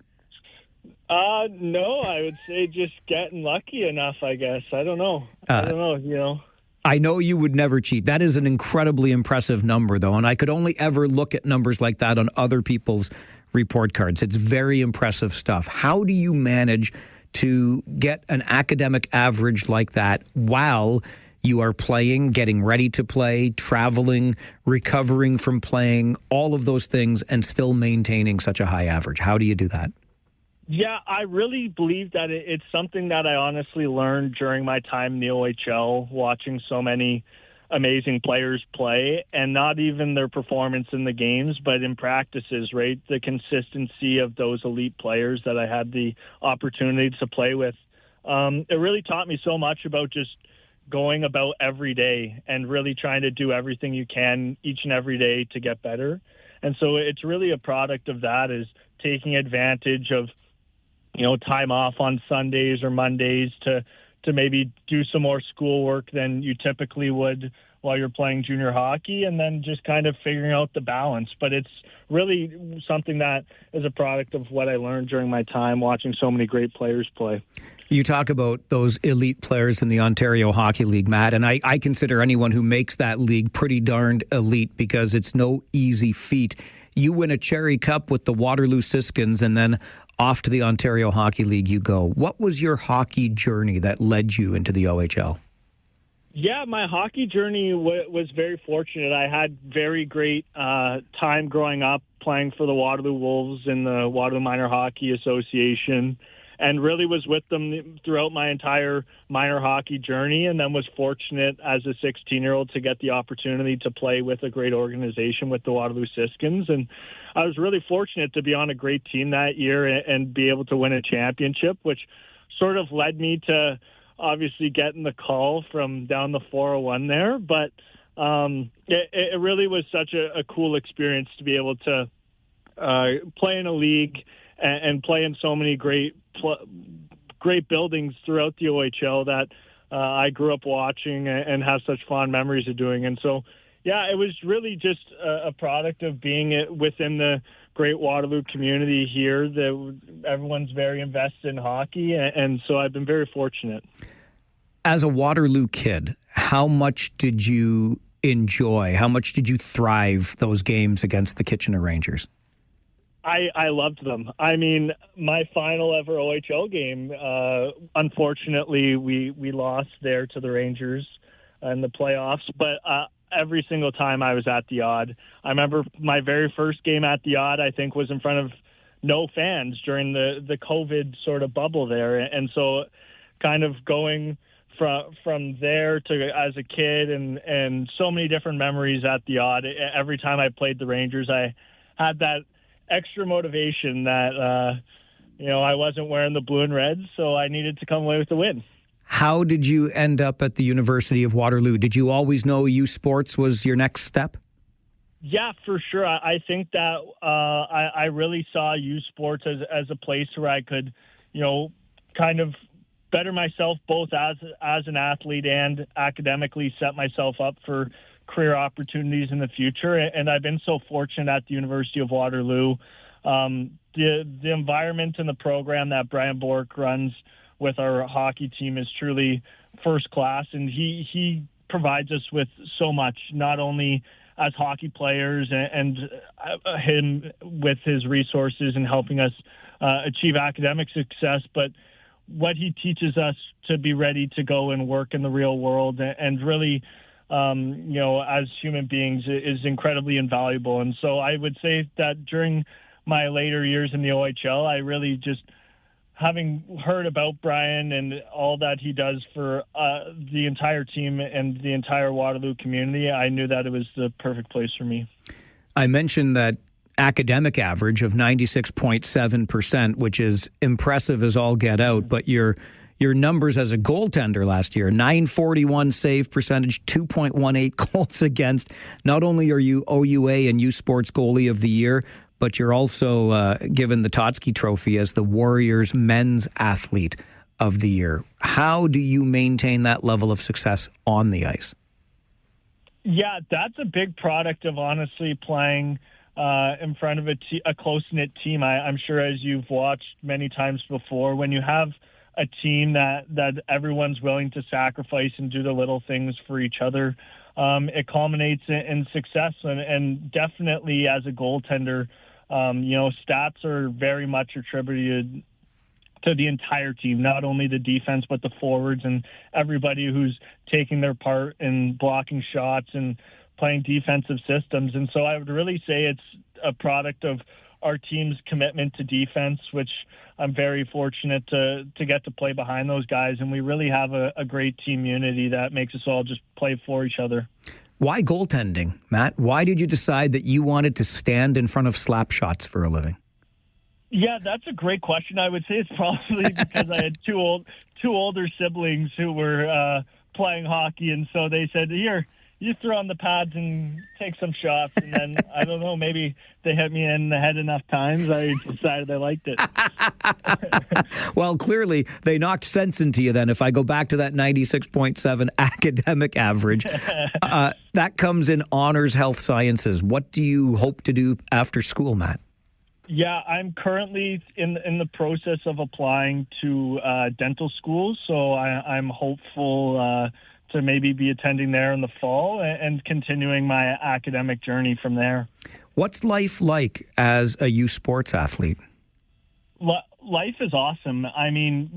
No, I would say just getting lucky enough, I guess. I don't know. I know you would never cheat. That is an incredibly impressive number, though, and I could only ever look at numbers like that on other people's report cards. It's very impressive stuff. How do you manage to get an academic average like that while you are playing, getting ready to play, traveling, recovering from playing, all of those things, and still maintaining such a high average? How do you do that? Yeah, I really believe that it's something that I honestly learned during my time in the OHL, watching so many amazing players play, and not even their performance in the games, but in practices, right? The consistency of those elite players that I had the opportunity to play with. It really taught me so much about just going about every day and really trying to do everything you can each and every day to get better. And so it's really a product of that, is taking advantage of time off on Sundays or Mondays to maybe do some more schoolwork than you typically would while you're playing junior hockey, and then just kind of figuring out the balance. But it's really something that is a product of what I learned during my time watching so many great players play. You talk about those elite players in the Ontario Hockey League, Matt, and I consider anyone who makes that league pretty darned elite because it's no easy feat. You win a Cherry Cup with the Waterloo Siskins, and then off to the Ontario Hockey League you go. What was your hockey journey that led you into the OHL? Yeah, my hockey journey was very fortunate. I had very great time growing up playing for the Waterloo Wolves in the Waterloo Minor Hockey Association, and really was with them throughout my entire minor hockey journey, and then was fortunate as a 16-year-old to get the opportunity to play with a great organization with the Waterloo Siskins. And I was really fortunate to be on a great team that year and be able to win a championship, which sort of led me to obviously getting the call from down the 401 there. But it really was such a cool experience to be able to play in a league and play in so many great great buildings throughout the OHL that I grew up watching and have such fond memories of doing. And so, yeah, it was really just a product of being within the great Waterloo community here. That everyone's very invested in hockey, and so I've been very fortunate. As a Waterloo kid, how much did you enjoy? How much did you thrive those games against the Kitchener Rangers? I loved them. I mean, my final ever OHL game, unfortunately, we lost there to the Rangers in the playoffs, but every single time I was at the Odd. I remember my very first game at the Odd, I think, was in front of no fans during the COVID sort of bubble there. And so kind of going from there to as a kid and so many different memories at the Odd. Every time I played the Rangers, I had that extra motivation that, I wasn't wearing the blue and red, so I needed to come away with the win. How did you end up at the University of Waterloo? Did you always know USports was your next step? Yeah, for sure. I think that I really saw USports as a place where I could, kind of better myself both as an athlete and academically, set myself up for career opportunities in the future. And I've been so fortunate at the University of Waterloo. The environment and the program that Brian Bork runs with our hockey team is truly first class, and he provides us with so much, not only as hockey players and him with his resources and helping us achieve academic success, but what he teaches us to be ready to go and work in the real world and really, as human beings is incredibly invaluable. And so I would say that during my later years in the OHL, I really just, having heard about Brian and all that he does for the entire team and the entire Waterloo community, I knew that it was the perfect place for me. I mentioned that academic average of 96.7%, which is impressive as all get out, but your numbers as a goaltender last year, 941 save percentage, 2.18 goals against. Not only are you OUA and USports Goalie of the Year, but you're also given the Totsky Trophy as the Warriors Men's Athlete of the Year. How do you maintain that level of success on the ice? Yeah, that's a big product of honestly playing in front of a close-knit team. I'm sure, as you've watched many times before, when you have a team that everyone's willing to sacrifice and do the little things for each other, it culminates in success. And definitely as a goaltender, stats are very much attributed to the entire team, not only the defense, but the forwards and everybody who's taking their part in blocking shots and playing defensive systems. And so I would really say it's a product of our team's commitment to defense, which I'm very fortunate to get to play behind those guys. And we really have a great team unity that makes us all just play for each other. Why goaltending, Matt? Why did you decide that you wanted to stand in front of slap shots for a living? Yeah, that's a great question. I would say it's probably because I had two older siblings who were playing hockey, and so they said, "Here, you throw on the pads and take some shots." And then, I don't know, maybe they hit me in the head enough times, I decided I liked it. Well, clearly, they knocked sense into you then. If I go back to that 96.7 academic average, that comes in honors health sciences. What do you hope to do after school, Matt? Yeah, I'm currently in the process of applying to dental school, so I'm hopeful to maybe be attending there in the fall and continuing my academic journey from there. What's life like as a USports athlete? Life is awesome. I mean,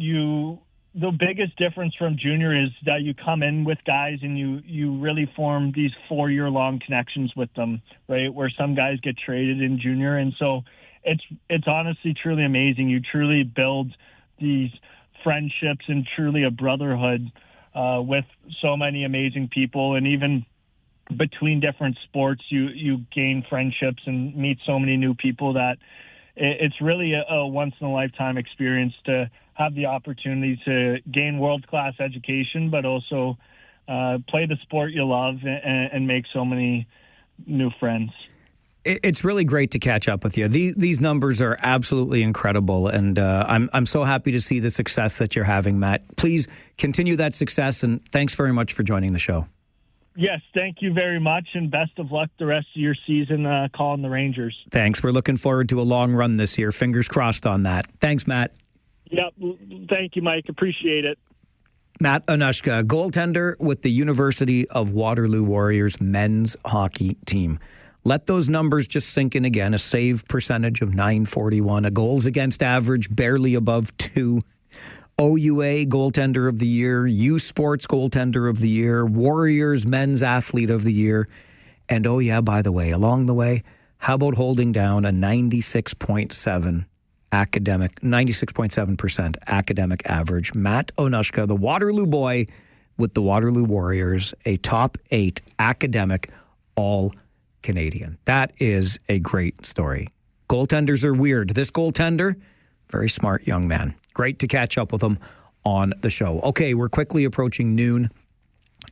the biggest difference from junior is that you come in with guys and you really form these 4-year-long connections with them, right? Where some guys get traded in junior, and so it's honestly truly amazing. You truly build these friendships and truly a brotherhood with so many amazing people, and even between different sports, you gain friendships and meet so many new people that it's really a once-in-a-lifetime experience to have the opportunity to gain world-class education, but also play the sport you love and make so many new friends. it's really great to catch up with you. These numbers are absolutely incredible, and I'm so happy to see the success that you're having, Matt. Please continue that success, and thanks very much for joining the show. Yes, thank you very much, and best of luck the rest of your season calling the Rangers. Thanks. We're looking forward to a long run this year. Fingers crossed on that. Thanks, Matt. Yep. Thank you, Mike. Appreciate it. Matt Onuska, goaltender with the University of Waterloo Warriors men's hockey team. Let those numbers just sink in again. A save percentage of .941, a goals against average barely above 2, OUA goaltender of the year, USports goaltender of the year, Warriors men's athlete of the year. And oh yeah, by the way, along the way, how about holding down a 96.7% academic average? Matt Onuska, the Waterloo boy with the Waterloo Warriors, a top 8 academic All-Canadian. That is a great story. Goaltenders are weird. This goaltender, very smart young man. Great to catch up with him on the show. Okay, we're quickly approaching noon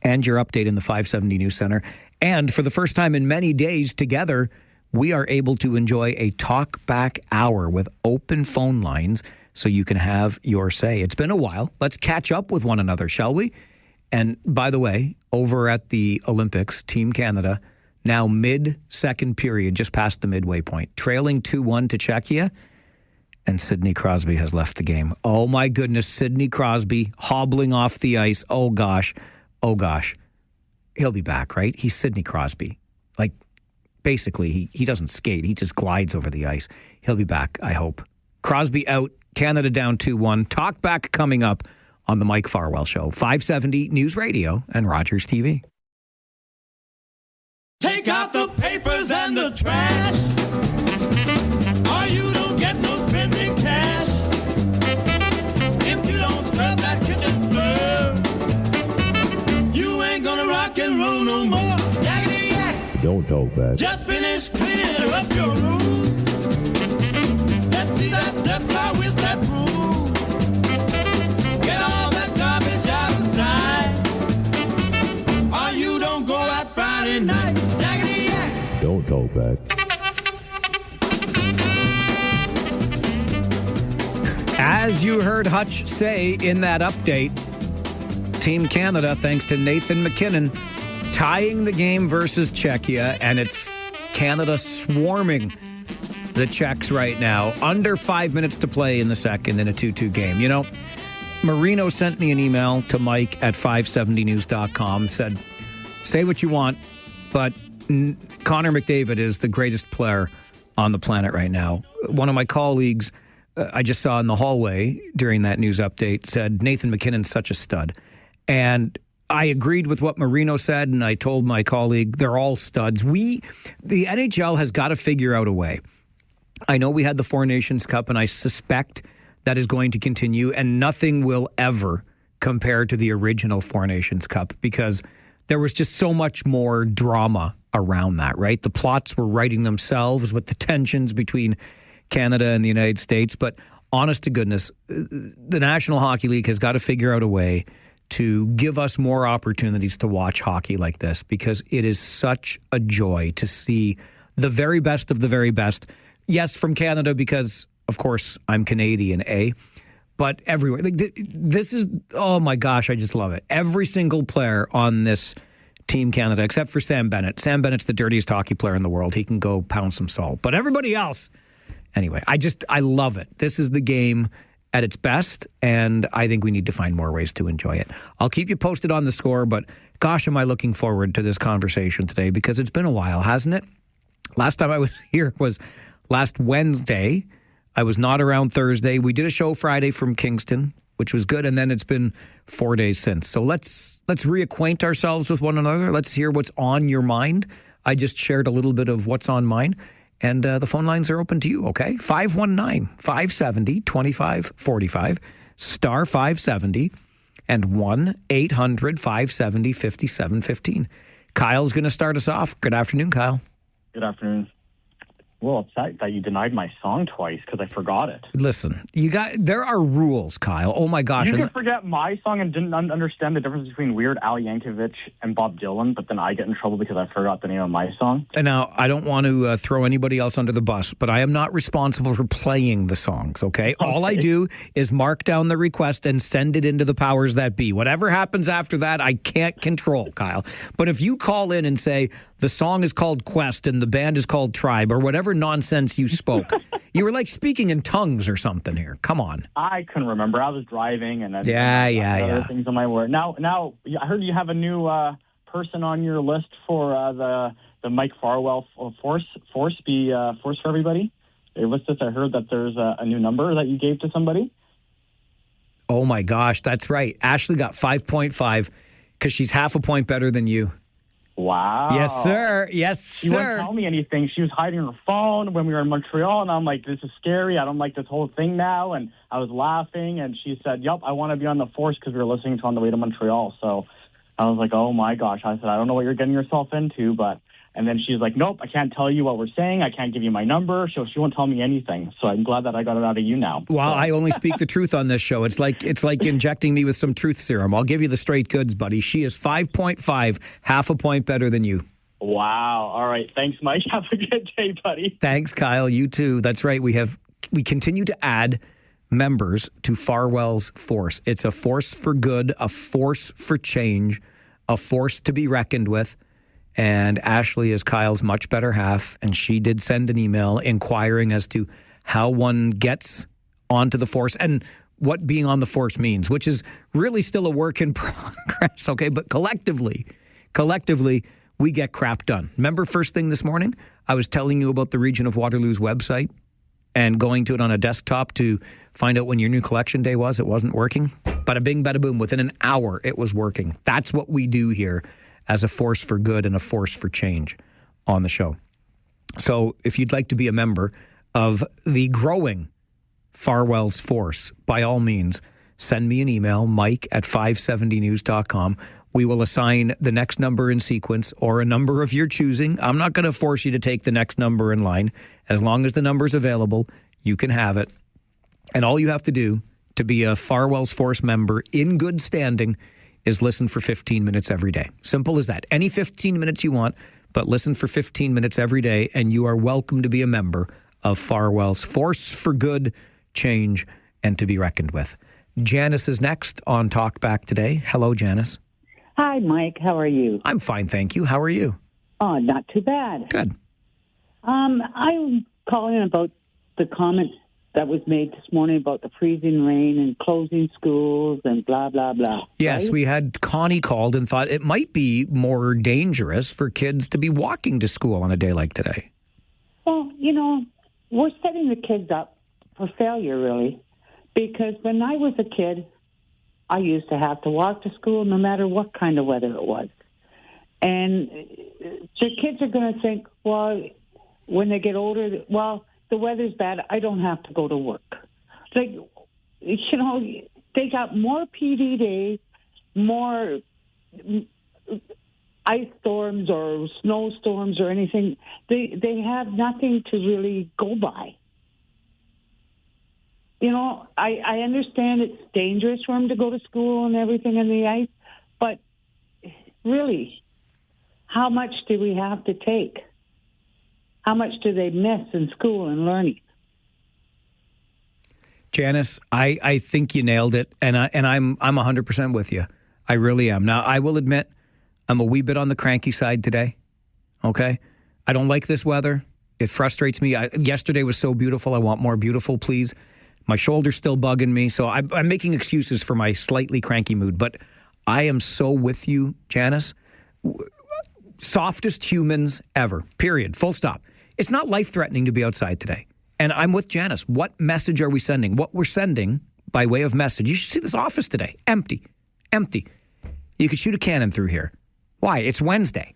and your update in the 570 News Center. And for the first time in many days together, we are able to enjoy a Talkback Hour with open phone lines so you can have your say. It's been a while. Let's catch up with one another, shall we? And by the way, over at the Olympics, Team Canada, now mid-second period, just past the midway point, trailing 2-1 to Czechia, and Sidney Crosby has left the game. Oh my goodness, Sidney Crosby hobbling off the ice. Oh gosh. He'll be back, right? He's Sidney Crosby. Like, basically, he doesn't skate. He just glides over the ice. He'll be back, I hope. Crosby out, Canada down 2-1. Talk back coming up on the Mike Farwell Show. 570 News Radio and Rogers TV. Take out the papers and the trash, or you don't get no spending cash. If you don't scrub that kitchen floor, you ain't gonna rock and roll no more. Yakety yak. Don't talk back. Just finish cleaning up your room. Let's see that dust fly with that broom. Get all that garbage out of sight, or you don't go out Friday night. Yakety yak. Don't talk back. As you heard Hutch say in that update, Team Canada, thanks to Nathan McKinnon, tying the game versus Czechia, and it's Canada swarming the Czechs right now. Under 5 minutes to play in the second in a 2-2 game. You know, Marino sent me an email to Mike at 570news.com, said, say what you want, but Connor McDavid is the greatest player on the planet right now. One of my colleagues I just saw in the hallway during that news update said Nathan McKinnon's such a stud. And I agreed with what Marino said, and I told my colleague they're all studs. The NHL has got to figure out a way. I know we had the Four Nations Cup, and I suspect that is going to continue, and nothing will ever compare to the original Four Nations Cup because there was just so much more drama around that, right? The plots were writing themselves with the tensions between Canada and the United States. But honest to goodness, the National Hockey League has got to figure out a way to give us more opportunities to watch hockey like this because it is such a joy to see the very best of the very best. Yes, from Canada because, of course, I'm Canadian, but everywhere. This is, oh my gosh, I just love it. Every single player on this Team Canada, except for Sam Bennett. Sam Bennett's the dirtiest hockey player in the world. He can go pound some salt. But everybody else, anyway, I love it. This is the game at its best, and I think we need to find more ways to enjoy it. I'll keep you posted on the score, but gosh, am I looking forward to this conversation today because it's been a while, hasn't it? Last time I was here was last Wednesday. I was not around Thursday. We did a show Friday from Kingston, which was good, and then it's been 4 days since. So let's reacquaint ourselves with one another. Let's hear what's on your mind. I just shared a little bit of what's on mine. And the phone lines are open to you, okay? 519-570-2545, star 570, and 1-800-570-5715. Kyle's going to start us off. Good afternoon, Kyle. Good afternoon. a little upset that you denied my song twice because I forgot it. Listen, there are rules, Kyle. Oh my gosh. You can forget my song and didn't understand the difference between Weird Al Yankovic and Bob Dylan, but then I get in trouble because I forgot the name of my song. And now, I don't want to throw anybody else under the bus, but I am not responsible for playing the songs, okay? All I do is mark down the request and send it into the powers that be. Whatever happens after that, I can't control, Kyle. But if you call in and say, the song is called Quest and the band is called Tribe, or whatever nonsense you spoke, you were like speaking in tongues or something here. Come on. I couldn't remember. I was driving and then other things on my word. Now, I heard you have a new person on your list for the Mike Farwell Force for everybody. What's this? I heard that there's a new number that you gave to somebody. Oh my gosh, that's right. Ashley got 5.5 because she's half a point better than you. Wow. Yes, sir. Yes, sir. She wouldn't tell me anything. She was hiding her phone when we were in Montreal, and I'm like, this is scary. I don't like this whole thing now. And I was laughing, and she said, yep, I want to be on the Force because we were listening to on the way to Montreal. So I was like, oh, my gosh. I said, I don't know what you're getting yourself into, but... And then she's like, nope, I can't tell you what we're saying. I can't give you my number. So she won't tell me anything. So I'm glad that I got it out of you now. Well, I only speak the truth on this show. It's like injecting me with some truth serum. I'll give you the straight goods, buddy. She is 5.5, half a point better than you. Wow. All right. Thanks, Mike. Have a good day, buddy. Thanks, Kyle. You too. That's right. We continue to add members to Farwell's Force. It's a force for good, a force for change, a force to be reckoned with. And Ashley is Kyle's much better half, and she did send an email inquiring as to how one gets onto the Force and what being on the Force means, which is really still a work in progress, okay? But collectively, we get crap done. Remember first thing this morning, I was telling you about the Region of Waterloo's website and going to it on a desktop to find out when your new collection day was. It wasn't working. Bada bing, bada boom. Within an hour, it was working. That's what we do here as a force for good and a force for change on the show. So if you'd like to be a member of the growing Farwell's Force, by all means, send me an email, mike@570news.com. We will assign the next number in sequence or a number of your choosing. I'm not going to force you to take the next number in line. As long as the number is available, you can have it. And all you have to do to be a Farwell's Force member in good standing is listen for 15 minutes every day. Simple as that. Any 15 minutes you want, but listen for 15 minutes every day, and you are welcome to be a member of Farwell's Force for good, change, and to be reckoned with. Janice is next on Talkback today. Hello, Janice. Hi, Mike. How are you? I'm fine, thank you. How are you? Oh, not too bad. Good. I'm calling about the comment that was made this morning about the freezing rain and closing schools and blah, blah, blah. Yes, right? We had Connie called and thought it might be more dangerous for kids to be walking to school on a day like today. Well, we're setting the kids up for failure, really, because when I was a kid, I used to have to walk to school no matter what kind of weather it was. And the kids are going to think, well, when they get older, well, the weather's bad, I don't have to go to work. Like, they got more PD days, more ice storms or snowstorms or anything. They have nothing to really go by. I understand it's dangerous for them to go to school and everything in the ice, but really, how much do we have to take? How much do they miss in school and learning? Janice, I think you nailed it, and I'm 100% with you. I really am. Now, I will admit, I'm a wee bit on the cranky side today. Okay, I don't like this weather. It frustrates me. Yesterday was so beautiful. I want more beautiful, please. My shoulder's still bugging me, so I'm making excuses for my slightly cranky mood. But I am so with you, Janice. Softest humans ever. Period. Full stop. It's not life-threatening to be outside today. And I'm with Janice. What message are we sending? What we're sending by way of message. You should see this office today. Empty. Empty. You could shoot a cannon through here. Why? It's Wednesday.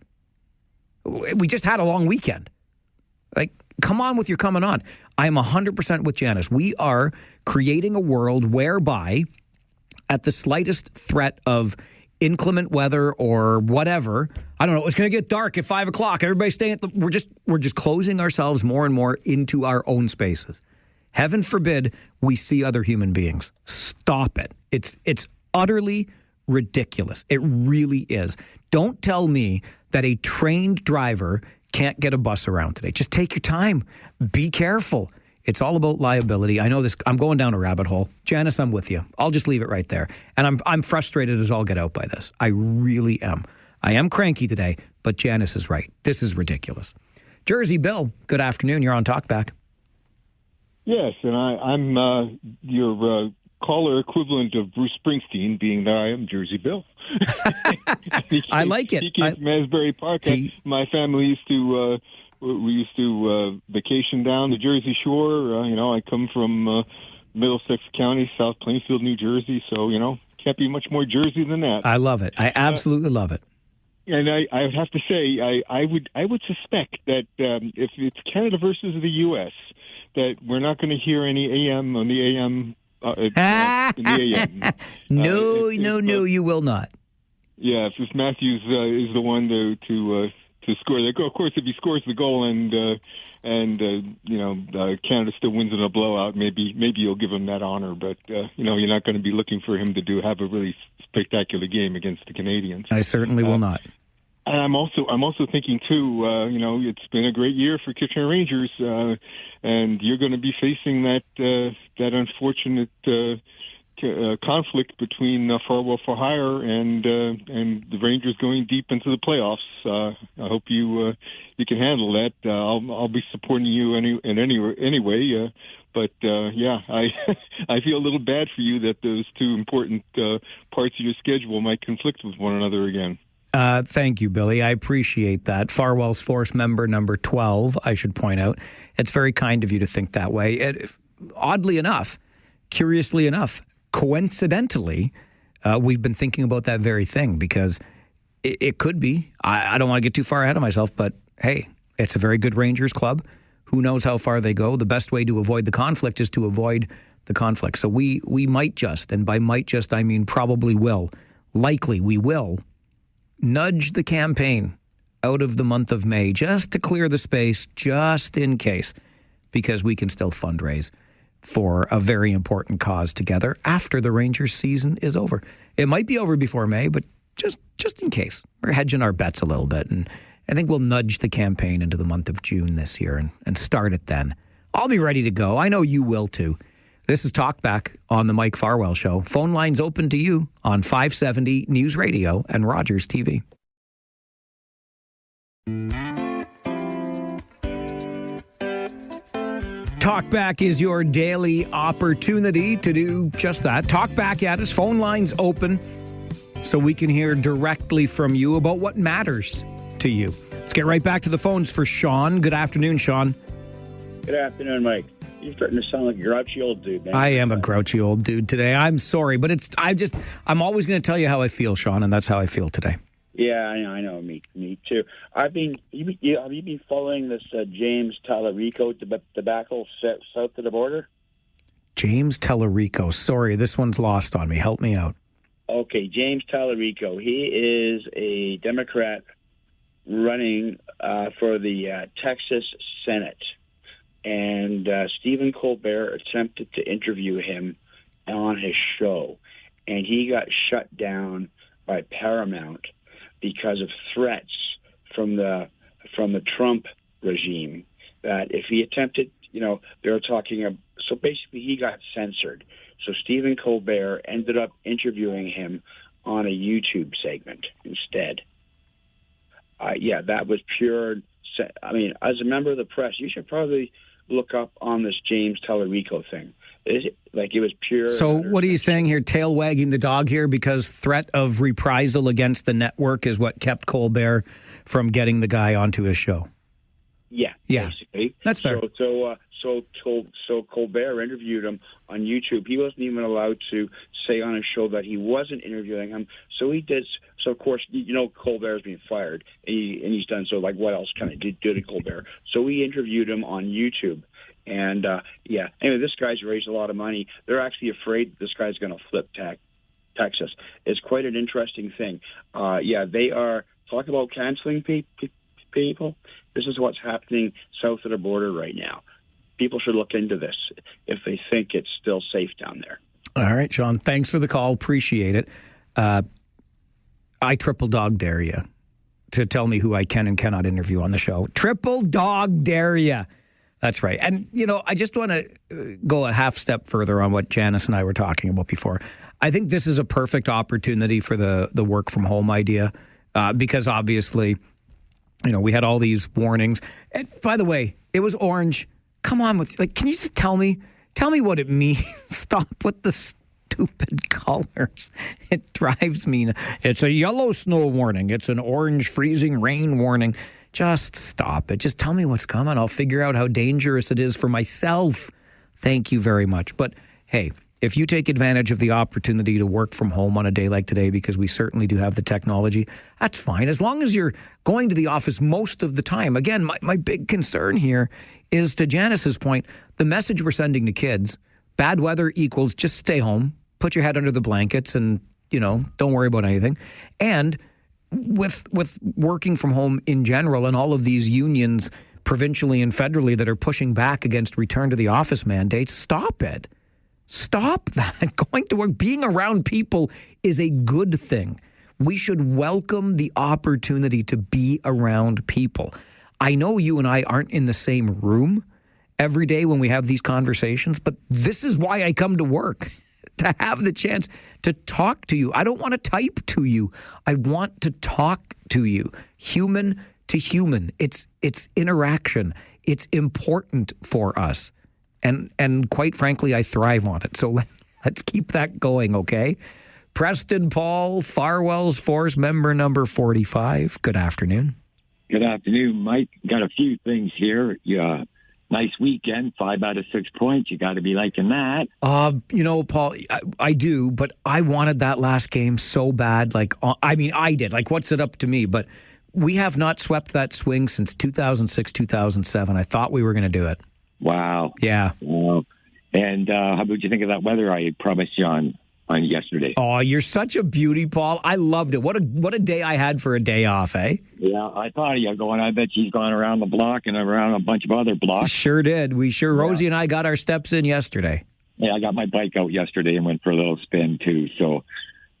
We just had a long weekend. Like, come on with your coming on. I'm 100% with Janice. We are creating a world whereby at the slightest threat of inclement weather or whatever. I don't know. It's going to get dark at 5 o'clock. Everybody staying we're just closing ourselves more and more into our own spaces. Heaven forbid we see other human beings. Stop it. It's utterly ridiculous. It really is. Don't tell me that a trained driver can't get a bus around today. Just take your time. Be careful. It's all about liability. I know this. I'm going down a rabbit hole. Janice, I'm with you. I'll just leave it right there. And I'm frustrated as all get out by this. I really am. I am cranky today, but Janice is right. This is ridiculous. Jersey Bill, good afternoon. You're on Talkback. Yes, and I'm your caller equivalent of Bruce Springsteen, being that I am Jersey Bill. I like it. He came from Asbury Park. My family used to vacation down the Jersey Shore. I come from Middlesex County, South Plainfield, New Jersey. So can't be much more Jersey than that. I love it. I absolutely love it. And I have to say, I would suspect that if it's Canada versus the U.S., that we're not going to hear any AM on the AM. In the AM. No, you will not. Yeah, if Matthews is the one to score, of course, if he scores the goal and Canada still wins in a blowout, maybe you'll give him that honor. But you're not going to be looking for him to have a really spectacular game against the Canadians. I certainly will not. And I'm also thinking too. It's been a great year for Kitchener Rangers, and you're going to be facing that unfortunate conflict between Farwell for hire and the Rangers going deep into the playoffs. I hope you can handle that. I'll be supporting you anyway. But I feel a little bad for you that those two important parts of your schedule might conflict with one another again. Thank you, Billy. I appreciate that. Farwell's Force member number 12, I should point out. It's very kind of you to think that way. Oddly enough, curiously enough, coincidentally, we've been thinking about that very thing because it could be. I don't want to get too far ahead of myself, but hey, it's a very good Rangers club. Who knows how far they go? The best way to avoid the conflict is to avoid the conflict. So we might just, and by might just, I mean probably will, likely we will, nudge the campaign out of the month of May just to clear the space, just in case, because we can still fundraise for a very important cause together after the Rangers season is over. It might be over before May, but just in case. We're hedging our bets a little bit, and I think we'll nudge the campaign into the month of June this year and start it then. I'll be ready to go. I know you will too. This is Talkback on the Mike Farwell Show. Phone lines open to you on 570 News Radio and Rogers TV. Talkback is your daily opportunity to do just that. Talk back at us. Phone lines open so we can hear directly from you about what matters to you. Let's get right back to the phones for Sean. Good afternoon, Sean. Good afternoon, Mike. You're starting to sound like a grouchy old dude, man. I am a grouchy old dude today. I'm sorry, but I'm always going to tell you how I feel, Sean, and that's how I feel today. Yeah, I know. Me too. Have you been following this James Tallarico debacle south of the border? James Tallarico. Sorry, this one's lost on me. Help me out. Okay, James Tallarico. He is a Democrat running for the Texas Senate. And Stephen Colbert attempted to interview him on his show, and he got shut down by Paramount because of threats from the Trump regime that if he attempted, they were talking. So basically, he got censored. So Stephen Colbert ended up interviewing him on a YouTube segment instead. That was pure. I mean, as a member of the press, you should probably look up on this James Tallarico thing. It was pure. So what are you saying here? Tail wagging the dog here because threat of reprisal against the network is what kept Colbert from getting the guy onto his show. Yeah. Basically. That's fair. So Colbert interviewed him on YouTube. He wasn't even allowed to say on his show that he wasn't interviewing him. So he did. So of course, Colbert's being fired, and he's done so. Like, what else can I do to Colbert? So we interviewed him on YouTube, and anyway, this guy's raised a lot of money. They're actually afraid this guy's going to flip tax Texas. It's quite an interesting thing. They are talk about canceling people. This is what's happening south of the border right now. People should look into this if they think it's still safe down there. All right, Sean, thanks for the call. Appreciate it. I triple dog dare you to tell me who I can and cannot interview on the show. Triple dog dare you. That's right. And, I just want to go a half step further on what Janice and I were talking about before. I think this is a perfect opportunity for the work from home idea because obviously, we had all these warnings. And by the way, it was orange. Come on, can you just tell me what it means? Stop with the stupid colors. It drives me. It's a yellow snow warning. It's an orange freezing rain warning. Just stop it. Just tell me what's coming. I'll figure out how dangerous it is for myself. Thank you very much. But hey, if you take advantage of the opportunity to work from home on a day like today, because we certainly do have the technology, that's fine. As long as you're going to the office most of the time. Again, my big concern here is, to Janice's point, the message we're sending to kids, bad weather equals just stay home, put your head under the blankets and, don't worry about anything. And with working from home in general and all of these unions provincially and federally that are pushing back against return to the office mandates, stop it. Stop that. Going to work, being around people is a good thing. We should welcome the opportunity to be around people. I know you and I aren't in the same room every day when we have these conversations, but this is why I come to work. To have the chance to talk to you. I don't want to type to you. I want to talk to you. Human to human. It's interaction. It's important for us. And quite frankly, I thrive on it. So let's keep that going, okay? Preston Paul, Farwell's Force member number 45. Good afternoon. Good afternoon, Mike. Got a few things here. Yeah. Nice weekend, 5 out of 6 points. You got to be liking that. Paul, I do, but I wanted that last game so bad. I did. What's it up to me? But we have not swept that swing since 2006, 2007. I thought we were going to do it. Wow. Yeah. Wow. And how about you think of that weather I promised you on yesterday? Oh, you're such a beauty, Paul. I loved it. What a day I had for a day off, eh? Yeah, I thought of you going, I bet she's gone around the block and around a bunch of other blocks. Sure did. Rosie and I got our steps in yesterday. Yeah, I got my bike out yesterday and went for a little spin too. So,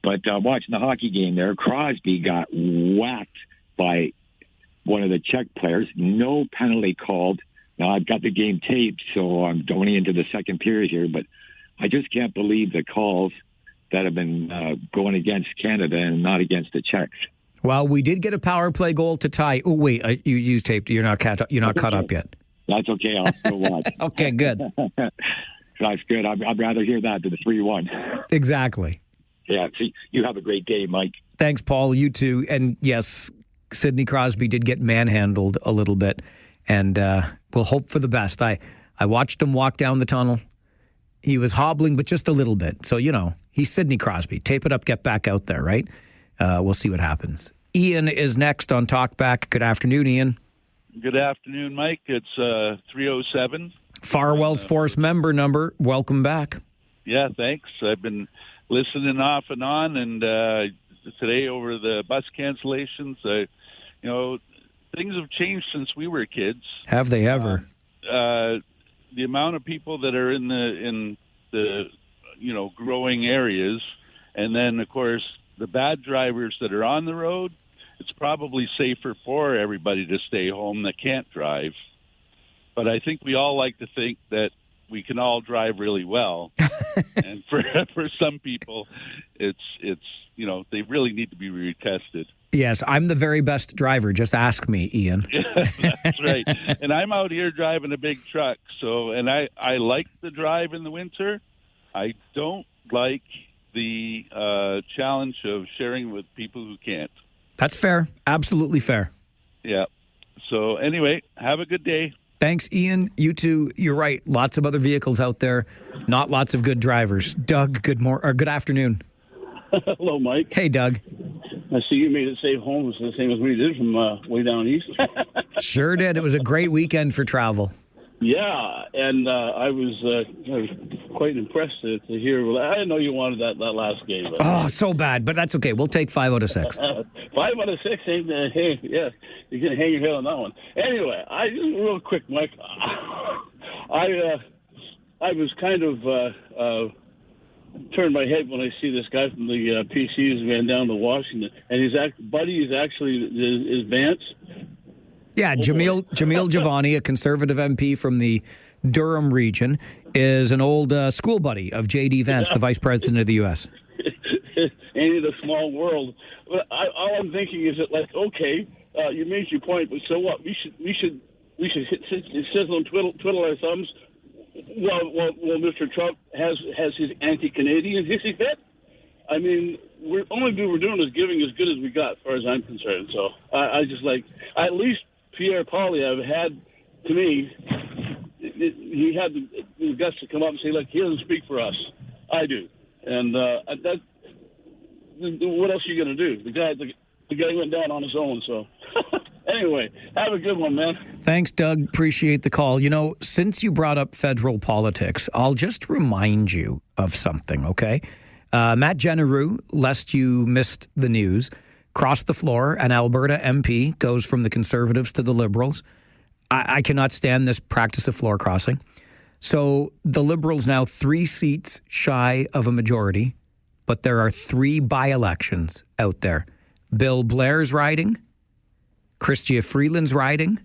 but watching the hockey game there, Crosby got whacked by one of the Czech players. No penalty called. Now, I've got the game taped, so I'm going into the second period here, but I just can't believe the calls that have been going against Canada and not against the Czechs. Well, we did get a power play goal to tie. Oh, wait, you used taped. You're not caught up yet. That's okay. I'll still watch. Okay, good. That's good. I'd rather hear that than the 3-1. Exactly. Yeah. See, you have a great day, Mike. Thanks, Paul. You too. And yes, Sidney Crosby did get manhandled a little bit, and we'll hope for the best. I watched him walk down the tunnel. He was hobbling, but just a little bit. So, he's Sidney Crosby. Tape it up, get back out there, right? We'll see what happens. Ian is next on Talkback. Good afternoon, Ian. Good afternoon, Mike. It's 307. Farwell's Force member number. Welcome back. Yeah, thanks. I've been listening off and on, and today over the bus cancellations, things have changed since we were kids. Have they ever? The amount of people that are in the growing areas, and then of course the bad drivers that are on the road, it's probably safer for everybody to stay home that can't drive. But I think we all like to think that we can all drive really well, and for some people, it's they really need to be retested. Yes, I'm the very best driver. Just ask me, Ian. That's right. And I'm out here driving a big truck. And I like the drive in the winter. I don't like the challenge of sharing with people who can't. That's fair. Absolutely fair. Yeah. So anyway, have a good day. Thanks, Ian. You too. You're right. Lots of other vehicles out there. Not lots of good drivers. Doug, good afternoon. Hello, Mike. Hey, Doug. I see you made it safe home. It's the same as we did from way down east. Sure did. It was a great weekend for travel. Yeah, and I was quite impressed to hear. I didn't know you wanted that last game. But Oh, so bad, but that's okay. We'll take 5 out of 6. 5 out of 6 ain't hey, yeah, you're gonna hang your head on that one. Anyway, real quick, Mike. I was kind of turned my head when I see this guy from the PCs ran down to Washington, and his buddy is actually is Vance. Yeah, Jamil Giovanni, a Conservative MP from the Durham region, is an old school buddy of J.D. Vance, the Vice President of the U.S. Ain't it a small world? But all I'm thinking is that, like, okay, you made your point, but so what? We should sizzle and twiddle our thumbs. Well, Mr. Trump has his anti-Canadian hissy fit. I mean, we're doing is giving as good as we got, as far as I'm concerned. So I just like, at least Pierre Poilievre had, to me, he had the guts to come up and say, look, he doesn't speak for us. I do. And that, what else are you going to do? The guy went down on his own, so. Anyway, have a good one, man. Thanks, Doug. Appreciate the call. You know, since you brought up federal politics, I'll just remind you of something, okay? Matt Genereux, lest you missed the news, crossed the floor. An Alberta MP goes from the Conservatives to the Liberals. I cannot stand this practice of floor crossing. So the Liberals now 3 seats shy of a majority, but there are 3 by-elections out there. Bill Blair's riding, Chrystia Freeland's riding.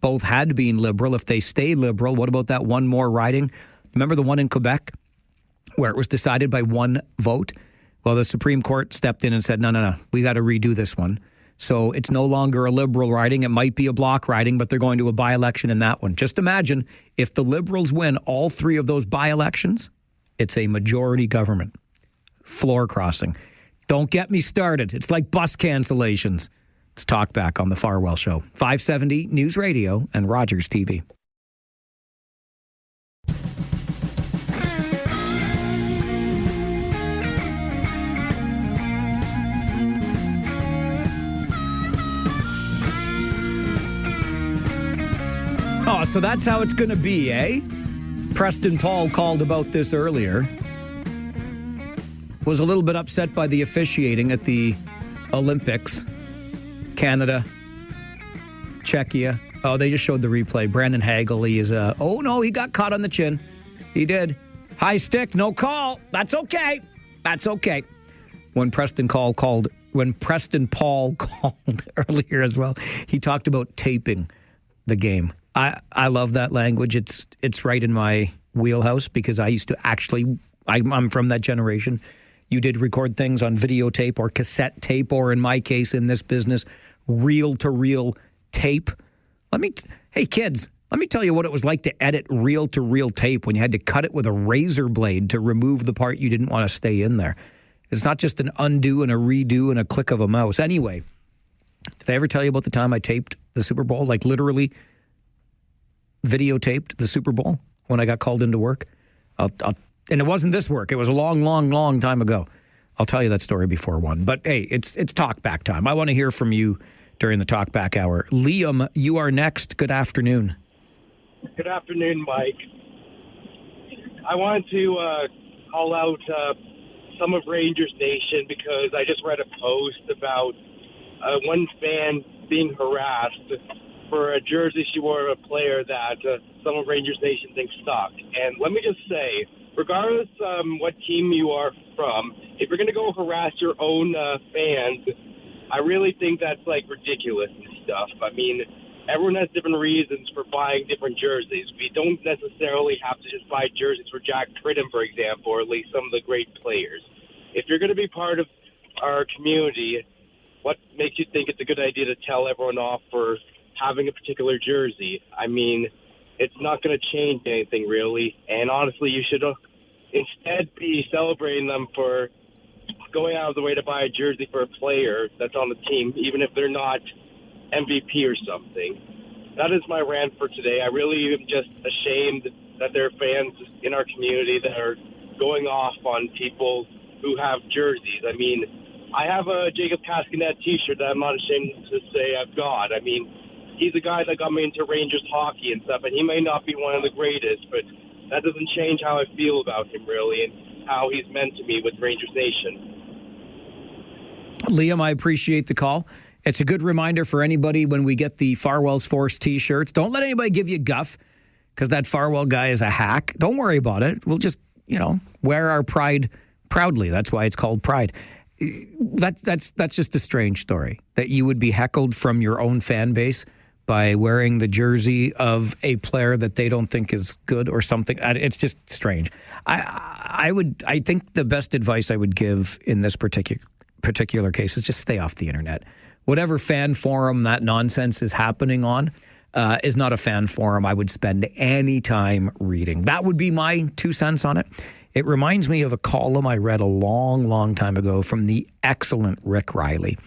Both had been Liberal. If they stay Liberal, what about that one more riding? Remember the one in Quebec where it was decided by 1 vote? Well, the Supreme Court stepped in and said, no, we got to redo this one. So it's no longer a Liberal riding. It might be a bloc riding, but they're going to a by-election in that one. Just imagine if the Liberals win all 3 of those by-elections, it's a majority government. Floor crossing. Don't get me started. It's like bus cancellations. It's Talkback on the Farwell Show. 570 News Radio and Rogers TV. Oh, so that's how it's going to be, eh? Preston Paul called about this earlier. Was a little bit upset by the officiating at the Olympics. Canada, Czechia. Oh, they just showed the replay. Brandon Hagel, he got caught on the chin. He did. High stick, no call. That's okay. When Preston Paul called earlier as well, he talked about taping the game. I love that language. It's right in my wheelhouse because I used to I'm from that generation. You did record things on videotape or cassette tape, or in my case, in this business, reel-to-reel tape. Hey, kids, let me tell you what it was like to edit reel-to-reel tape when you had to cut it with a razor blade to remove the part you didn't want to stay in there. It's not just an undo and a redo and a click of a mouse. Anyway, did I ever tell you about the time I taped the Super Bowl? Like literally videotaped the Super Bowl when I got called into work? And it wasn't this work. It was a long, long, long time ago. I'll tell you that story before 1. But hey, it's Talkback time. I want to hear from you during the Talkback Hour. Liam, you are next. Good afternoon. Good afternoon, Mike. I wanted to call out some of Rangers Nation because I just read a post about one fan being harassed for a jersey she wore of a player that some of Rangers Nation thinks sucked. And let me just say, regardless what team you are from, if you're going to go harass your own fans, I really think that's like ridiculous and stuff. I mean, everyone has different reasons for buying different jerseys. We don't necessarily have to just buy jerseys for Jack Tridham, for example, or at least some of the great players. If you're going to be part of our community, what makes you think it's a good idea to tell everyone off for having a particular jersey? I mean, it's not going to change anything, really. And honestly, you should instead be celebrating them for going out of the way to buy a jersey for a player that's on the team, even if they're not MVP or something. That is my rant for today. I really am just ashamed that there are fans in our community that are going off on people who have jerseys. I mean, I have a Jacob Cascanet t-shirt that I'm not ashamed to say I've got. I mean, he's a guy that got me into Rangers hockey and stuff, and he may not be one of the greatest, but that doesn't change how I feel about him, really, and how he's meant to me with Rangers Nation. Liam, I appreciate the call. It's a good reminder for anybody when we get the Farwell's Force T-shirts. Don't let anybody give you guff because that Farwell guy is a hack. Don't worry about it. We'll just, wear our pride proudly. That's why it's called Pride. That's just a strange story that you would be heckled from your own fan base by wearing the jersey of a player that they don't think is good or something. It's just strange. I think the best advice I would give in this particular case is just stay off the internet. Whatever fan forum that nonsense is happening on is not a fan forum I would spend any time reading. That would be my 2 cents on it. It reminds me of a column I read a long, long time ago from the excellent Rick Riley.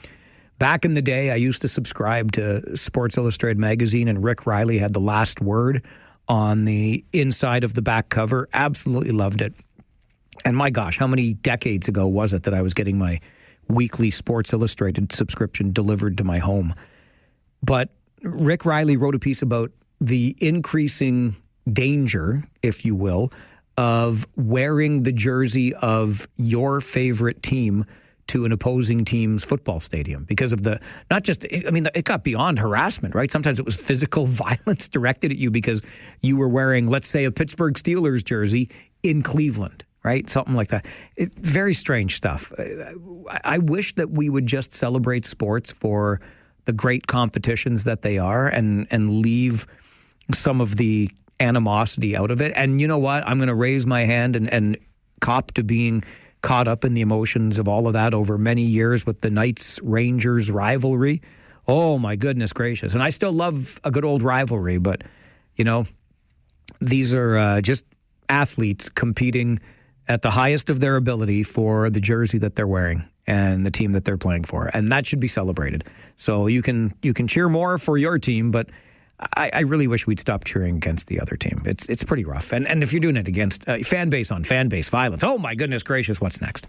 Back in the day, I used to subscribe to Sports Illustrated magazine, and Rick Riley had the last word on the inside of the back cover. Absolutely loved it. And my gosh, how many decades ago was it that I was getting my weekly Sports Illustrated subscription delivered to my home? But Rick Riley wrote a piece about the increasing danger, if you will, of wearing the jersey of your favorite team to an opposing team's football stadium because of it got beyond harassment, right? Sometimes it was physical violence directed at you because you were wearing, let's say, a Pittsburgh Steelers jersey in Cleveland, right? Something like that. Very strange stuff. I wish that we would just celebrate sports for the great competitions that they are and leave some of the animosity out of it. And you know what? I'm going to raise my hand and cop to being caught up in the emotions of all of that over many years with the Knights-Rangers rivalry. Oh, my goodness gracious. And I still love a good old rivalry, but, these are just athletes competing at the highest of their ability for the jersey that they're wearing and the team that they're playing for. And that should be celebrated. So you can cheer more for your team, but I really wish we'd stop cheering against the other team. It's pretty rough. And if you're doing it against fan base on fan base violence, oh my goodness gracious, what's next?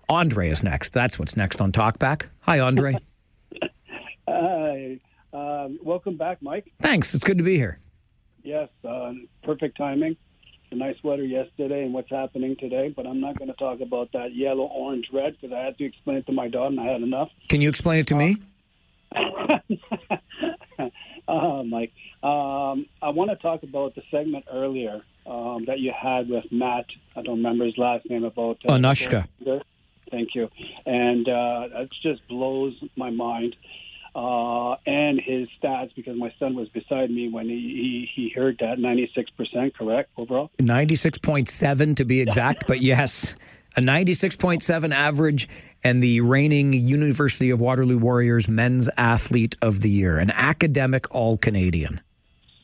Andre is next. That's what's next on Talkback. Hi, Andre. Hi. Welcome back, Mike. Thanks. It's good to be here. Yes, perfect timing. The nice weather yesterday and what's happening today, but I'm not going to talk about that yellow, orange, red because I had to explain it to my daughter and I had enough. Can you explain it to me? Mike, I want to talk about the segment earlier that you had with Matt. I don't remember his last name. About Onuska. Thank you. And it just blows my mind. And his stats, because my son was beside me when he heard that 96%, correct, overall? 96.7 to be exact, but yes, a 96.7 average and the reigning University of Waterloo Warriors Men's Athlete of the Year, an academic All-Canadian.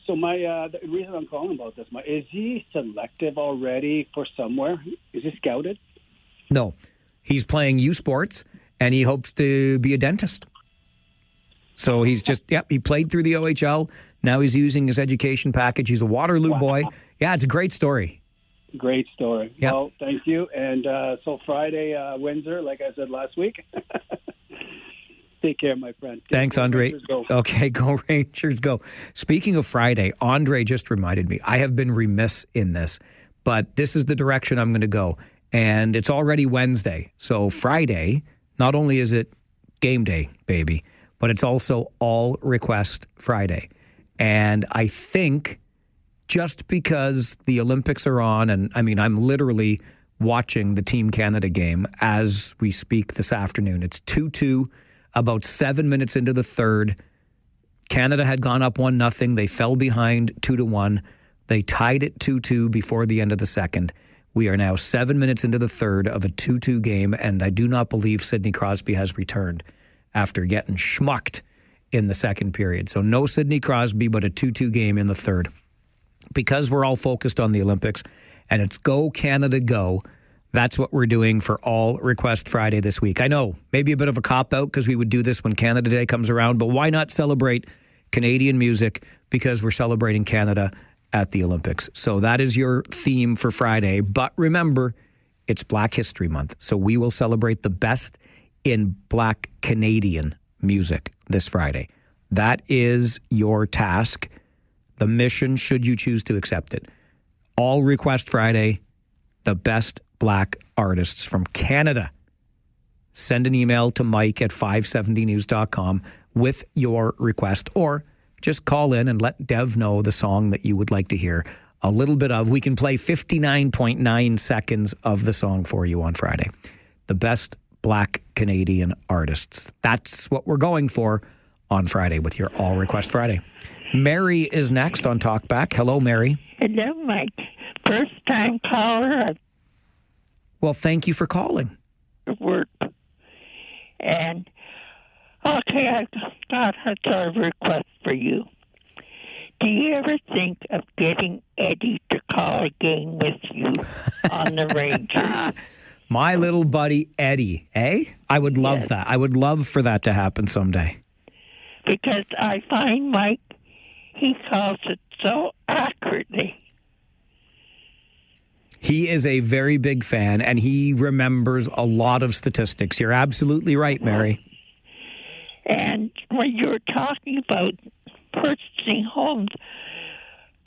So the reason I'm calling about this, is he selective already for somewhere? Is he scouted? No. He's playing USports, and he hopes to be a dentist. So he's just, he played through the OHL. Now he's using his education package. He's a Waterloo boy. Yeah, it's a great story. Great story. Yep. Well, thank you. And so Friday, Windsor, like I said last week. Take care, my friend. Thanks, Andre. Okay, go Rangers, go. Speaking of Friday, Andre just reminded me, I have been remiss in this, but this is the direction I'm going to go. And it's already Wednesday. So Friday, not only is it game day, baby, but it's also All Request Friday. And I think just because the Olympics are on, and I mean, I'm literally watching the Team Canada game as we speak this afternoon. It's 2-2, about 7 minutes into the third. Canada had gone up 1-0. They fell behind 2-1. They tied it 2-2 before the end of the second. We are now 7 minutes into the third of a 2-2 game, and I do not believe Sidney Crosby has returned after getting schmucked in the second period. So no Sidney Crosby, but a 2-2 game in the third. Because we're all focused on the Olympics, and it's Go Canada Go, that's what we're doing for All Request Friday this week. I know, maybe a bit of a cop-out because we would do this when Canada Day comes around, but why not celebrate Canadian music because we're celebrating Canada at the Olympics? So that is your theme for Friday. But remember, it's Black History Month, so we will celebrate the best in Black Canadian music this Friday. That is your task. The mission, should you choose to accept it. All Request Friday, the best black artists from Canada. Send an email to Mike at 570news.com with your request, or just call in and let Dev know the song that you would like to hear a little bit of. We can play 59.9 seconds of the song for you on Friday. The best black Canadian artists. That's what we're going for on Friday with your All Request Friday. Mary is next on Talkback. Hello, Mary. Hello, Mike. First time caller. Well, thank you for calling. Work. And, okay, I got a request for you. Do you ever think of getting Eddie to call a game with you on the Rangers? My little buddy Eddie, eh? I would love that. I would love for that to happen someday. Because I find Mike, he calls it so accurately. He is a very big fan, and he remembers a lot of statistics. You're absolutely right, Mary. And when you were talking about purchasing homes,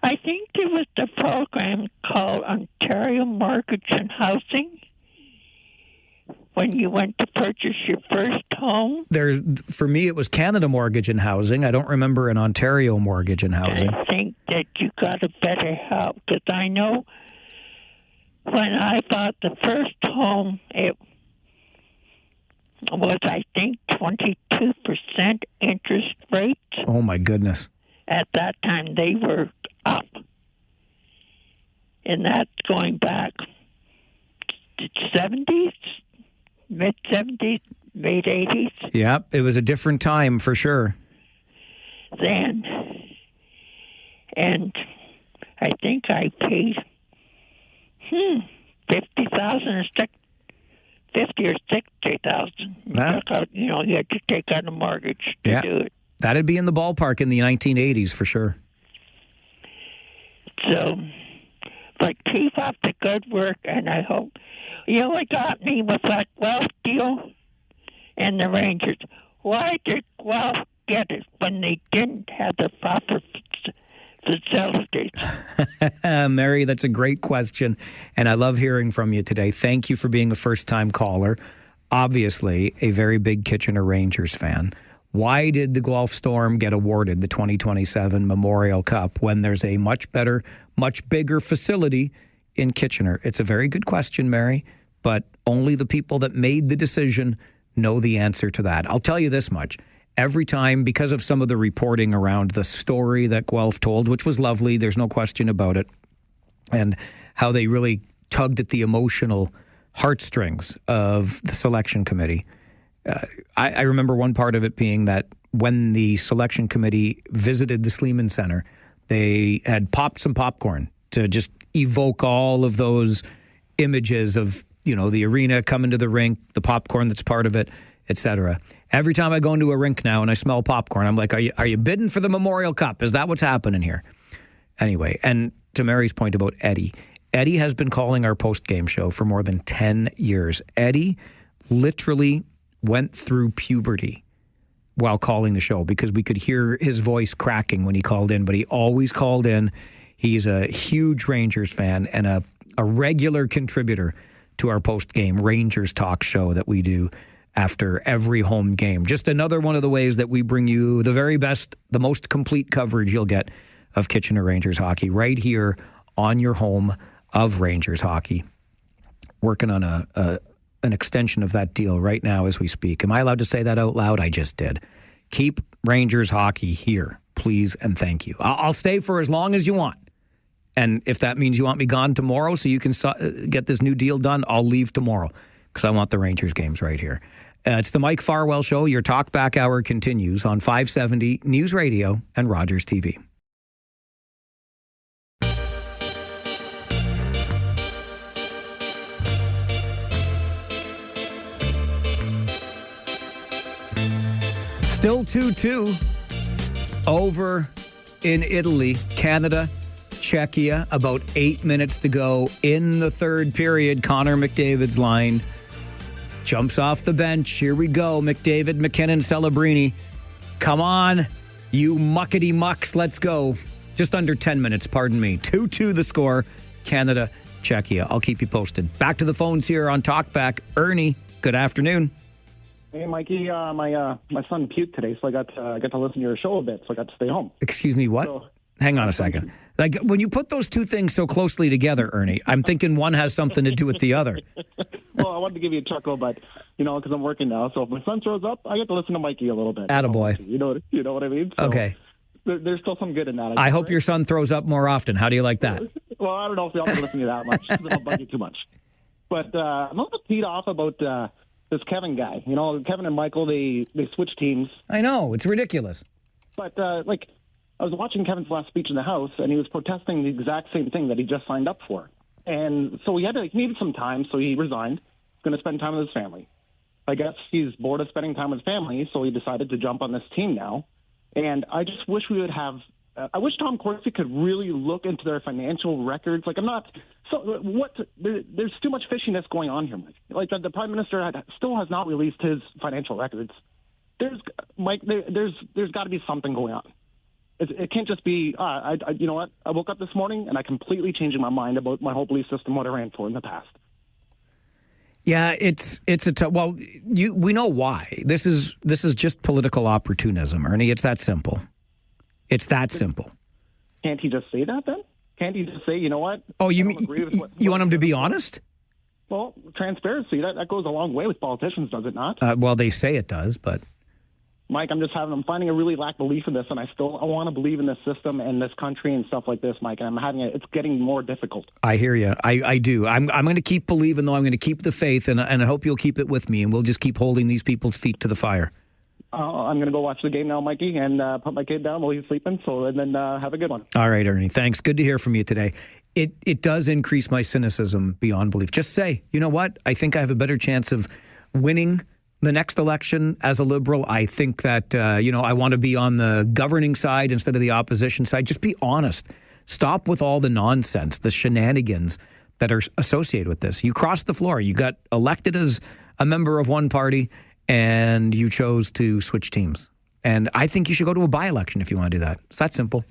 I think there was the program called Ontario Mortgage and Housing when you went to purchase your first home. For me, it was Canada Mortgage and Housing. I don't remember an Ontario Mortgage and Housing. I think that you got a better help, because I know when I bought the first home, it was, I think, 22% interest rate. Oh, my goodness. At that time, they were up. And that's going back to 70s, mid-70s, mid-80s. Yep, it was a different time for sure. Then, and I think I paid $50,000 or $50,000 or $60,000. You had to take out a mortgage to do it. That'd be in the ballpark in the 1980s for sure. So, but keep up the good work, and I hope. You know what got me with that Guelph deal and the Rangers? Why did Guelph get it when they didn't have the proper facilities? Mary, that's a great question, and I love hearing from you today. Thank you for being a first-time caller. Obviously, a very big Kitchener Rangers fan. Why did the Guelph Storm get awarded the 2027 Memorial Cup when there's a much better, much bigger facility in Kitchener? It's a very good question, Mary, but only the people that made the decision know the answer to that. I'll tell you this much. Every time, because of some of the reporting around the story that Guelph told, which was lovely, there's no question about it, and how they really tugged at the emotional heartstrings of the selection committee. I remember one part of it being that when the selection committee visited the Sleeman Center, they had popped some popcorn to just evoke all of those images of, the arena coming to the rink, the popcorn that's part of it, etc. Every time I go into a rink now and I smell popcorn, I'm like, are you bidding for the Memorial Cup? Is that what's happening here? Anyway, and to Mary's point about Eddie has been calling our post-game show for more than 10 years. Eddie literally went through puberty while calling the show because we could hear his voice cracking when he called in, but he always called in. He's a huge Rangers fan and a regular contributor to our post-game Rangers talk show that we do after every home game. Just another one of the ways that we bring you the very best, the most complete coverage you'll get of Kitchener Rangers hockey right here on your home of Rangers hockey. Working on an extension of that deal right now as we speak. Am I allowed to say that out loud? I just did. Keep Rangers hockey here, please, and thank you. I'll stay for as long as you want. And if that means you want me gone tomorrow so you can get this new deal done, I'll leave tomorrow because I want the Rangers games right here. It's the Mike Farwell Show. Your Talkback Hour continues on 570 News Radio and Rogers TV. Still 2-2 over in Italy, Canada, Czechia. About 8 minutes to go in the third period. Connor McDavid's line jumps off the bench. Here we go. McDavid, McKinnon, Celebrini. Come on. You muckety mucks, let's go. Just under 10 minutes, pardon me. 2-2 the score. Canada, Czechia. I'll keep you posted. Back to the phones here on Talkback. Ernie, good afternoon. Hey, Mikey, my son puked today, so I got to listen to your show a bit, so I got to stay home. Excuse me, what? Hang on a second. Like, when you put those two things so closely together, Ernie, I'm thinking one has something to do with the other. Well, I wanted to give you a chuckle, but, because I'm working now, so if my son throws up, I get to listen to Mikey a little bit. Attaboy. You know what I mean? So Okay. There's still some good in that. I hope your son throws up more often. How do you like that? Well, I don't know if y'all can listen to you that much. It'll bug you too much. But I'm a little peed off about this Kevin guy. Kevin and Michael, they switch teams. I know. It's ridiculous. But, I was watching Kevin's last speech in the House, and he was protesting the exact same thing that he just signed up for. And so he needed some time, so he resigned. He's going to spend time with his family. I guess he's bored of spending time with family, so he decided to jump on this team now. And I just wish we would have I wish Tom Corsi could really look into their financial records. There's too much fishiness going on here, Mike. Like the Prime Minister still has not released his financial records. There's got to be something going on. It can't just be, you know what? I woke up this morning and I completely changed my mind about my whole belief system, what I ran for in the past. Yeah, it's a tough. Well, we know why. This is just political opportunism, Ernie. It's that simple. It's that simple. Can't he just say that then? Can't he just say, you know what? Oh, you want him to be honest? Well, transparency that goes a long way with politicians, does it not? Well, they say it does, but. Mike, I'm finding a really lack belief in this, and I want to believe in this system and this country and stuff like this, Mike. And it's getting more difficult. I hear you. I do. I'm going to keep believing, though. I'm going to keep the faith, and I hope you'll keep it with me, and we'll just keep holding these people's feet to the fire. I'm going to go watch the game now, Mikey, and put my kid down while he's sleeping. And then have a good one. All right, Ernie. Thanks. Good to hear from you today. It does increase my cynicism beyond belief. Just say, you know what? I think I have a better chance of winning the next election as a Liberal. I think that, I want to be on the governing side instead of the opposition side. Just be honest. Stop with all the nonsense, the shenanigans that are associated with this. You crossed the floor. You got elected as a member of one party and you chose to switch teams. And I think you should go to a by-election if you want to do that. It's that simple.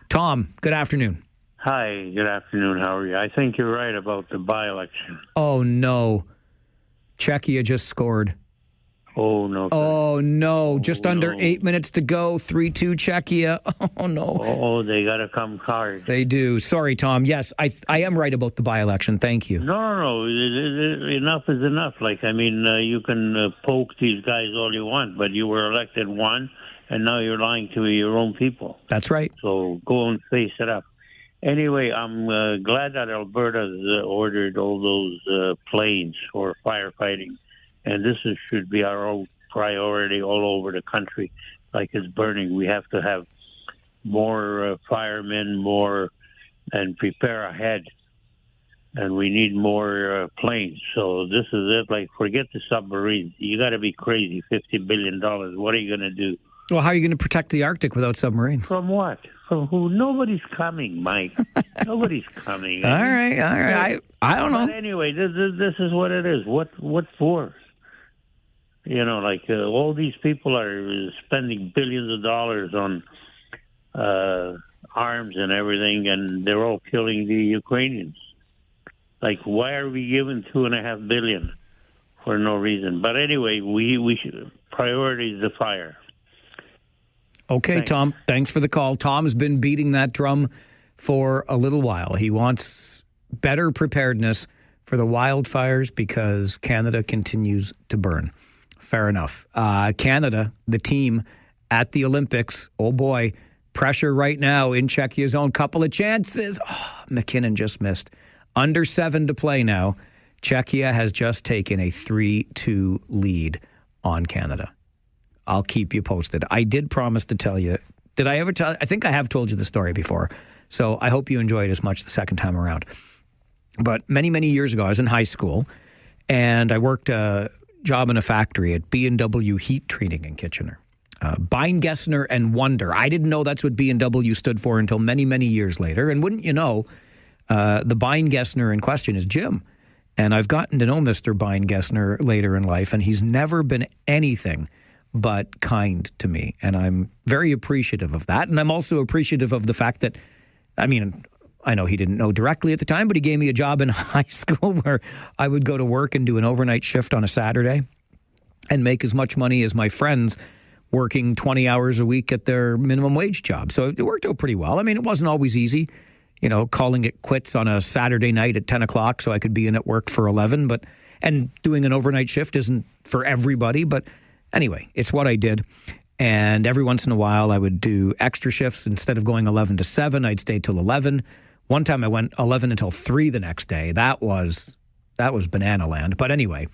Tom, good afternoon. Hi, good afternoon. How are you? I think you're right about the by-election. Oh, no. Czechia just scored. Oh, no. Oh, no. Just under 8 minutes to go. 3-2 Czechia. Oh, no. Oh, they got to come hard. They do. Sorry, Tom. Yes, I am right about the by-election. Thank you. No. Enough is enough. You can poke these guys all you want, but you were elected one, and now you're lying to your own people. That's right. So go and face it up. Anyway, I'm glad that Alberta's ordered all those planes for firefighting. And this should be our own priority all over the country. Like it's burning. We have to have more firemen, and prepare ahead. And we need more planes. So this is it. Forget the submarines. You got to be crazy. $50 billion. What are you going to do? Well, how are you going to protect the Arctic without submarines? From what? From who? Nobody's coming, Mike. Nobody's coming. All right. I don't know. But anyway, this is what it is. What for? All these people are spending billions of dollars on arms and everything, and they're all killing the Ukrainians. Why are we giving $2.5 billion for no reason? But anyway, we should prioritize the fire. Okay, thanks. Tom, thanks for the call. Tom has been beating that drum for a little while. He wants better preparedness for the wildfires because Canada continues to burn. Fair enough. Canada, the team at the Olympics, oh boy, pressure right now in Czechia's own. Couple of chances. Oh, McKinnon just missed. Under 7 to play now. Czechia has just taken a 3-2 lead on Canada. I'll keep you posted. I did promise to tell you. Did I ever tell? I think I have told you the story before. So I hope you enjoy it as much the second time around. But many, many years ago, I was in high school and I worked a job in a factory at B&W Heat Treating in Kitchener. Beingessner and Wonder. I didn't know that's what B&W stood for until many, many years later. And wouldn't you know, the Beingessner in question is Jim. And I've gotten to know Mr. Beingessner later in life, and he's never been anything but kind to me. And I'm very appreciative of that. And I'm also appreciative of the fact that, I mean, I know he didn't know directly at the time, but he gave me a job in high school where I would go to work and do an overnight shift on a Saturday and make as much money as my friends working 20 hours a week at their minimum wage job. So it worked out pretty well. I mean, it wasn't always easy, you know, calling it quits on a Saturday night at 10 o'clock so I could be in at work for 11. And doing an overnight shift isn't for everybody. But anyway, it's what I did. And every once in a while, I would do extra shifts. Instead of going 11 to 7, I'd stay till 11. One time I went 11 until 3 the next day. That was banana land. But anyway,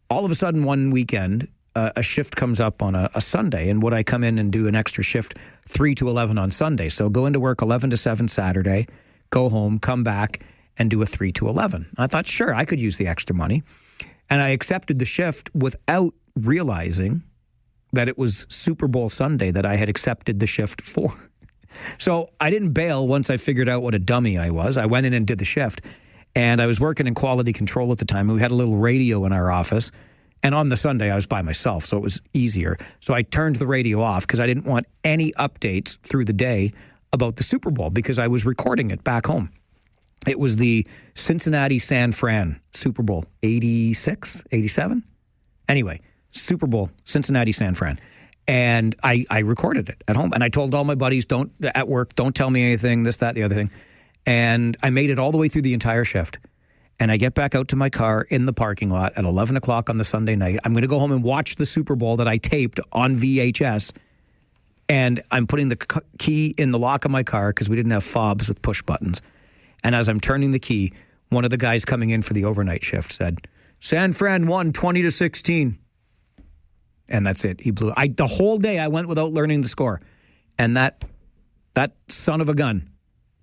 all of a sudden one weekend, a shift comes up on a Sunday, and would I come in and do an extra shift 3 to 11 on Sunday? So go into work 11 to 7 Saturday, go home, come back, and do a 3 to 11. I thought, sure, I could use the extra money. And I accepted the shift without realizing that it was Super Bowl Sunday that I had accepted the shift for. So I didn't bail once I figured out what a dummy I was. I went in and did the shift. And I was working in quality control at the time. We had a little radio in our office. And on the Sunday, I was by myself, so it was easier. So I turned the radio off because I didn't want any updates through the day about the Super Bowl because I was recording it back home. It was the Cincinnati-San Fran Super Bowl, 86, 87? Anyway, Super Bowl, Cincinnati-San Fran. And I recorded it at home. And I told all my buddies, at work, don't tell me anything, this, that, the other thing. And I made it all the way through the entire shift. And I get back out to my car in the parking lot at 11 o'clock on the Sunday night. I'm going to go home and watch the Super Bowl that I taped on VHS. And I'm putting the key in the lock of my car because we didn't have fobs with push buttons. And as I'm turning the key, one of the guys coming in for the overnight shift said, San Fran won 20-16. And that's it. He blew. The whole day I went without learning the score. And that son of a gun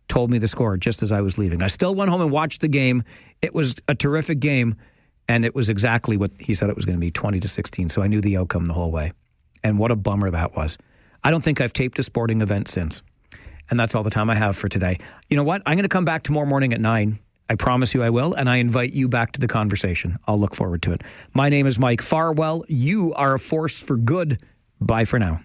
told me the score just as I was leaving. I still went home and watched the game. It was a terrific game. And it was exactly what he said it was going to be, 20-16. So I knew the outcome the whole way. And what a bummer that was. I don't think I've taped a sporting event since. And that's all the time I have for today. You know what? I'm going to come back tomorrow morning at 9. I promise you I will, and I invite you back to the conversation. I'll look forward to it. My name is Mike Farwell. You are a force for good. Bye for now.